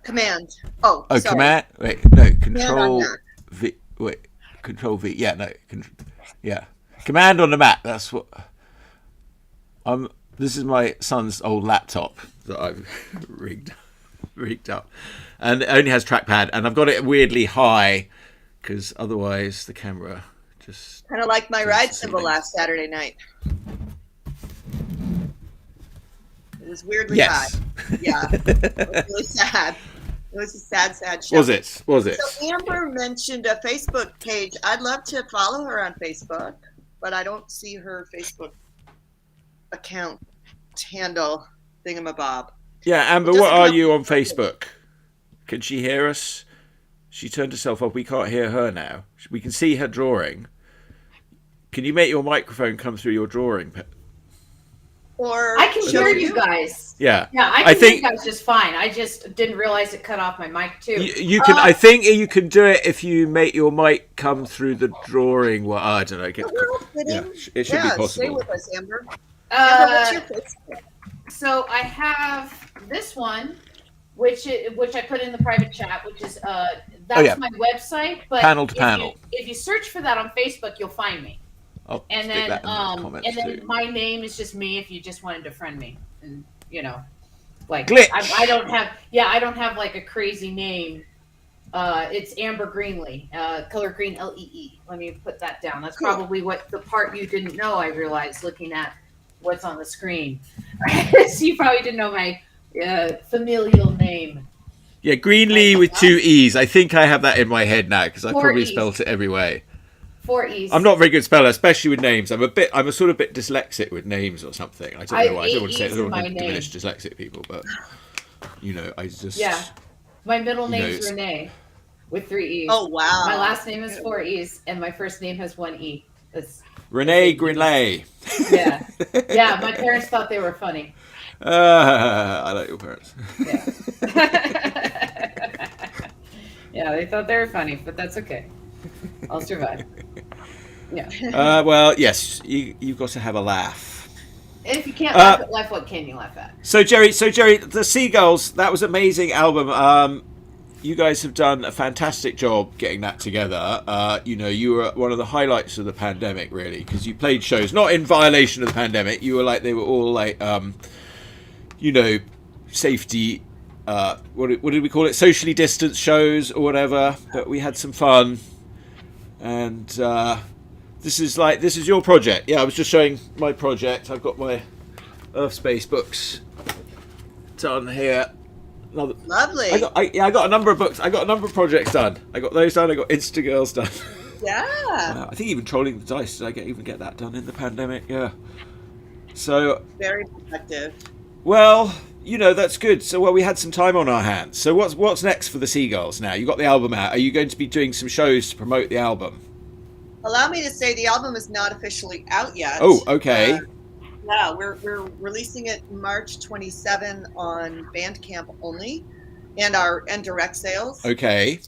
Command. Oh, sorry. Command... Wait, no, Control... Mac. V... Wait, Control-V. Yeah, no. Yeah. Command on the Mac, that's what... This is my son's old laptop that I've rigged up, and it only has trackpad, and I've got it weirdly high because otherwise the camera just Kind of like my does ride the symbol same last Saturday night. It was weirdly Yes. high. Yeah, it was really sad. It was a sad show. Was it? So Amber mentioned a Facebook page. I'd love to follow her on Facebook, but I don't see her Facebook account handle thingamabob. Yeah, Amber, It doesn't what are come you up- on Facebook? Can she hear us? She turned herself off. We can't hear her now. We can see her drawing. Can you make your microphone come through your drawing? Or I can show hear you guys. Yeah. Yeah, I can hear you guys just fine. I just didn't realize it cut off my mic too. You can. I think you can do it if you make your mic come through the drawing. Well, I don't know. It should be possible. Stay with us, Amber. Amber, what's your Facebook? So I have this one, which I put in the private chat, which is that's my website. But Panel to panel. If you search for that on Facebook, you'll find me. I'll And stick then that in the comments and then too. my name is just me if you just wanted to friend me, and like Glitch. I don't have like a crazy name. It's Amber Greenlee, color green LEE. Let me put that down. That's probably what the part you didn't know. I realized looking at what's on the screen. So you probably didn't know my familial name. Yeah, Greenlee with 2 E's. I think I have that in my head now because I 4 probably E's. spelt it every way. 4 E's. I'm not a very good speller, especially with names. I'm a sort of bit dyslexic with names or something. I don't know why. I don't want to say. I don't want to diminish dyslexic people, but I just My middle name's Renee with 3 E's. Oh wow. My last name is 4 E's, and my first name has 1 E. That's Renee Greenlee. Yeah. Yeah, my parents thought they were funny. I like your parents. Yeah, they thought they were funny, but that's okay. I'll survive. Yeah. Well, yes, you've got to have a laugh. And if you can't laugh, what can you laugh at? So Geri, the Seagulls, that was an amazing album. you guys have done a fantastic job getting that together. You were one of the highlights of the pandemic, really, because you played shows not in violation of the pandemic. You were like, they were all like, safety. What did we call it? Socially distanced shows or whatever. But we had some fun, and this is your project. Yeah, I was just showing my project. I've got my Urfspace books done here. Lovely. I got a number of books. I got a number of projects done. I got those done. I got Instagirls done. Yeah. I think even Trolling the Dice. Did I even get that done in the pandemic? Yeah. So. Very effective. Well, that's good. So we had some time on our hands. So what's next for the Seagulls now? You got the album out. Are you going to be doing some shows to promote the album? Allow me to say the album is not officially out yet. Oh, okay. Yeah, we're releasing it March 27 on Bandcamp only, and direct sales. Okay.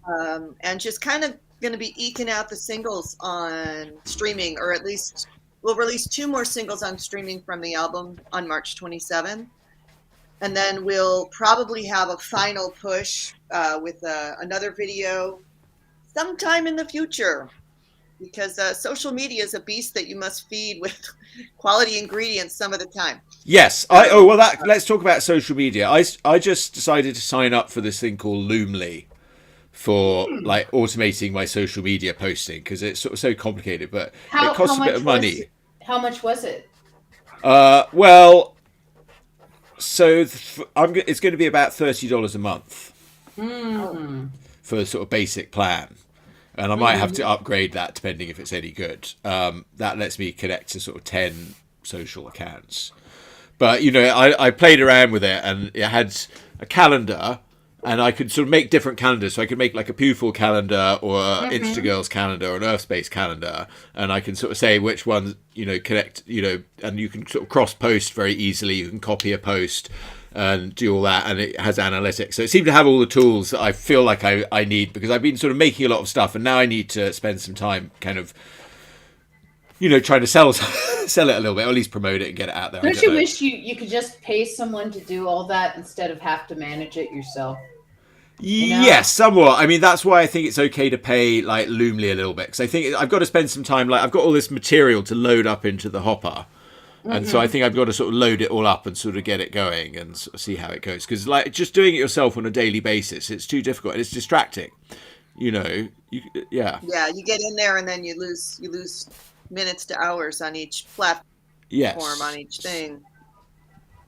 And just kind of going to be eking out the singles on streaming, or at least we'll release 2 more singles on streaming from the album on March 27, and then we'll probably have a final push with another video sometime in the future. Because social media is a beast that you must feed with quality ingredients some of the time. Yes. Let's talk about social media. I just decided to sign up for this thing called Loomly for like automating my social media posting because it's sort of so complicated, but it costs a bit of money. How much was it? It's going to be about $30 a month for a sort of basic plan. And I might have to upgrade that depending if it's any good. That lets me connect to sort of 10 social accounts. But, I played around with it and it had a calendar and I could sort of make different calendars. So I could make like a Pewful calendar or Instagirls calendar or an Urfspace calendar. And I can sort of say which ones, connect, and you can sort of cross post very easily. You can copy a post and do all that, and it has analytics. So it seemed to have all the tools that I feel like I need because I've been sort of making a lot of stuff, and now I need to spend some time kind of, trying to sell it a little bit, or at least promote it and get it out there. Don't you wish you could just pay someone to do all that instead of have to manage it yourself? Yes, somewhat. I mean, that's why I think it's okay to pay like Loomly a little bit, because I think I've got to spend some time. Like I've got all this material to load up into the hopper. And so I think I've got to sort of load it all up and sort of get it going and sort of see how it goes. Because like just doing it yourself on a daily basis, it's too difficult and it's distracting. Yeah. Yeah, you get in there and then you lose minutes to hours on each platform, on each thing.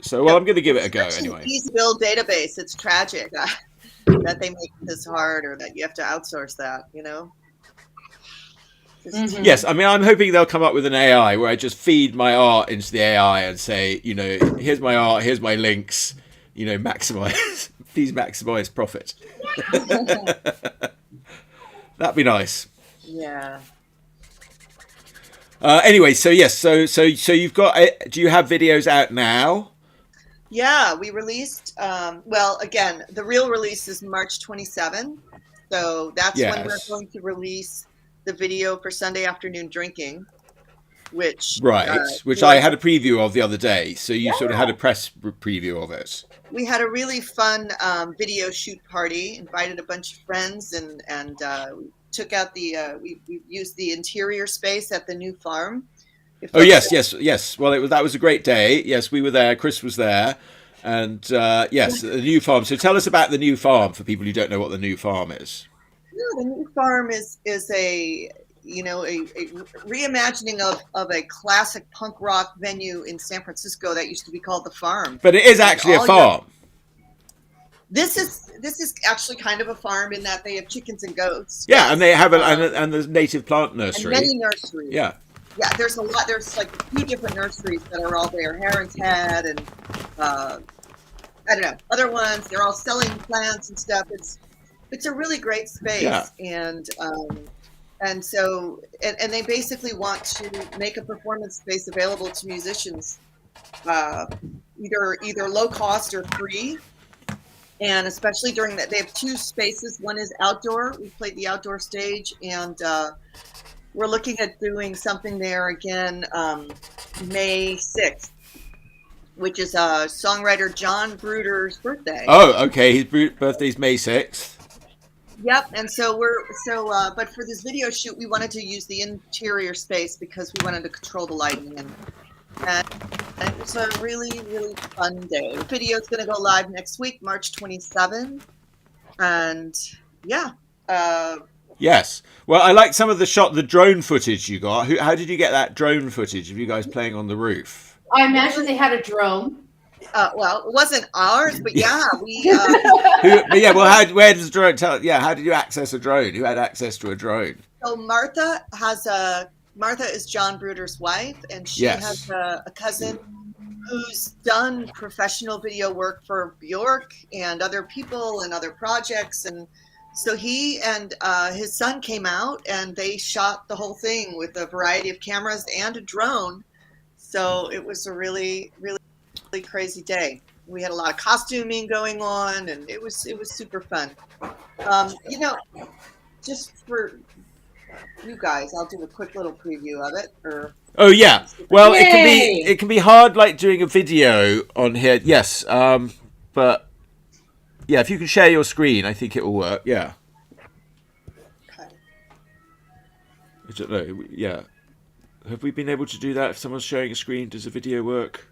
So I'm going to give it a go anyway. Easy build database. It's tragic that they make this hard or that you have to outsource that. Yes, I mean, I'm hoping they'll come up with an AI where I just feed my art into the AI and say, here's my art, here's my links, maximize, please maximize profit. That'd be nice. Yeah. Anyway, so yes, so you've got, do you have videos out now? Yeah, we released, again, the real release is March 27. So that's when we're going to release the video for Sunday Afternoon Drinking, which I had a preview of the other day. So you sort of had a press preview of it. We had a really fun video shoot party. Invited a bunch of friends and took out we used the interior space at the new farm. Yes. Well, that was a great day. Yes, we were there. Chris was there, and the new farm. So tell us about the new farm for people who don't know what the new farm is. The new farm is a reimagining of a classic punk rock venue in San Francisco that used to be called the Farm. But it is actually a farm. This is actually kind of a farm in that they have chickens and goats. Yeah, and they have and the native plant nursery. And many nurseries. Yeah. Yeah, there's a lot. There's like a few different nurseries that are all there. Heron's Head and I don't know, other ones. They're all selling plants and stuff. It's a really great space, and so they basically want to make a performance space available to musicians, either low cost or free, and especially during that they have 2 spaces. One is outdoor. We played the outdoor stage, and we're looking at doing something there again May 6th. which is songwriter John Bruder's birthday. Oh, okay. His birthday's May 6th. Yep, and so but for this video shoot, we wanted to use the interior space because we wanted to control the lighting, and it was a really, really fun day. The video is going to go live next week, March 27th, and yeah. Yes. Well, I like some of the drone footage you got. How did you get that drone footage of you guys playing on the roof? I imagine they had a drone. Well, it wasn't ours, but yeah, we. Where does the drone tell? Yeah, how did you access a drone? Who had access to a drone? So Martha is John Bruder's wife, and she has a cousin who's done professional video work for Bjork and other people and other projects, and so he and his son came out and they shot the whole thing with a variety of cameras and a drone. So it was a really, really crazy day. We had a lot of costuming going on, and it was super fun. Just for you guys, I'll do a quick little preview of it. Oh yeah, well it can be hard like doing a video on here. Yes, but yeah, if you can share your screen, I think it will work. Yeah. Okay. I don't know. Yeah. Have we been able to do that? If someone's sharing a screen, does a video work?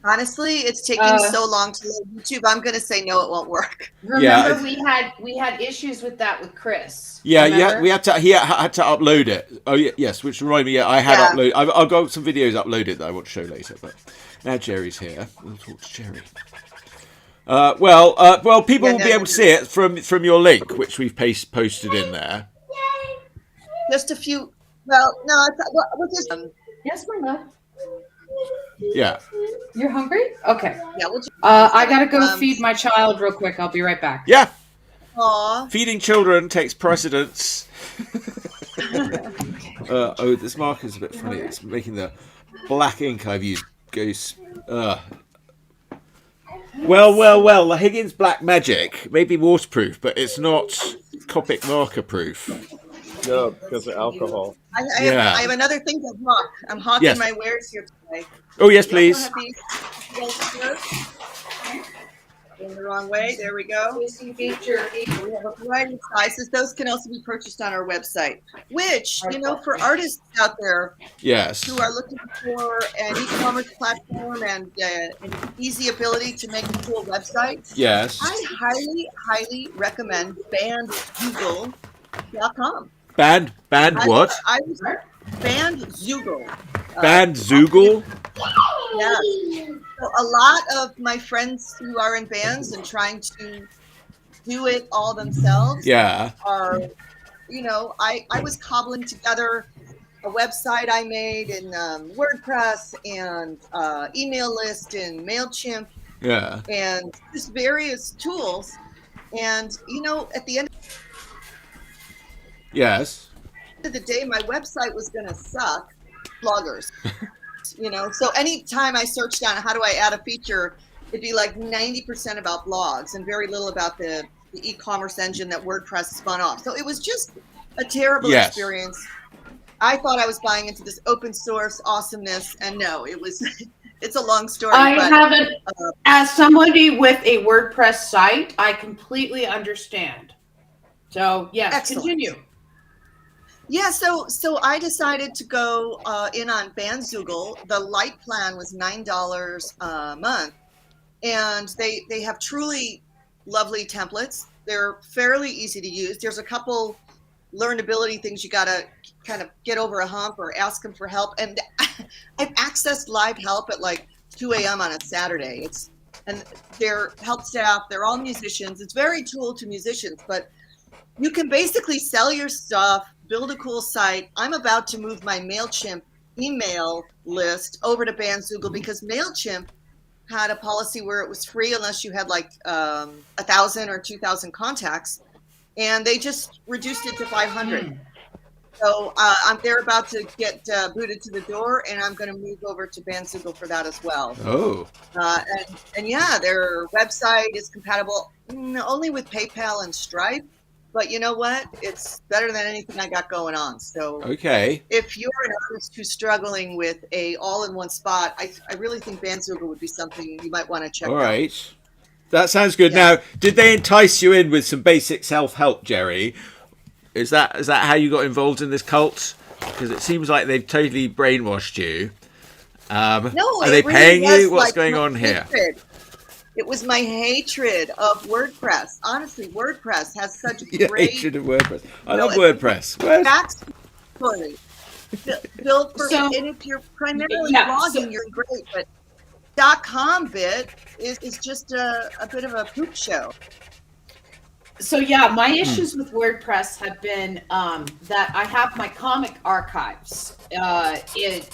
Honestly, it's taking so long to load YouTube. I'm going to say no, it won't work. Remember, we had issues with that with Chris. Yeah, he had to upload it. Oh yes, which reminded me. Yeah, I had uploaded. I've got some videos uploaded that I want to show later. But now Geri's here. We'll talk to Geri. People will be able to see it from your link, which we've posted in there. Just a few. Well, no, yes, my love. Yeah. You're hungry? Okay. Yeah. I gotta go feed my child real quick. I'll be right back. Yeah. Aww. Feeding children takes precedence. This marker's a bit funny. It's making the black ink I've used goes. Well. The Higgins Black Magic may be waterproof, but it's not Copic marker proof. No, because of alcohol. I have another thing to hawk. I'm hawking my wares here today. Oh, yes, please. Going the wrong way. There we go. We have a variety of sizes. Those can also be purchased on our website, which, for artists out there who are looking for an e-commerce platform and an easy ability to make a cool website, I highly, highly recommend bandzoogle.com. Band what? Bandzoogle. Bandzoogle? Yeah. So a lot of my friends who are in bands and trying to do it all themselves are, I was cobbling together a website I made in WordPress and email list in MailChimp and just various tools. And, at the end of the day, my website was going to suck. Bloggers. So anytime I searched on how do I add a feature, it'd be like 90% about blogs and very little about the e-commerce engine that WordPress spun off. So it was just a terrible experience. I thought I was buying into this open source awesomeness, and no, it's a long story. As somebody with a WordPress site, I completely understand. So yes, excellent. Continue. Yeah, so I decided to go in on Bandzoogle. The light plan was $9 a month, and they have truly lovely templates. They're fairly easy to use. There's a couple learnability things you gotta kind of get over a hump or ask them for help. And I've accessed live help at like 2 a.m. on a Saturday. And their help staff, they're all musicians. It's very tool to musicians, but you can basically sell your stuff, build a cool site. I'm about to move my MailChimp email list over to Bandzoogle because MailChimp had a policy where it was free unless you had like 1,000 or 2,000 contacts, and they just reduced it to 500. So they're about to get booted to the door, and I'm going to move over to Bandzoogle for that as well. Oh. And yeah, their website is compatible only with PayPal and Stripe. but you know what? It's better than anything I got going on. So okay, if you're an artist who's struggling with a all-in-one spot, I really think Bandzoogle would be something you might want to check out. All right. That sounds good. Yeah. Now, did they entice you in with some basic self-help, Geri? Is that how you got involved in this cult? Because it seems like they've totally brainwashed you. No, are they really paying you? What's like going on here? It was my hatred of WordPress. Honestly, WordPress has such Your great hatred of WordPress. I love WordPress. backstory built for, So- and if you're primarily Yeah, blogging, you're great. But .com bit is just a bit of a poop show. So yeah, my issues with WordPress have been that I have my comic archives. It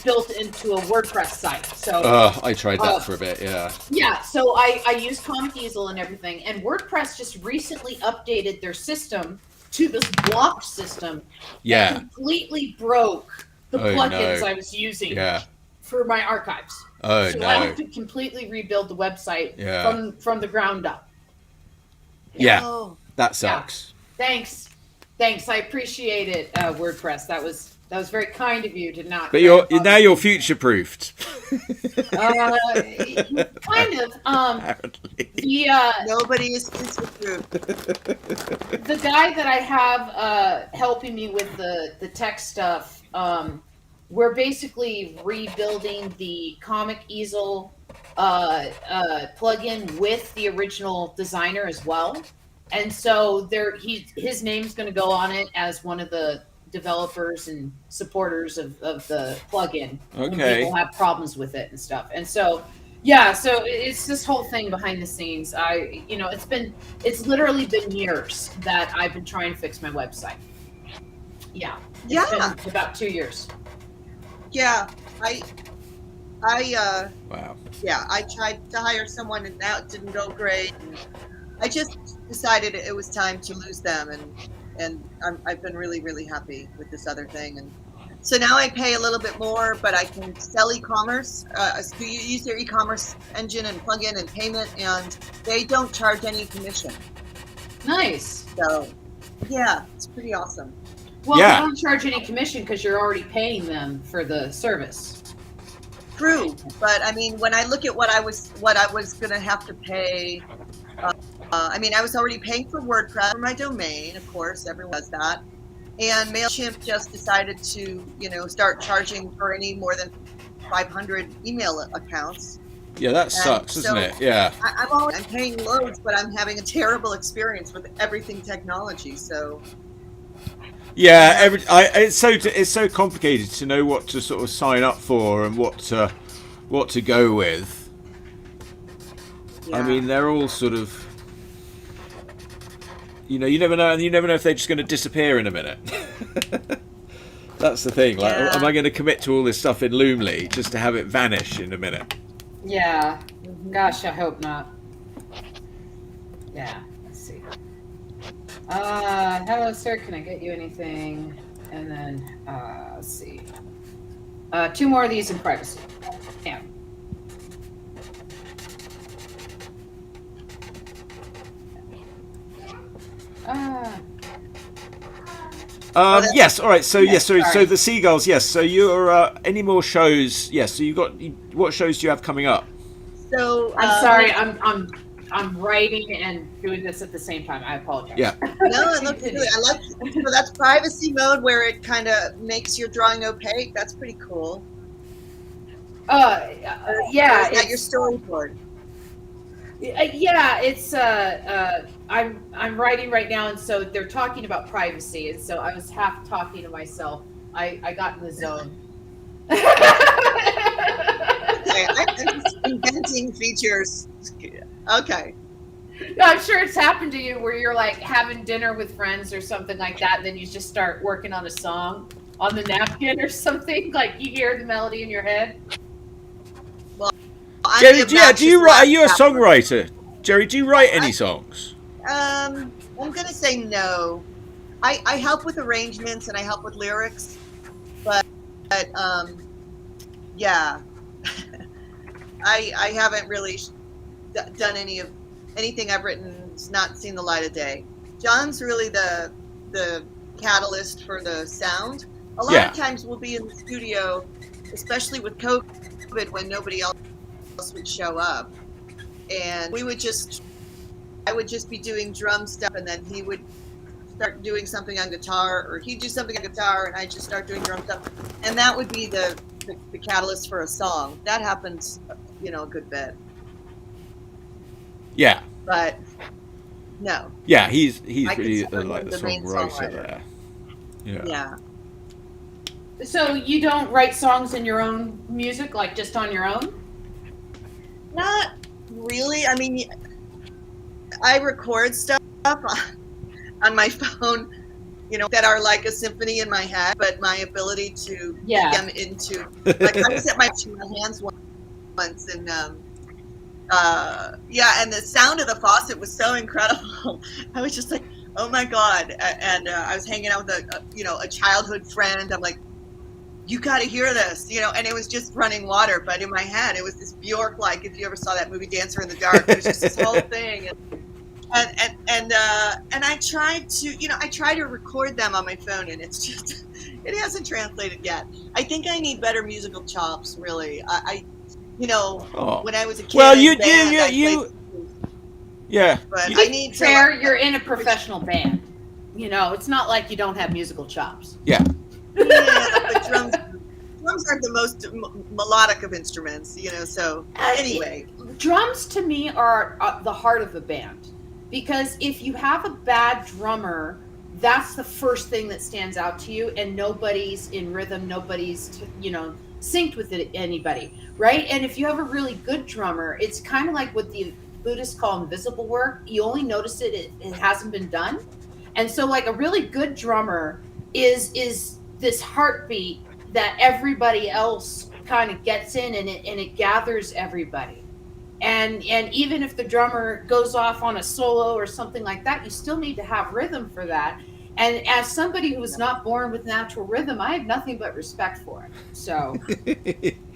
built into a WordPress site. So I tried that for a bit. Yeah. yeah, so I use Comic Easel and everything, and WordPress just recently updated their system to this block system. Yeah. That completely broke the plugins no. I was using Yeah. for my archives. Oh So no. I have to completely rebuild the website from the ground up. Yeah. Oh. That sucks. Thanks. I appreciate it, WordPress. That was very kind of you to not. But now you're future proofed. kind of. Apparently. Nobody is future-proof. The guy that I have helping me with the tech stuff, we're basically rebuilding the Comic Easel plugin with the original designer as well, and so his name's going to go on it as one of the developers and supporters of the plugin. When people have problems with it and stuff, and so so it's this whole thing behind the scenes. It's literally been years that I've been trying to fix my website. It's been about 2 years. Yeah, Wow. Yeah, I tried to hire someone and that didn't go great. And I just decided it was time to lose them, and I've been really, really happy with this other thing. And so now I pay a little bit more, but I can sell e-commerce. So you use their e-commerce engine and plugin and payment, and they don't charge any commission. Nice. So, yeah, it's pretty awesome. Well, they don't charge any commission because you're already paying them for the service. True, but I mean, when I look at what I was going to have to pay, I was already paying for WordPress for my domain. Of course, everyone does that. And MailChimp just decided to, start charging for any more than 500 email accounts. Yeah, that sucks, doesn't it? Yeah. I'm paying loads, but I'm having a terrible experience with everything technology. So. Yeah, it's so complicated to know what to sort of sign up for and what to go with. Yeah. I mean, they're all sort of, you never know, and you never know if they're just going to disappear in a minute. That's the thing. Like, am I going to commit to all this stuff in Loomly just to have it vanish in a minute? Yeah. Gosh, I hope not. Yeah. Let's see. Hello, sir. Can I get you anything? And then, let's see. 2 more of these in privacy. Yeah. Yes. All right. So yes. So sorry. the Seagulls. Yes. So you're any more shows? Yes. So what shows do you have coming up? So I'm sorry. I'm writing and doing this at the same time. I apologize. Yeah. No, it looks good. I like. So that's privacy mode where it kind of makes your drawing opaque. That's pretty cool. Yeah. Or is that your storyboard? Yeah, it's I'm writing right now, and so they're talking about privacy, and so I was half talking to myself. I got in the zone. Okay, I'm just inventing features. Okay. I'm sure it's happened to you where you're like having dinner with friends or something like that, and then you just start working on a song on the napkin or something. Like you hear the melody in your head. Geri, do you write? Are you a songwriter? Geri, do you write any songs? I'm gonna say no. I help with arrangements and I help with lyrics, but yeah, I haven't really done anything I've written. It's not seen the light of day. John's really the catalyst for the sound. A lot of times we'll be in the studio, especially with COVID, when nobody else would show up, and I would just be doing drum stuff, and then he would start doing something on guitar, or he'd do something on guitar, and I'd just start doing drum stuff, and that would be the catalyst for a song. That happens, a good bit. Yeah. But no. Yeah, he's really like the songwriter there. Yeah. So you don't write songs in your own music, like just on your own? Not really. I mean, I record stuff on my phone, that are like a symphony in my head, but my ability to get them into, like, I was at my hands once, and and the sound of the faucet was so incredible. I was just like, oh my God. And I was hanging out with a childhood friend. I'm like, you got to hear this, and it was just running water, but in my head, it was this Bjork, like, if you ever saw that movie Dancer in the Dark, it was just this whole thing. And I tried to record them on my phone, and it's just, it hasn't translated yet. I think I need better musical chops, really. When I was a kid, well, but I need fair. You're in a professional band. It's not like you don't have musical chops. Yeah. Yeah, but drums are the most melodic of instruments, so anyway. Drums to me are the heart of the band, because if you have a bad drummer, that's the first thing that stands out to you, and nobody's in rhythm, nobody's synced with anybody, right? And if you have a really good drummer, it's kind of like what the Buddhists call invisible work. You only notice it hasn't been done. And so, like, a really good drummer is this heartbeat that everybody else kind of gets in, and it gathers everybody. And even if the drummer goes off on a solo or something like that, you still need to have rhythm for that. And as somebody who was not born with natural rhythm, I have nothing but respect for it. So,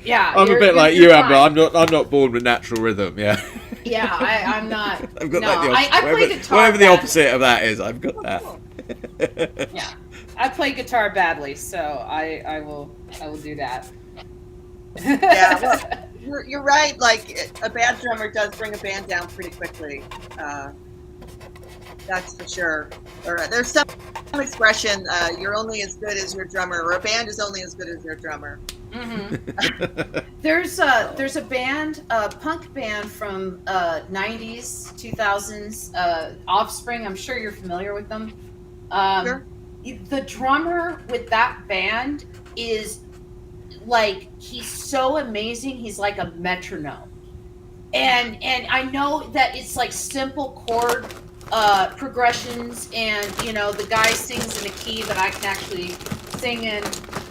yeah, I'm a bit like you, Amber. I'm not born with natural rhythm. Yeah. Yeah, I'm not. I've got I play guitar. Whatever the opposite of that is, I've got that. Yeah, I play guitar badly, so I will do that. Yeah, well, you're right. Like, a bad drummer does bring a band down pretty quickly. That's for sure. Or there's some expression, you're only as good as your drummer, or a band is only as good as their drummer. Mm-hmm. There's a band, a punk band from 90s, 2000s, Offspring. I'm sure you're familiar with them. Sure. The drummer with that band is like, he's so amazing. He's like a metronome. And I know that it's like simple chord progressions, and the guy sings in a key that I can actually sing in,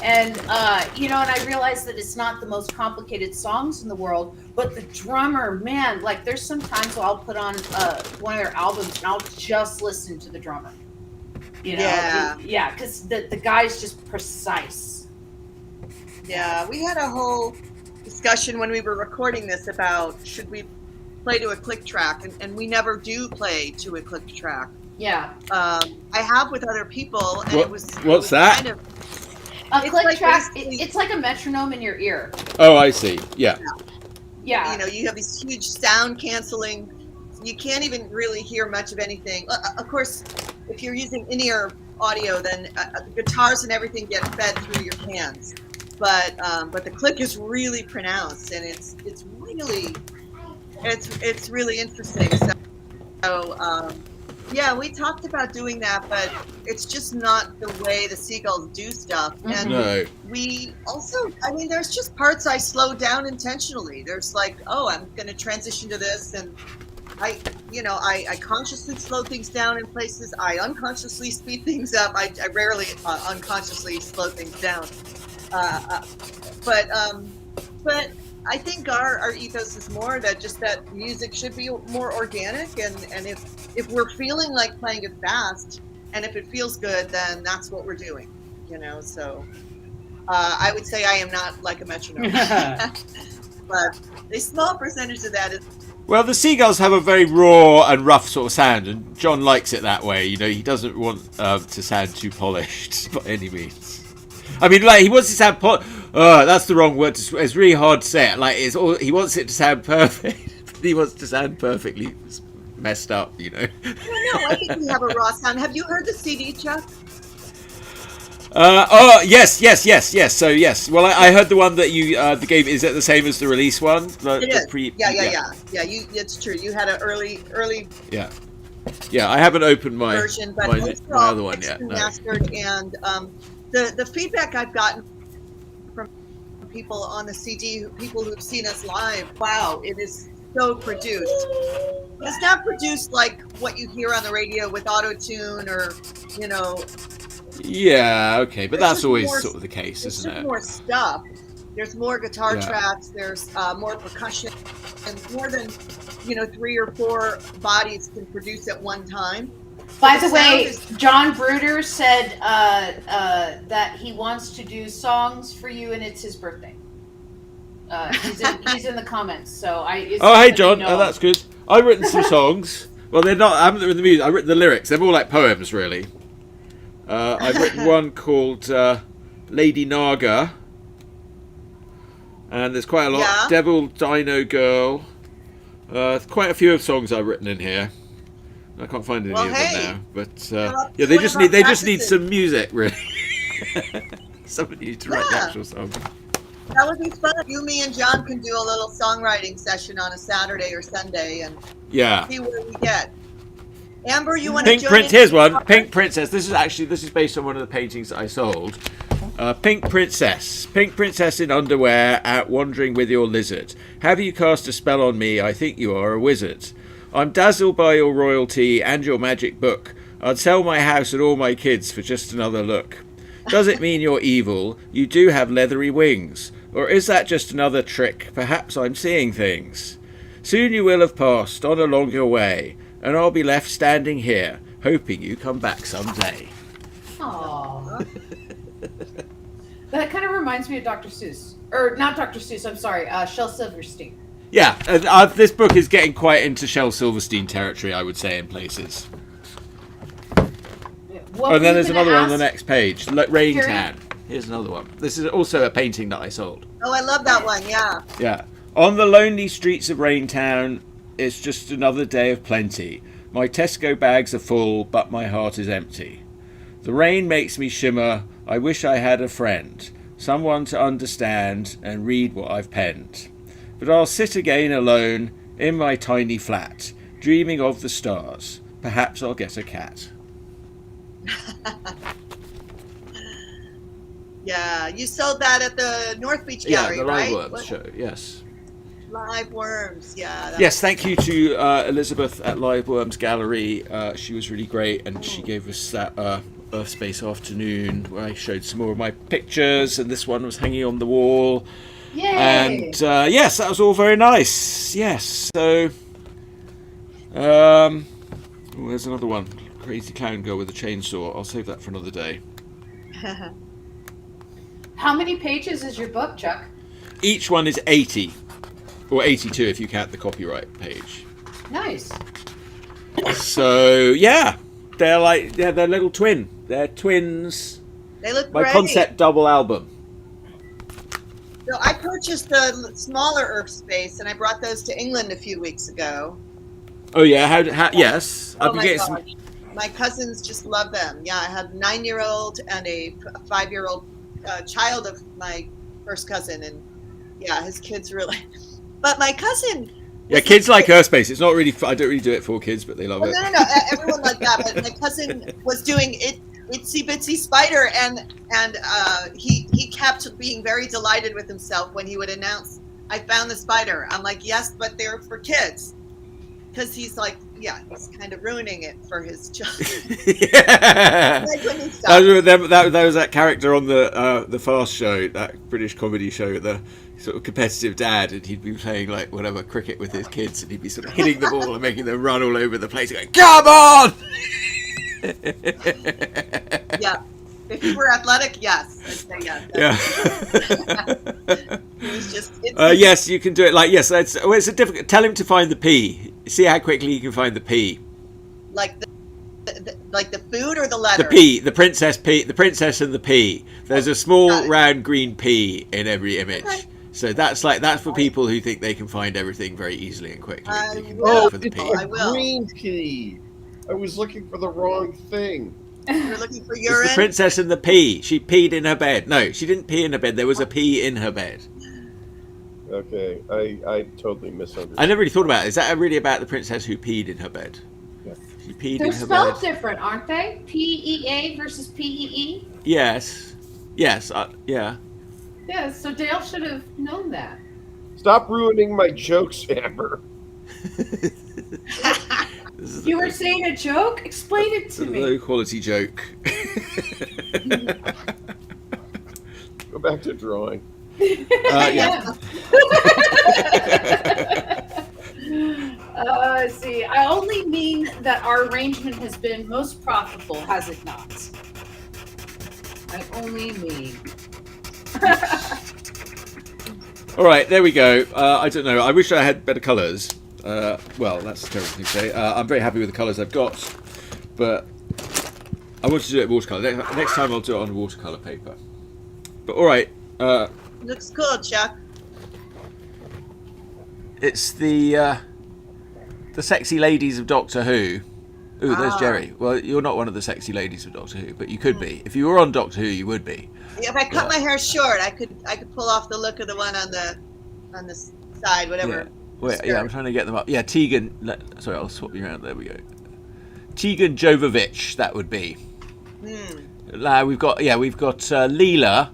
and I realize that it's not the most complicated songs in the world, but the drummer, man, like, there's some times where I'll put on one of their albums and I'll just listen to the drummer, because the guy's just precise. Yeah, we had a whole discussion when we were recording this about, should we play to a click track, and we never do play to a click track. Yeah. I have with other people, and what's that? Kind of, a click track. It's like a metronome in your ear. Oh, I see. Yeah. Yeah. You have these huge sound canceling. You can't even really hear much of anything. Of course, if you're using in-ear audio, then guitars and everything get fed through your hands. But the click is really pronounced, and it's really interesting. So we talked about doing that, but it's just not the way the Seagulls do stuff. And we also, there's just parts I slow down intentionally. There's like, I'm going to transition to this, and I consciously slow things down in places. I unconsciously speed things up. I rarely unconsciously slow things down. But I think our ethos is more that music should be more organic, and if we're feeling like playing it fast, and if it feels good, then that's what we're doing, so I would say I am not like a metronome. But a small percentage of that Well, the Seagulls have a very raw and rough sort of sound, and John likes it that way. You know, he doesn't want to sound too polished by any means. I mean, like, he wants it to sound that's the wrong word. It's really hard to say it. Like, he wants it to sound perfect. But he wants to sound perfectly messed up, you know. No, I think we have a raw sound. Have you heard the CD, Chuck? Yes. So yes. Well, I heard the one that you gave. Is it the same as the release one? It is. Yeah. It's true. You had an early. Yeah. Yeah, I haven't opened my version, but my other one yet. No. Mastered, and the feedback I've gotten from people on the CD, people who've seen us live, wow, it is so produced. It's not produced like what you hear on the radio with auto-tune or, you know. Yeah, okay, but that's always sort of the case, isn't it? There's more stuff. There's more guitar tracks. There's more percussion, and more than 3 or 4 bodies can produce at one time. By the way, John Bruder said that he wants to do songs for you, and it's his birthday. He's in the comments, so I. Oh, hey John, that's good. I've written some songs. Well, they're not. I haven't written the music. I've written the lyrics. They're more like poems, really. I've written one called Lady Naga, and there's quite a lot. Yeah. Devil Dino Girl. Quite a few of songs I've written in here. I can't find any of them now, but yeah, they just need some music, really. Somebody needs to write the actual song. That would be fun. You, me, and John can do a little songwriting session on a Saturday or Sunday, and see where we get. Amber, you want to join? Pink Prince. Here's one. Pink Princess. This is based on one of the paintings that I sold. Pink Princess. Pink Princess in underwear, out wandering with your lizard. Have you cast a spell on me? I think you are a wizard. I'm dazzled by your royalty and your magic book. I'd sell my house and all my kids for just another look. Does it mean you're evil? You do have leathery wings. Or is that just another trick? Perhaps I'm seeing things. Soon you will have passed on along your way, and I'll be left standing here, hoping you come back someday. Aww. That kind of reminds me of Dr. Seuss. Or not Dr. Seuss, I'm sorry, Shel Silverstein. Yeah, this book is getting quite into Shel Silverstein territory, I would say, in places. And then there's another one on the next page, Rain Town. Here's another one. This is also a painting that I sold. Oh, I love that one, yeah. Yeah. On the lonely streets of Rain Town, it's just another day of plenty. My Tesco bags are full, but my heart is empty. The rain makes me shimmer. I wish I had a friend, someone to understand and read what I've penned. But I'll sit again alone in my tiny flat, dreaming of the stars. Perhaps I'll get a cat. Yeah, you sold that at the North Beach Gallery, right? Yeah, the Live Worms show, yes. Live Worms, yeah. Yes, thank you to Elizabeth at Live Worms Gallery. She was really great, and she gave us that Urfspace afternoon where I showed some more of my pictures, and this one was hanging on the wall. Yay! And yes, that was all very nice. Yes, so there's another one. Crazy Clown Girl with a Chainsaw. I'll save that for another day. How many pages is your book, Chuck? Each one is 80. Or 82 if you count the copyright page. Nice. So, yeah. They're little twin. They're twins. They look My great. concept double album. So I purchased the smaller Urfspace, and I brought those to England a few weeks ago. Oh, yeah? How yes. Oh, my gosh. My cousins just love them. Yeah, I had a 9-year-old and a 5-year-old child of my first cousin, and yeah, his kids really. But my cousin. Yeah, kids like Urfspace. It's not really. I don't really do it for kids, but they love it. No. Everyone like that. But my cousin was doing Itsy Bitsy Spider, and he kept being very delighted with himself when he would announce, "I found the spider." I'm like, "Yes, but they're for kids," because he's like, yeah, he's kind of ruining it for his child. Yeah. That was that character on the Fast show, that British comedy show, the sort of competitive dad, and he'd be playing like whatever cricket with his kids, and he'd be sort of hitting the ball and making them run all over the place, going, "Come on!" Yeah. If you were athletic, yes. I'd say yes. Yeah. He Yes, you can do it. Like yes, it's a difficult. Tell him to find the P. See how quickly you can find the P. Like the food or the letter? The P, the princess P, the princess and the P. There's a small round green P in every image. Okay. So that's for people who think they can find everything very easily and quickly. Oh, for the P. I will. Green P. I was looking for the wrong thing. You're looking for urine? It's the princess and the P. She peed in her bed. No, she didn't pee in her bed. There was a P in her bed. Okay, I totally misunderstood. I never really thought about it. Is that really about the princess who peed in her bed? Yeah. She peed They're in her bed. spelled different, aren't they? PEA versus PEE? Yes. Yes, yeah. Yeah, so Dale should have known that. Stop ruining my jokes, Amber. You were saying a joke? Explain it to me. Low quality joke. Go back to drawing. Yeah. See, I only mean that our arrangement has been most profitable, has it not? I only mean. All right, there we go. I don't know. I wish I had better colours. Well, that's a terrible thing to say. I'm very happy with the colours I've got, but I want to do it watercolour. Next time I'll do it on watercolour paper. But all right. Looks cool, Chuck. It's the sexy ladies of Doctor Who. Ooh, there's Geri. Well, you're not one of the sexy ladies of Doctor Who, but you could be. If you were on Doctor Who, you would be. If I cut my hair short, I could pull off the look of the one on the side, whatever. Yeah. Wait, yeah, I'm trying to get them up. Yeah, Tegan. Sorry, I'll swap you around. There we go. Tegan Jovovich, that would be. We've got Leela,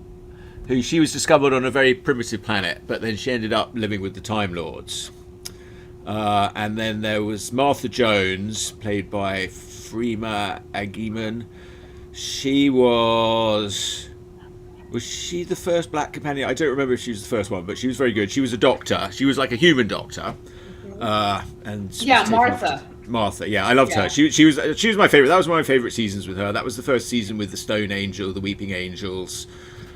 who she was discovered on a very primitive planet, but then she ended up living with the Time Lords. And then there was Martha Jones, played by Freema Agyeman. She was she the first black companion? I don't remember if she was the first one, but she was very good. She was a doctor. She was like a human doctor. Martha, yeah, I loved her. She was my favorite. That was one of my favorite seasons with her. That was the first season with the Stone Angel, the Weeping Angels.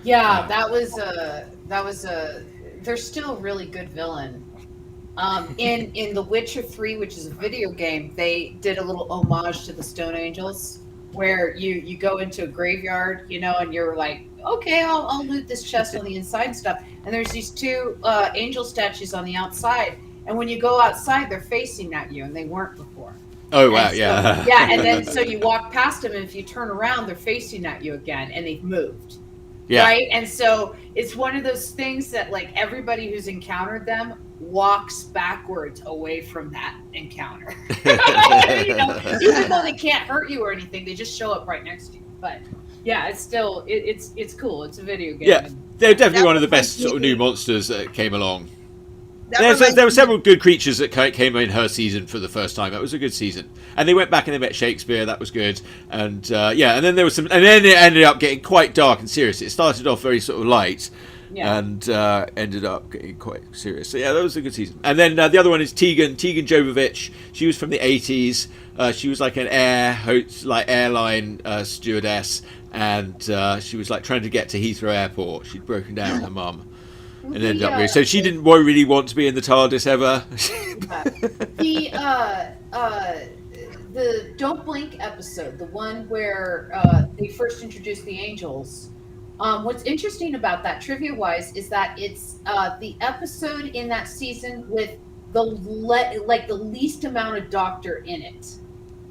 Yeah, that was a. They're still a really good villain. In The Witcher 3, which is a video game, they did a little homage to the Stone Angels, where you go into a graveyard, and you're like, okay, I'll loot this chest on the inside and stuff. And there's these two angel statues on the outside, and when you go outside, they're facing at you, and they weren't before. Oh wow, yeah. Yeah, and then so you walk past them, and if you turn around, they're facing at you again, and they've moved. Yeah. Right? And so it's one of those things that like everybody who's encountered them walks backwards away from that encounter. Even though they can't hurt you or anything, they just show up right next to you. But yeah, it's still it's cool. It's a video game. Yeah, they're definitely one of the best sort of new monsters that came along. There were several good creatures that came in her season for the first time. That was a good season, and they went back and they met Shakespeare. That was good, and and then there was and then it ended up getting quite dark and serious. It started off very sort of light, and ended up getting quite serious. So yeah, that was a good season. And then the other one is Tegan Jovovich. She was from the 80s. She was like an airline stewardess, and she was like trying to get to Heathrow Airport. She'd broken down with her mum. And ended up so she didn't really want to be in the TARDIS ever. The Don't Blink episode, the one where they first introduced the angels. What's interesting about that, trivia-wise, is that it's the episode in that season with the least amount of Doctor in it.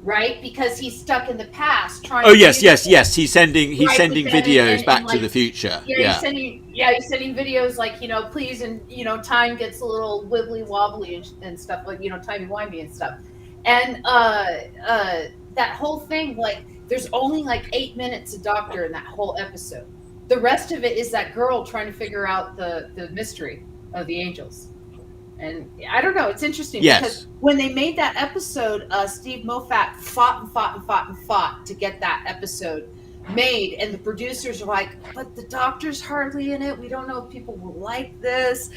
Right, because he's stuck in the past trying. Oh yes. He's sending videos back to the future. He's sending videos like please, and time gets a little wibbly wobbly and stuff like timey wimey and stuff, and that whole thing, like there's only like 8 minutes of Doctor in that whole episode. The rest of it is that girl trying to figure out the mystery of the angels. And I don't know, it's interesting because when they made that episode, Steve Moffat fought to get that episode made, and the producers are like, but the Doctor's hardly in it. We don't know if people will like this.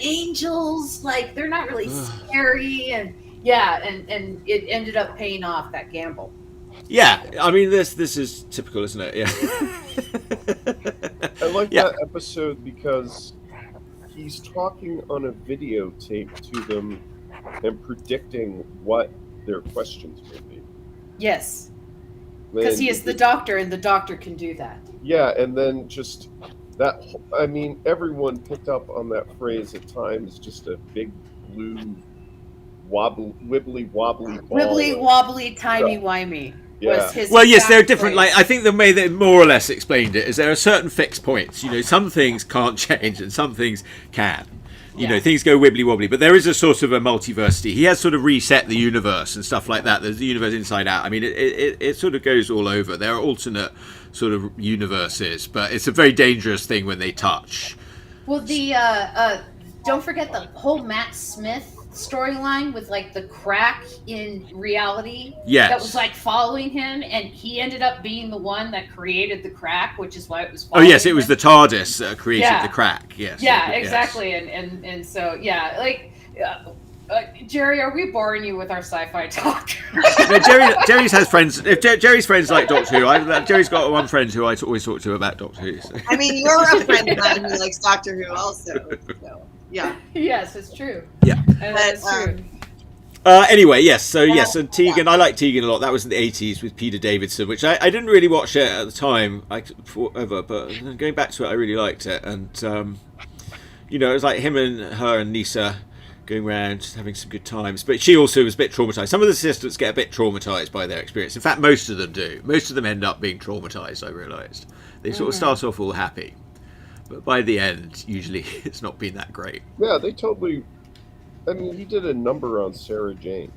Angels, like they're not really scary, and and it ended up paying off, that gamble. Yeah, I mean this is typical, isn't it? Yeah. I like that episode because he's talking on a videotape to them and predicting what their questions will be. Yes. Because he is the doctor, and the doctor can do that. Yeah, and then just that, I mean, everyone picked up on that phrase at times, just a big blue wibbly wobbly ball. Wibbly wobbly timey-wimey. Yeah. Well, yes, there are different. Like, I think the way they more or less explained it is there are certain fixed points. You know, some things can't change and some things can. You know, things go wibbly wobbly, but there is a sort of a multiversity. He has sort of reset the universe and stuff like that. There's the universe inside out. I mean, it sort of goes all over. There are alternate sort of universes, but it's a very dangerous thing when they touch. Well, don't forget the whole Matt Smith storyline with like the crack in reality that was like following him, and he ended up being the one that created the crack, which is why it was following it was the TARDIS that created the crack. Exactly. And so like Geri, are we boring you with our sci-fi talk? No, Jerry's has friends. If Jerry's friends like Doctor Who, Jerry's got one friend who I always talk to about Doctor Who. So. I mean, you're a friend of mine who likes Doctor Who also. So. Yeah. Yes, it's true. Yeah. And that's true. Anyway, yes. So yes, and Tegan, I like Tegan a lot. That was in the 80s with Peter Davidson, which I didn't really watch it at the time, forever. But going back to it, I really liked it, and it was like him and her and Nisa going around just having some good times. But she also was a bit traumatized. Some of the assistants get a bit traumatized by their experience. In fact, most of them do. Most of them end up being traumatized. I realised they sort of start off all happy. But by the end, usually it's not been that great. Yeah, they totally... I mean, he did a number on Sarah Jane.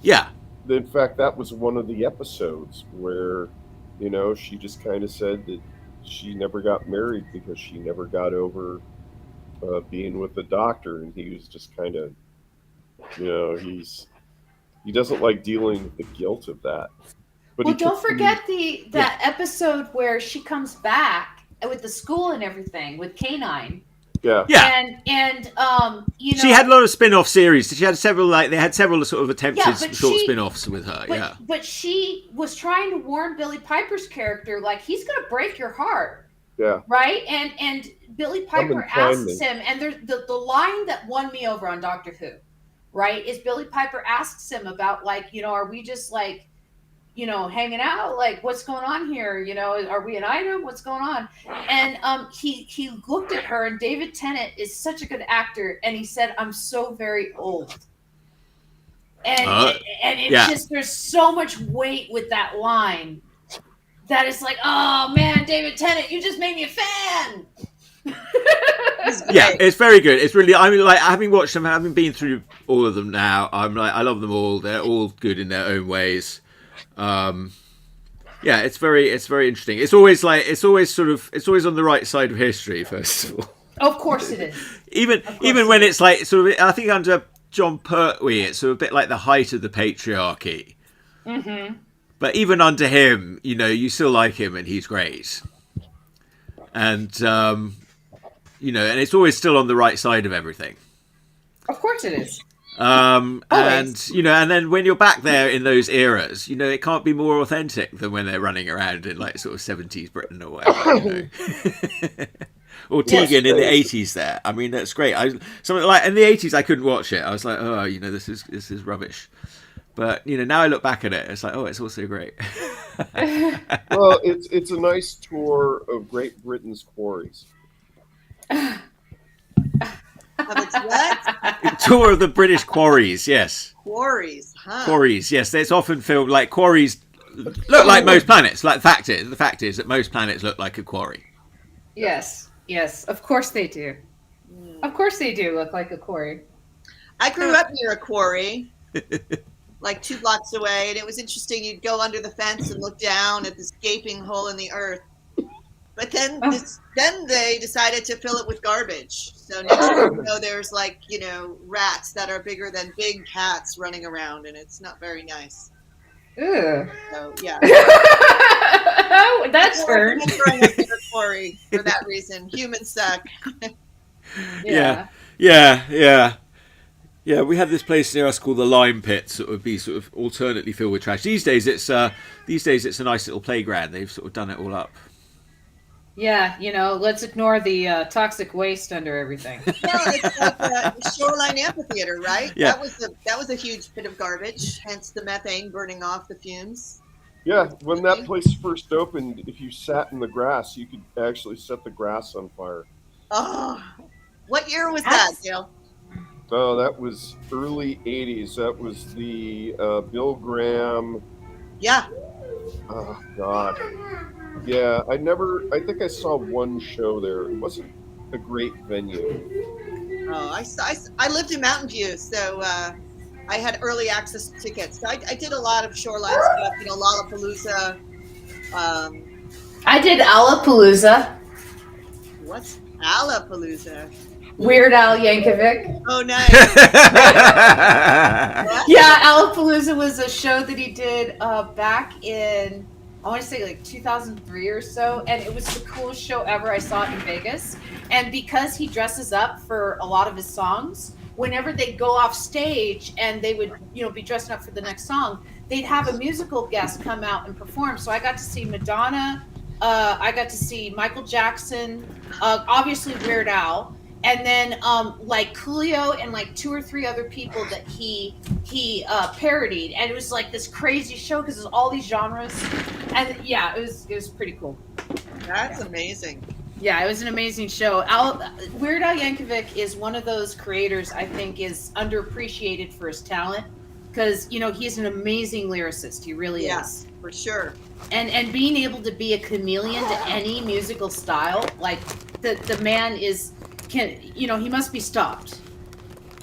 Yeah. In fact, that was one of the episodes where, she just kind of said that she never got married because she never got over being with the doctor. And he was just kind of, he doesn't like dealing with the guilt of that. But don't forget that episode where she comes back with the school and everything with K9. Yeah. And she had a lot of spin-off series. She had several they had several sort of attempted short spin-offs with her. But she was trying to warn Billy Piper's character, like, he's going to break your heart. Yeah. Right? And Billy Piper asks him, and there's the line that won me over on Doctor Who, right, is Billy Piper asks him about, like, are we just like, hanging out? Like, what's going on here? Are we an item? What's going on? And he looked at her, and David Tennant is such a good actor, and he said, "I'm so very old." And it's just, there's so much weight with that line that it's like, oh man, David Tennant, you just made me a fan. Yeah, it's very good. It's really, I mean, like, having watched them, having been through all of them now, I'm like, I love them all. They're all good in their own ways. It's very interesting. It's always on the right side of history, first of all. Of course it is. Even when it's like sort of, I think under John Pertwee, it's sort of a bit like the height of the patriarchy. Mm-hmm. But even under him, you still like him, and he's great. And and it's always still on the right side of everything. Of course it is. And then when you're back there in those eras, it can't be more authentic than when they're running around in like sort of 70s Britain or whatever. Or Tegan in the 80s there. I mean, that's great. Something like in the 80s, I couldn't watch it. I was like, oh, this is rubbish. But now I look back at it, it's like, oh, it's also great. Well, it's a nice tour of Great Britain's quarries. What? Tour of the British quarries, yes. Quarries, huh? Quarries, yes. It's often filmed like quarries look like most planets. Like the fact is that most planets look like a quarry. Yes, of course they do. Of course they do look like a quarry. I grew up near a quarry, like 2 blocks away, and it was interesting. You'd go under the fence and look down at this gaping hole in the earth. But then they decided to fill it with garbage. So next thing you know, there's like, rats that are bigger than big cats running around, and it's not very nice. Ew. So, yeah. That's fair. Quarry for that reason. Humans suck. Yeah, we had this place near us called the Lime Pits that would be sort of alternately filled with trash. These days it's a nice little playground. They've sort of done it all up. Yeah, let's ignore the toxic waste under everything. Yeah, it's like the Shoreline Amphitheater, right? Yeah. That was a huge pit of garbage, hence the methane burning off the fumes. Yeah, when that place first opened, if you sat in the grass, you could actually set the grass on fire. Oh, what year was that, Dale? Oh, that was early 80s. That was the Bill Graham. Yeah. Oh, God. Yeah, I think I saw one show there. It wasn't a great venue. Oh, I lived in Mountain View, so I had early access tickets. So I did a lot of Shoreline stuff, Lollapalooza. I did Alapalooza. What's Alapalooza? Weird Al Yankovic. Oh, nice. Yeah, Alapalooza was a show that he did back in, I want to say like 2003 or so, and it was the coolest show ever. I saw it in Vegas, and because he dresses up for a lot of his songs, whenever they go off stage and they would, be dressing up for the next song, they'd have a musical guest come out and perform. So I got to see Madonna, I got to see Michael Jackson, obviously Weird Al, and then like Coolio and like 2 or 3 other people that he parodied, and it was like this crazy show because there's all these genres, and yeah, it was pretty cool. That's amazing. Yeah, it was an amazing show. Weird Al Yankovic is one of those creators I think is underappreciated for his talent because he's an amazing lyricist. He really is, for sure. And being able to be a chameleon to any musical style, like the man he must be stopped.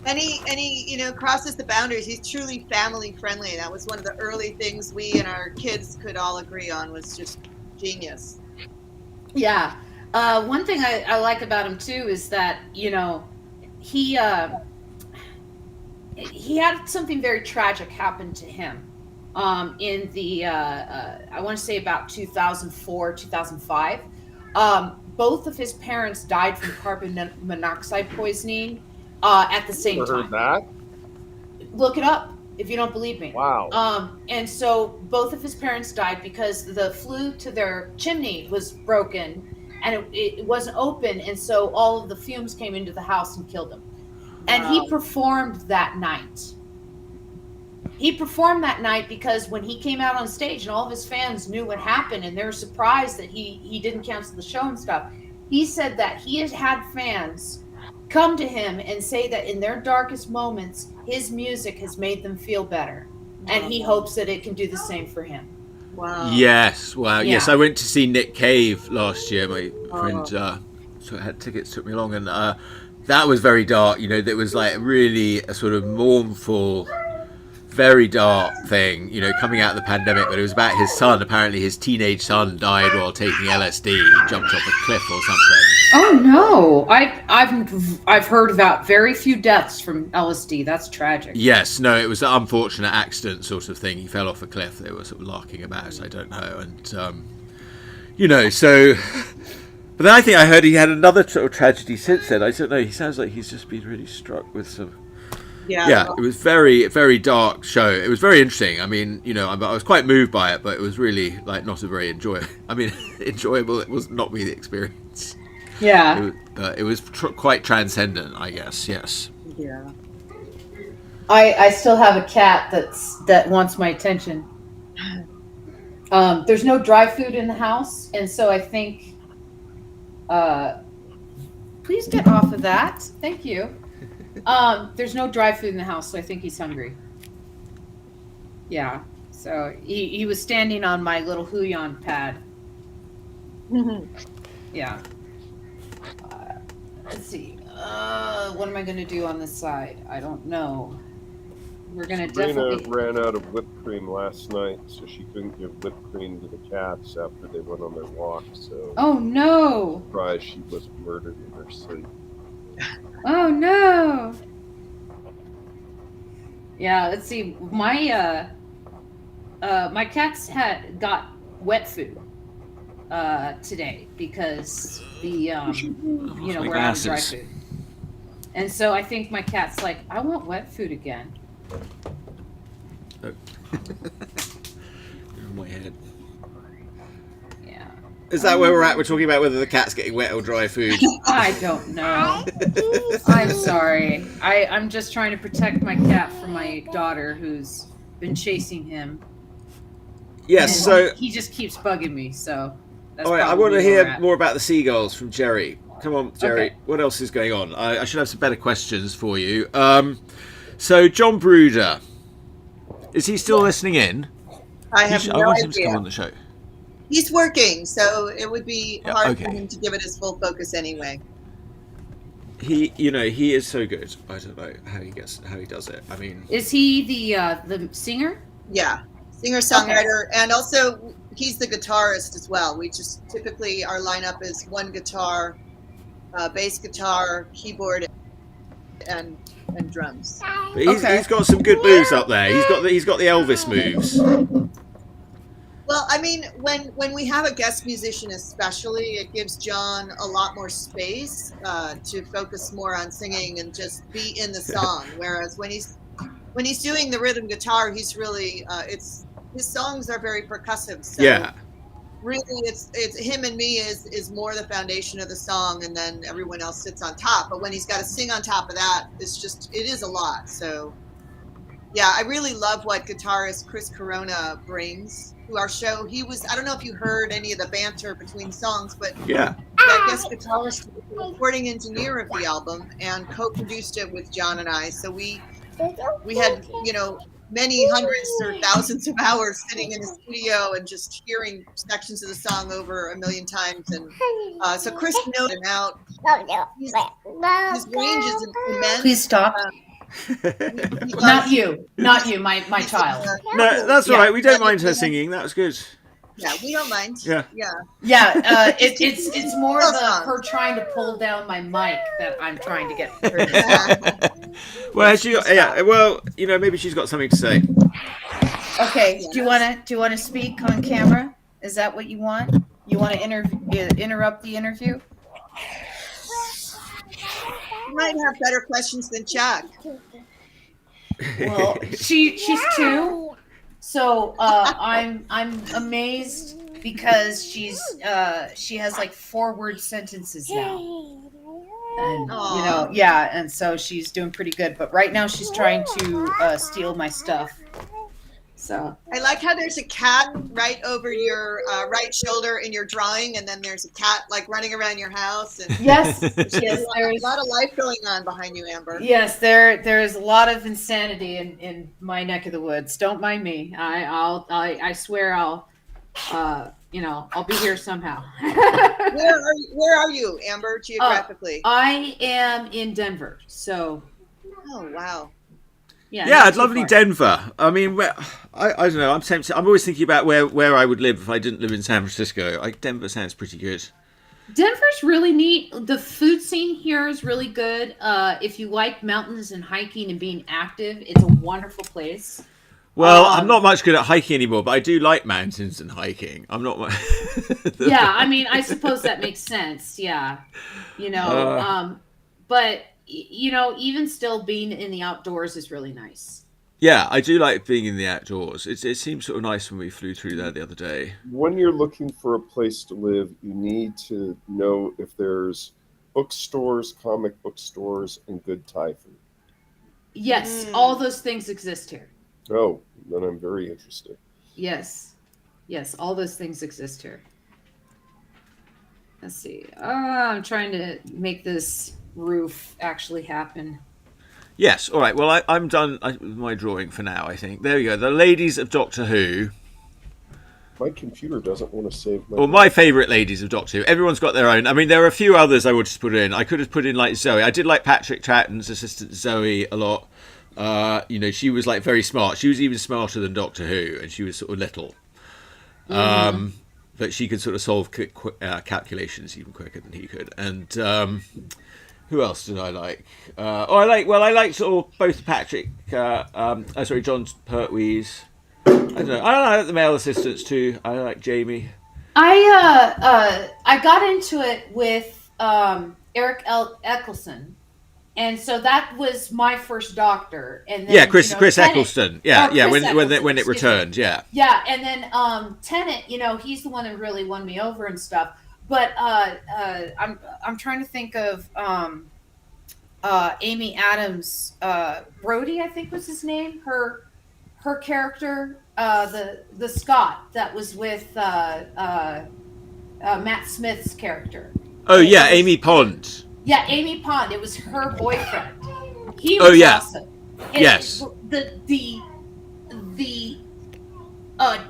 And he crosses the boundaries. He's truly family friendly. That was one of the early things we and our kids could all agree on, was just genius. Yeah. One thing I like about him too is that he had something very tragic happen to him in the I want to say about 2004 2005. Both of his parents died from carbon monoxide poisoning at the same time. Heard that? Look it up if you don't believe me. Wow. And so both of his parents died because the flue to their chimney was broken and it wasn't open, and so all of the fumes came into the house and killed him. And he performed that night. He performed that night because when he came out on stage and all of his fans knew what happened and they were surprised that he didn't cancel the show and stuff, he said that he has had fans come to him and say that in their darkest moments, his music has made them feel better. And he hopes that it can do the same for him. Wow. Yes, wow. Yeah. Yes, I went to see Nick Cave last year. My friend so I had tickets, took me along, and that was very dark. That was like really a sort of mournful, very dark thing, coming out of the pandemic, but it was about his son. Apparently his teenage son died while taking LSD. He jumped off a cliff or something. Oh no. I've heard about very few deaths from LSD. That's tragic. Yes, no, it was an unfortunate accident sort of thing. He fell off a cliff. They were sort of larking about, I don't know. And so but then I think I heard he had another sort of tragedy since then. I don't know, he sounds like he's just been really struck with some. Yeah, it was very, very dark show. It was very interesting. I mean, I was quite moved by it, but it was really like not a very enjoyable. It was not me the experience. Yeah, it was quite transcendent, I guess. Yes. Yeah. I still have a cat that wants my attention. There's no dry food in the house, and so I think. Please get off of that. Thank you. There's no dry food in the house, so I think he's hungry. Yeah. So he was standing on my little Huion pad. Yeah. Let's see. What am I going to do on this side? I don't know. We're going to definitely... ran out of whipped cream last night, so she couldn't give whipped cream to the cats after they went on their walk. So. Oh no! Surprised she was murdered in her sleep. Oh no! Yeah, let's see. My my cats got wet food today because the we're out of dry food, and so I think my cat's like, I want wet food again. In my head. Yeah. Is that where we're at? We're talking about whether the cat's getting wet or dry food. I don't know. I'm sorry. I'm just trying to protect my cat from my daughter who's been chasing him. Yes, And so he just keeps bugging me, so that's all right, I probably want to where hear we're at. more about the Seagulls from Geri. Come on, Geri. Okay. What else is going on? I should have some better questions for you. So John Bruder, is he still listening in? I have I no want him to come idea. on the show. He's working, so it would be hard okay. for him to give it his full focus anyway. He is so good. I don't know how he does it. I mean, Is he the singer? Yeah, singer-songwriter, and also he's the guitarist as well. We just typically our lineup is one guitar, bass guitar, keyboard, and drums. but he's got some good moves up there. He's got the Elvis moves. Well, I mean, when we have a guest musician, especially, it gives John a lot more space to focus more on singing and just be in the song. Whereas when he's doing the rhythm guitar, he's really his songs are very percussive. So Yeah. really, it's him and me is more the foundation of the song, and then everyone else sits on top. But when he's got to sing on top of that, it is a lot. So yeah, I really love what guitarist Chris Corona brings to our show. I don't know if you heard any of the banter between songs, but Yeah. that guest guitarist was the recording engineer of the album and co-produced it with John and I. So we had, many hundreds or thousands of hours sitting in the studio and just hearing sections of the song over a million times. And so Chris knows him out. His range is immense. Please stop. Not you, my child. No, that's all right. We don't mind her singing. That was good. Yeah, we don't mind. Yeah. It's more her trying to pull down my mic that I'm trying to get her to stop. Well, maybe she's got something to say. Okay. Do you want to speak on camera? Is that what you want? You want to interrupt the interview? You might have better questions than Chuck. Well, she's 2, so I'm amazed because she has like 4-word sentences now, and and so she's doing pretty good. But right now she's trying to steal my stuff. So I like how there's a cat right over your right shoulder in your drawing, and then there's a cat like running around your house. And yes, there's a lot of life going on behind you, Amber. Yes, there is a lot of insanity in my neck of the woods. Don't mind me. I swear I'll be here somehow. Where are you, Amber, geographically? I am in Denver. So. Oh wow. Yeah, it's lovely Denver. I mean, I don't know. I'm tempted. I'm always thinking about where I would live if I didn't live in San Francisco. Denver sounds pretty good. Denver's really neat. The food scene here is really good. If you like mountains and hiking and being active, it's a wonderful place. Well, I'm not much good at hiking anymore, but I do like mountains and hiking. I'm not. Yeah, I mean, I suppose that makes sense. Yeah, but. Even still being in the outdoors is really nice. Yeah, I do like being in the outdoors. It seems sort of nice when we flew through there the other day. When you're looking for a place to live, you need to know if there's bookstores, comic book stores, and good Thai food. Yes, all those things exist here. Oh, then I'm very interested. Yes, all those things exist here. Let's see. I'm trying to make this roof actually happen. Yes, all right. Well, I'm done with my drawing for now, I think. There we go. The ladies of Doctor Who. My computer doesn't want to save my... Well, my favourite ladies of Doctor Who. Everyone's got their own. I mean, there are a few others I would just put in. I could have put in, like, Zoe. I did like Patrick Troughton's assistant Zoe a lot. She was, like, very smart. She was even smarter than Doctor Who, and she was sort of little. But she could sort of solve calculations even quicker than he could. And... who else did I like? I liked sort of both Patrick, John Pertwee's. I don't know. I like the male assistants too. I like Jamie. I got into it with Eric Eccleston, And so that was my first Doctor. And then, Chris Eccleston. When it excuse returned, me. And then Tennant, he's the one that really won me over and stuff. But I'm trying to think of Amy Adams, Brody, I think was his name. Her character, the Scot that was with Matt Smith's character. Amy Pond. Yeah, Amy Pond. It was her boyfriend. He was awesome. And yes. The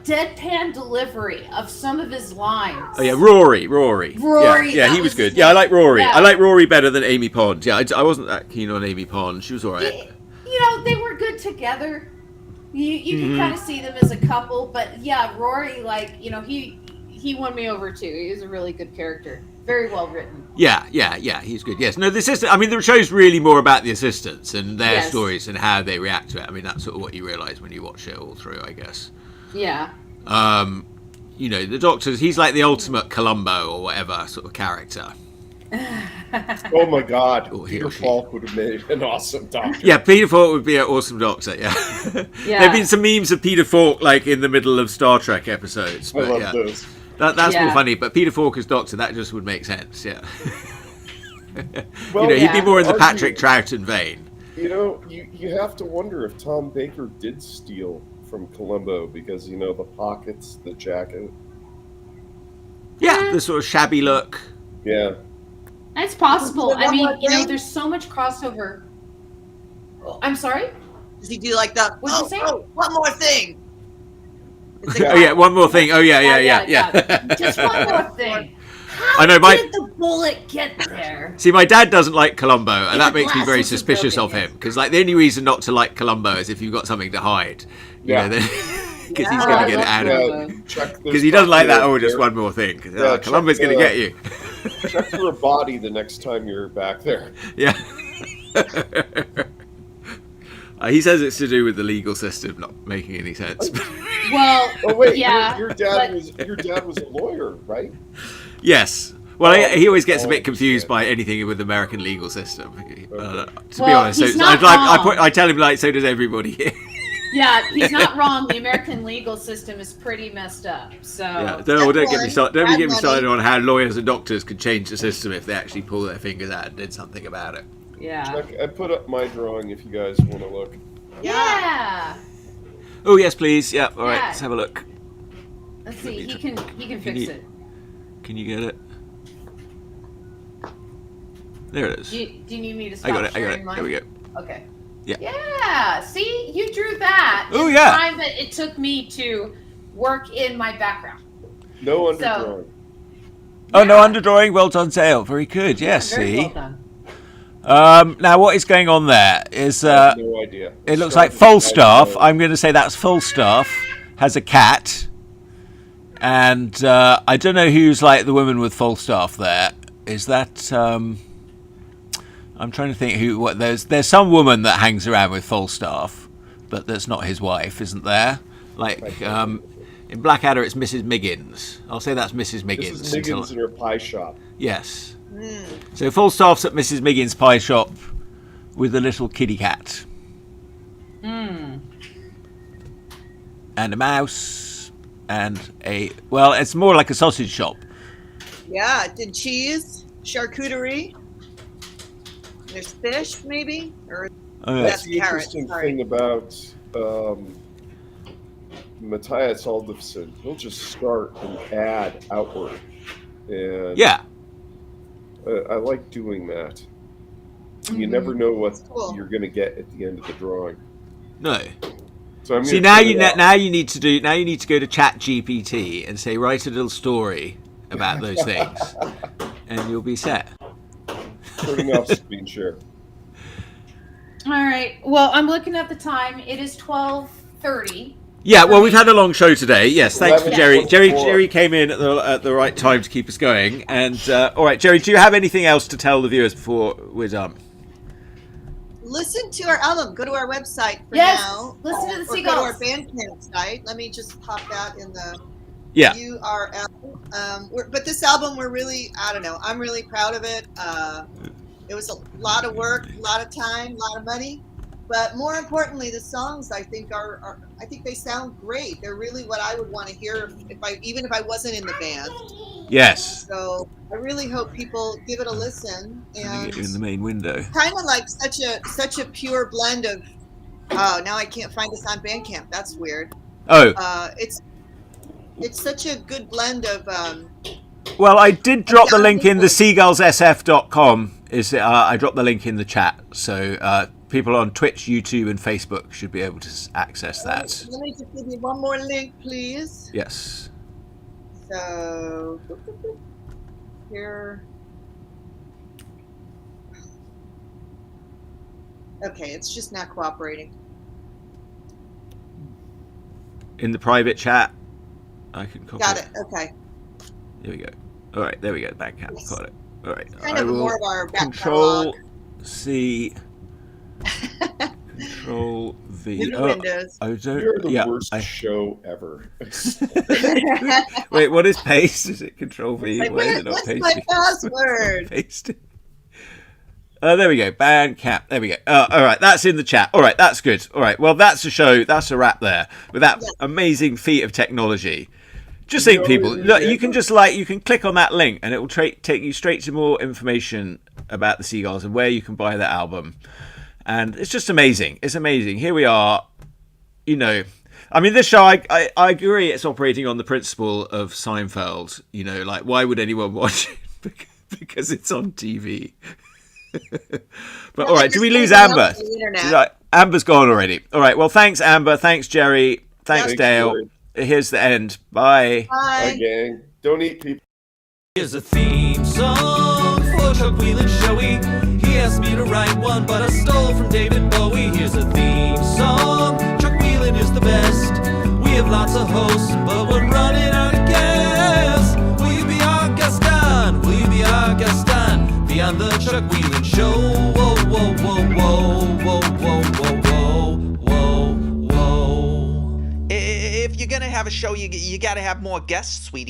deadpan delivery of some of his lines. Oh yeah, Rory. Yeah, he was good. Yeah, I like Rory. Yeah. I like Rory better than Amy Pond. Yeah, I wasn't that keen on Amy Pond. She was all right. They were good together. You can kind of see them as a couple, but yeah, Rory, he won me over too. He was a really good character. Very well written. Yeah, he's good. Yes. No, the show's really more about the assistants and their stories and how they react to it. I mean, that's sort of what you realise when you watch it all through, I guess. Yeah. The Doctor, he's like the ultimate Columbo or whatever sort of character. Oh my God. Peter Falk would have made an awesome Doctor. Yeah, Peter Falk would be an awesome Doctor, yeah. There have been some memes of Peter Falk like in the middle of Star Trek episodes. But, I love those. That's more funny, but Peter Falk as Doctor, that just would make sense, yeah. Well, he'd be more in the Patrick Troughton vein. You have to wonder if Tom Baker did steal from Columbo because, the pockets, the jacket. Yeah, the sort of shabby look. Yeah. It's possible. I mean, there's so much crossover. Oh, I'm sorry? Does he do like that? What'd you say? Oh, one more thing. One more thing. Oh, yeah. Just one more thing. How did the bullet get there? See, my dad doesn't like Columbo, and that makes me very suspicious of him. Because, the only reason not to like Columbo is if you've got something to hide. Because he's going to get it out of him. Because he doesn't like that, just one more thing. Columbo's going to get you. Check for a body the next time you're back there. Yeah. He says it's to do with the legal system not making any sense. Well, wait, yeah. Your dad was a lawyer, right? Yes. Well, he always gets a bit confused by anything with the American legal system. To be honest, I tell him so does everybody here. Yeah, he's not wrong. The American legal system is pretty messed up. So don't get me started. Don't get me started on how lawyers and doctors could change the system if they actually pull their fingers out and did something about it. Yeah. I put up my drawing if you guys want to look. Yeah. Oh yes, please. Yeah. All right. Let's have a look. Let's see. He can fix it. Can you get it? There it is. Do you need me to stop I got it. mine? There we go. Okay. Yeah. Yeah. See, you drew that. Oh yeah. The time that it took me to work in my background. No underdrawing. Oh no underdrawing. Well done, Dale. Very good. Yes. Very see. well done. Now what is going on there is I have no idea. It looks like Falstaff. I'm going to say that's Falstaff has a cat, and I don't know who's like the woman with Falstaff there. Is that? I'm trying to think who. What there's some woman that hangs around with Falstaff, but that's not his wife, isn't there? Like in Blackadder, it's Mrs. Miggins. I'll say that's Mrs. Miggins. Mrs. Miggins in her pie shop. Yes. So Falstaff's at Mrs. Miggins' pie shop with a little kitty cat. And a mouse and it's more like a sausage shop. Yeah, did cheese, charcuterie. There's fish, maybe, or that's the interesting thing about Matthias Aldefsson. He'll just start and add outward, and I like doing that. You never know what you're going to get at the end of the drawing. No. So see now you need to go to ChatGPT and say write a little story about those things, and you'll be set. Turning off screen share. All right. Well, I'm looking at the time. It is 12:30. Yeah. Well, we've had a long show today. Yes. Thanks for Geri. Geri came in at the right time to keep us going. And all right, Geri, do you have anything else to tell the viewers before we're done? Listen to our album. Go to our website for now. Listen to the Seagulls. Go to our Bandcamp site. Let me just pop that in the URL. But this album, we're really, I don't know, I'm really proud of it. It was a lot of work, a lot of time, a lot of money. But more importantly, the songs I think I think they sound great. They're really what I would want to hear even if I wasn't in the band. Yes. So I really hope people give it a listen. And get you in the main window. Kind of like such a pure blend of. Oh, now I can't find us on Bandcamp. That's weird. Oh. It's such a good blend of. Well, I did drop the link in the seagullssf.com. I dropped the link in the chat, so people on Twitch, YouTube, and Facebook should be able to access that. Let me just give you one more link, please. Yes. So here. Okay, it's just not cooperating. In the private chat, I can copy. Got it. Okay. Here we go. All right, there we go. Bandcamp. Yes. Got it. All right. Kind of more of our back Control catalog. C. Control V. Windows. I don't. You're the worst show ever. Wait, what is paste? Is it Control V? Like, Why is it not what's pasting? my password? Paste. There we go. Bandcamp. There we go. All right, that's in the chat. All right, that's good. All right, well, that's a show. That's a wrap there with that amazing feat of technology. Just think, people, look, you can click on that link and it will take you straight to more information about the Seagulls and where you can buy that album. And it's just amazing. It's amazing. Here we are. You know, I mean, this show, I agree, it's operating on the principle of Seinfeld. You know, like, why would anyone watch it? Because it's on TV. But all right, do we lose Amber? Right, Amber's gone already. All right, well, thanks, Amber. Thanks, Geri. Thanks, Dale. Geri. Here's the end. Bye. Bye. Bye, gang. Don't eat people. Here's a theme song for Chuck Whelan Showy. He asked me to write one, but I stole from David Bowie. Here's a theme song. Chuck Whelan is the best. We have lots of hosts, but we're running out of gas. Will you be our guest on? Will you be our guest on? Be on the Chuck Whelan Show. Whoa, whoa, whoa, whoa, whoa, whoa, whoa, whoa, whoa, whoa. If you're gonna have a show, you gotta have more guests, sweetie.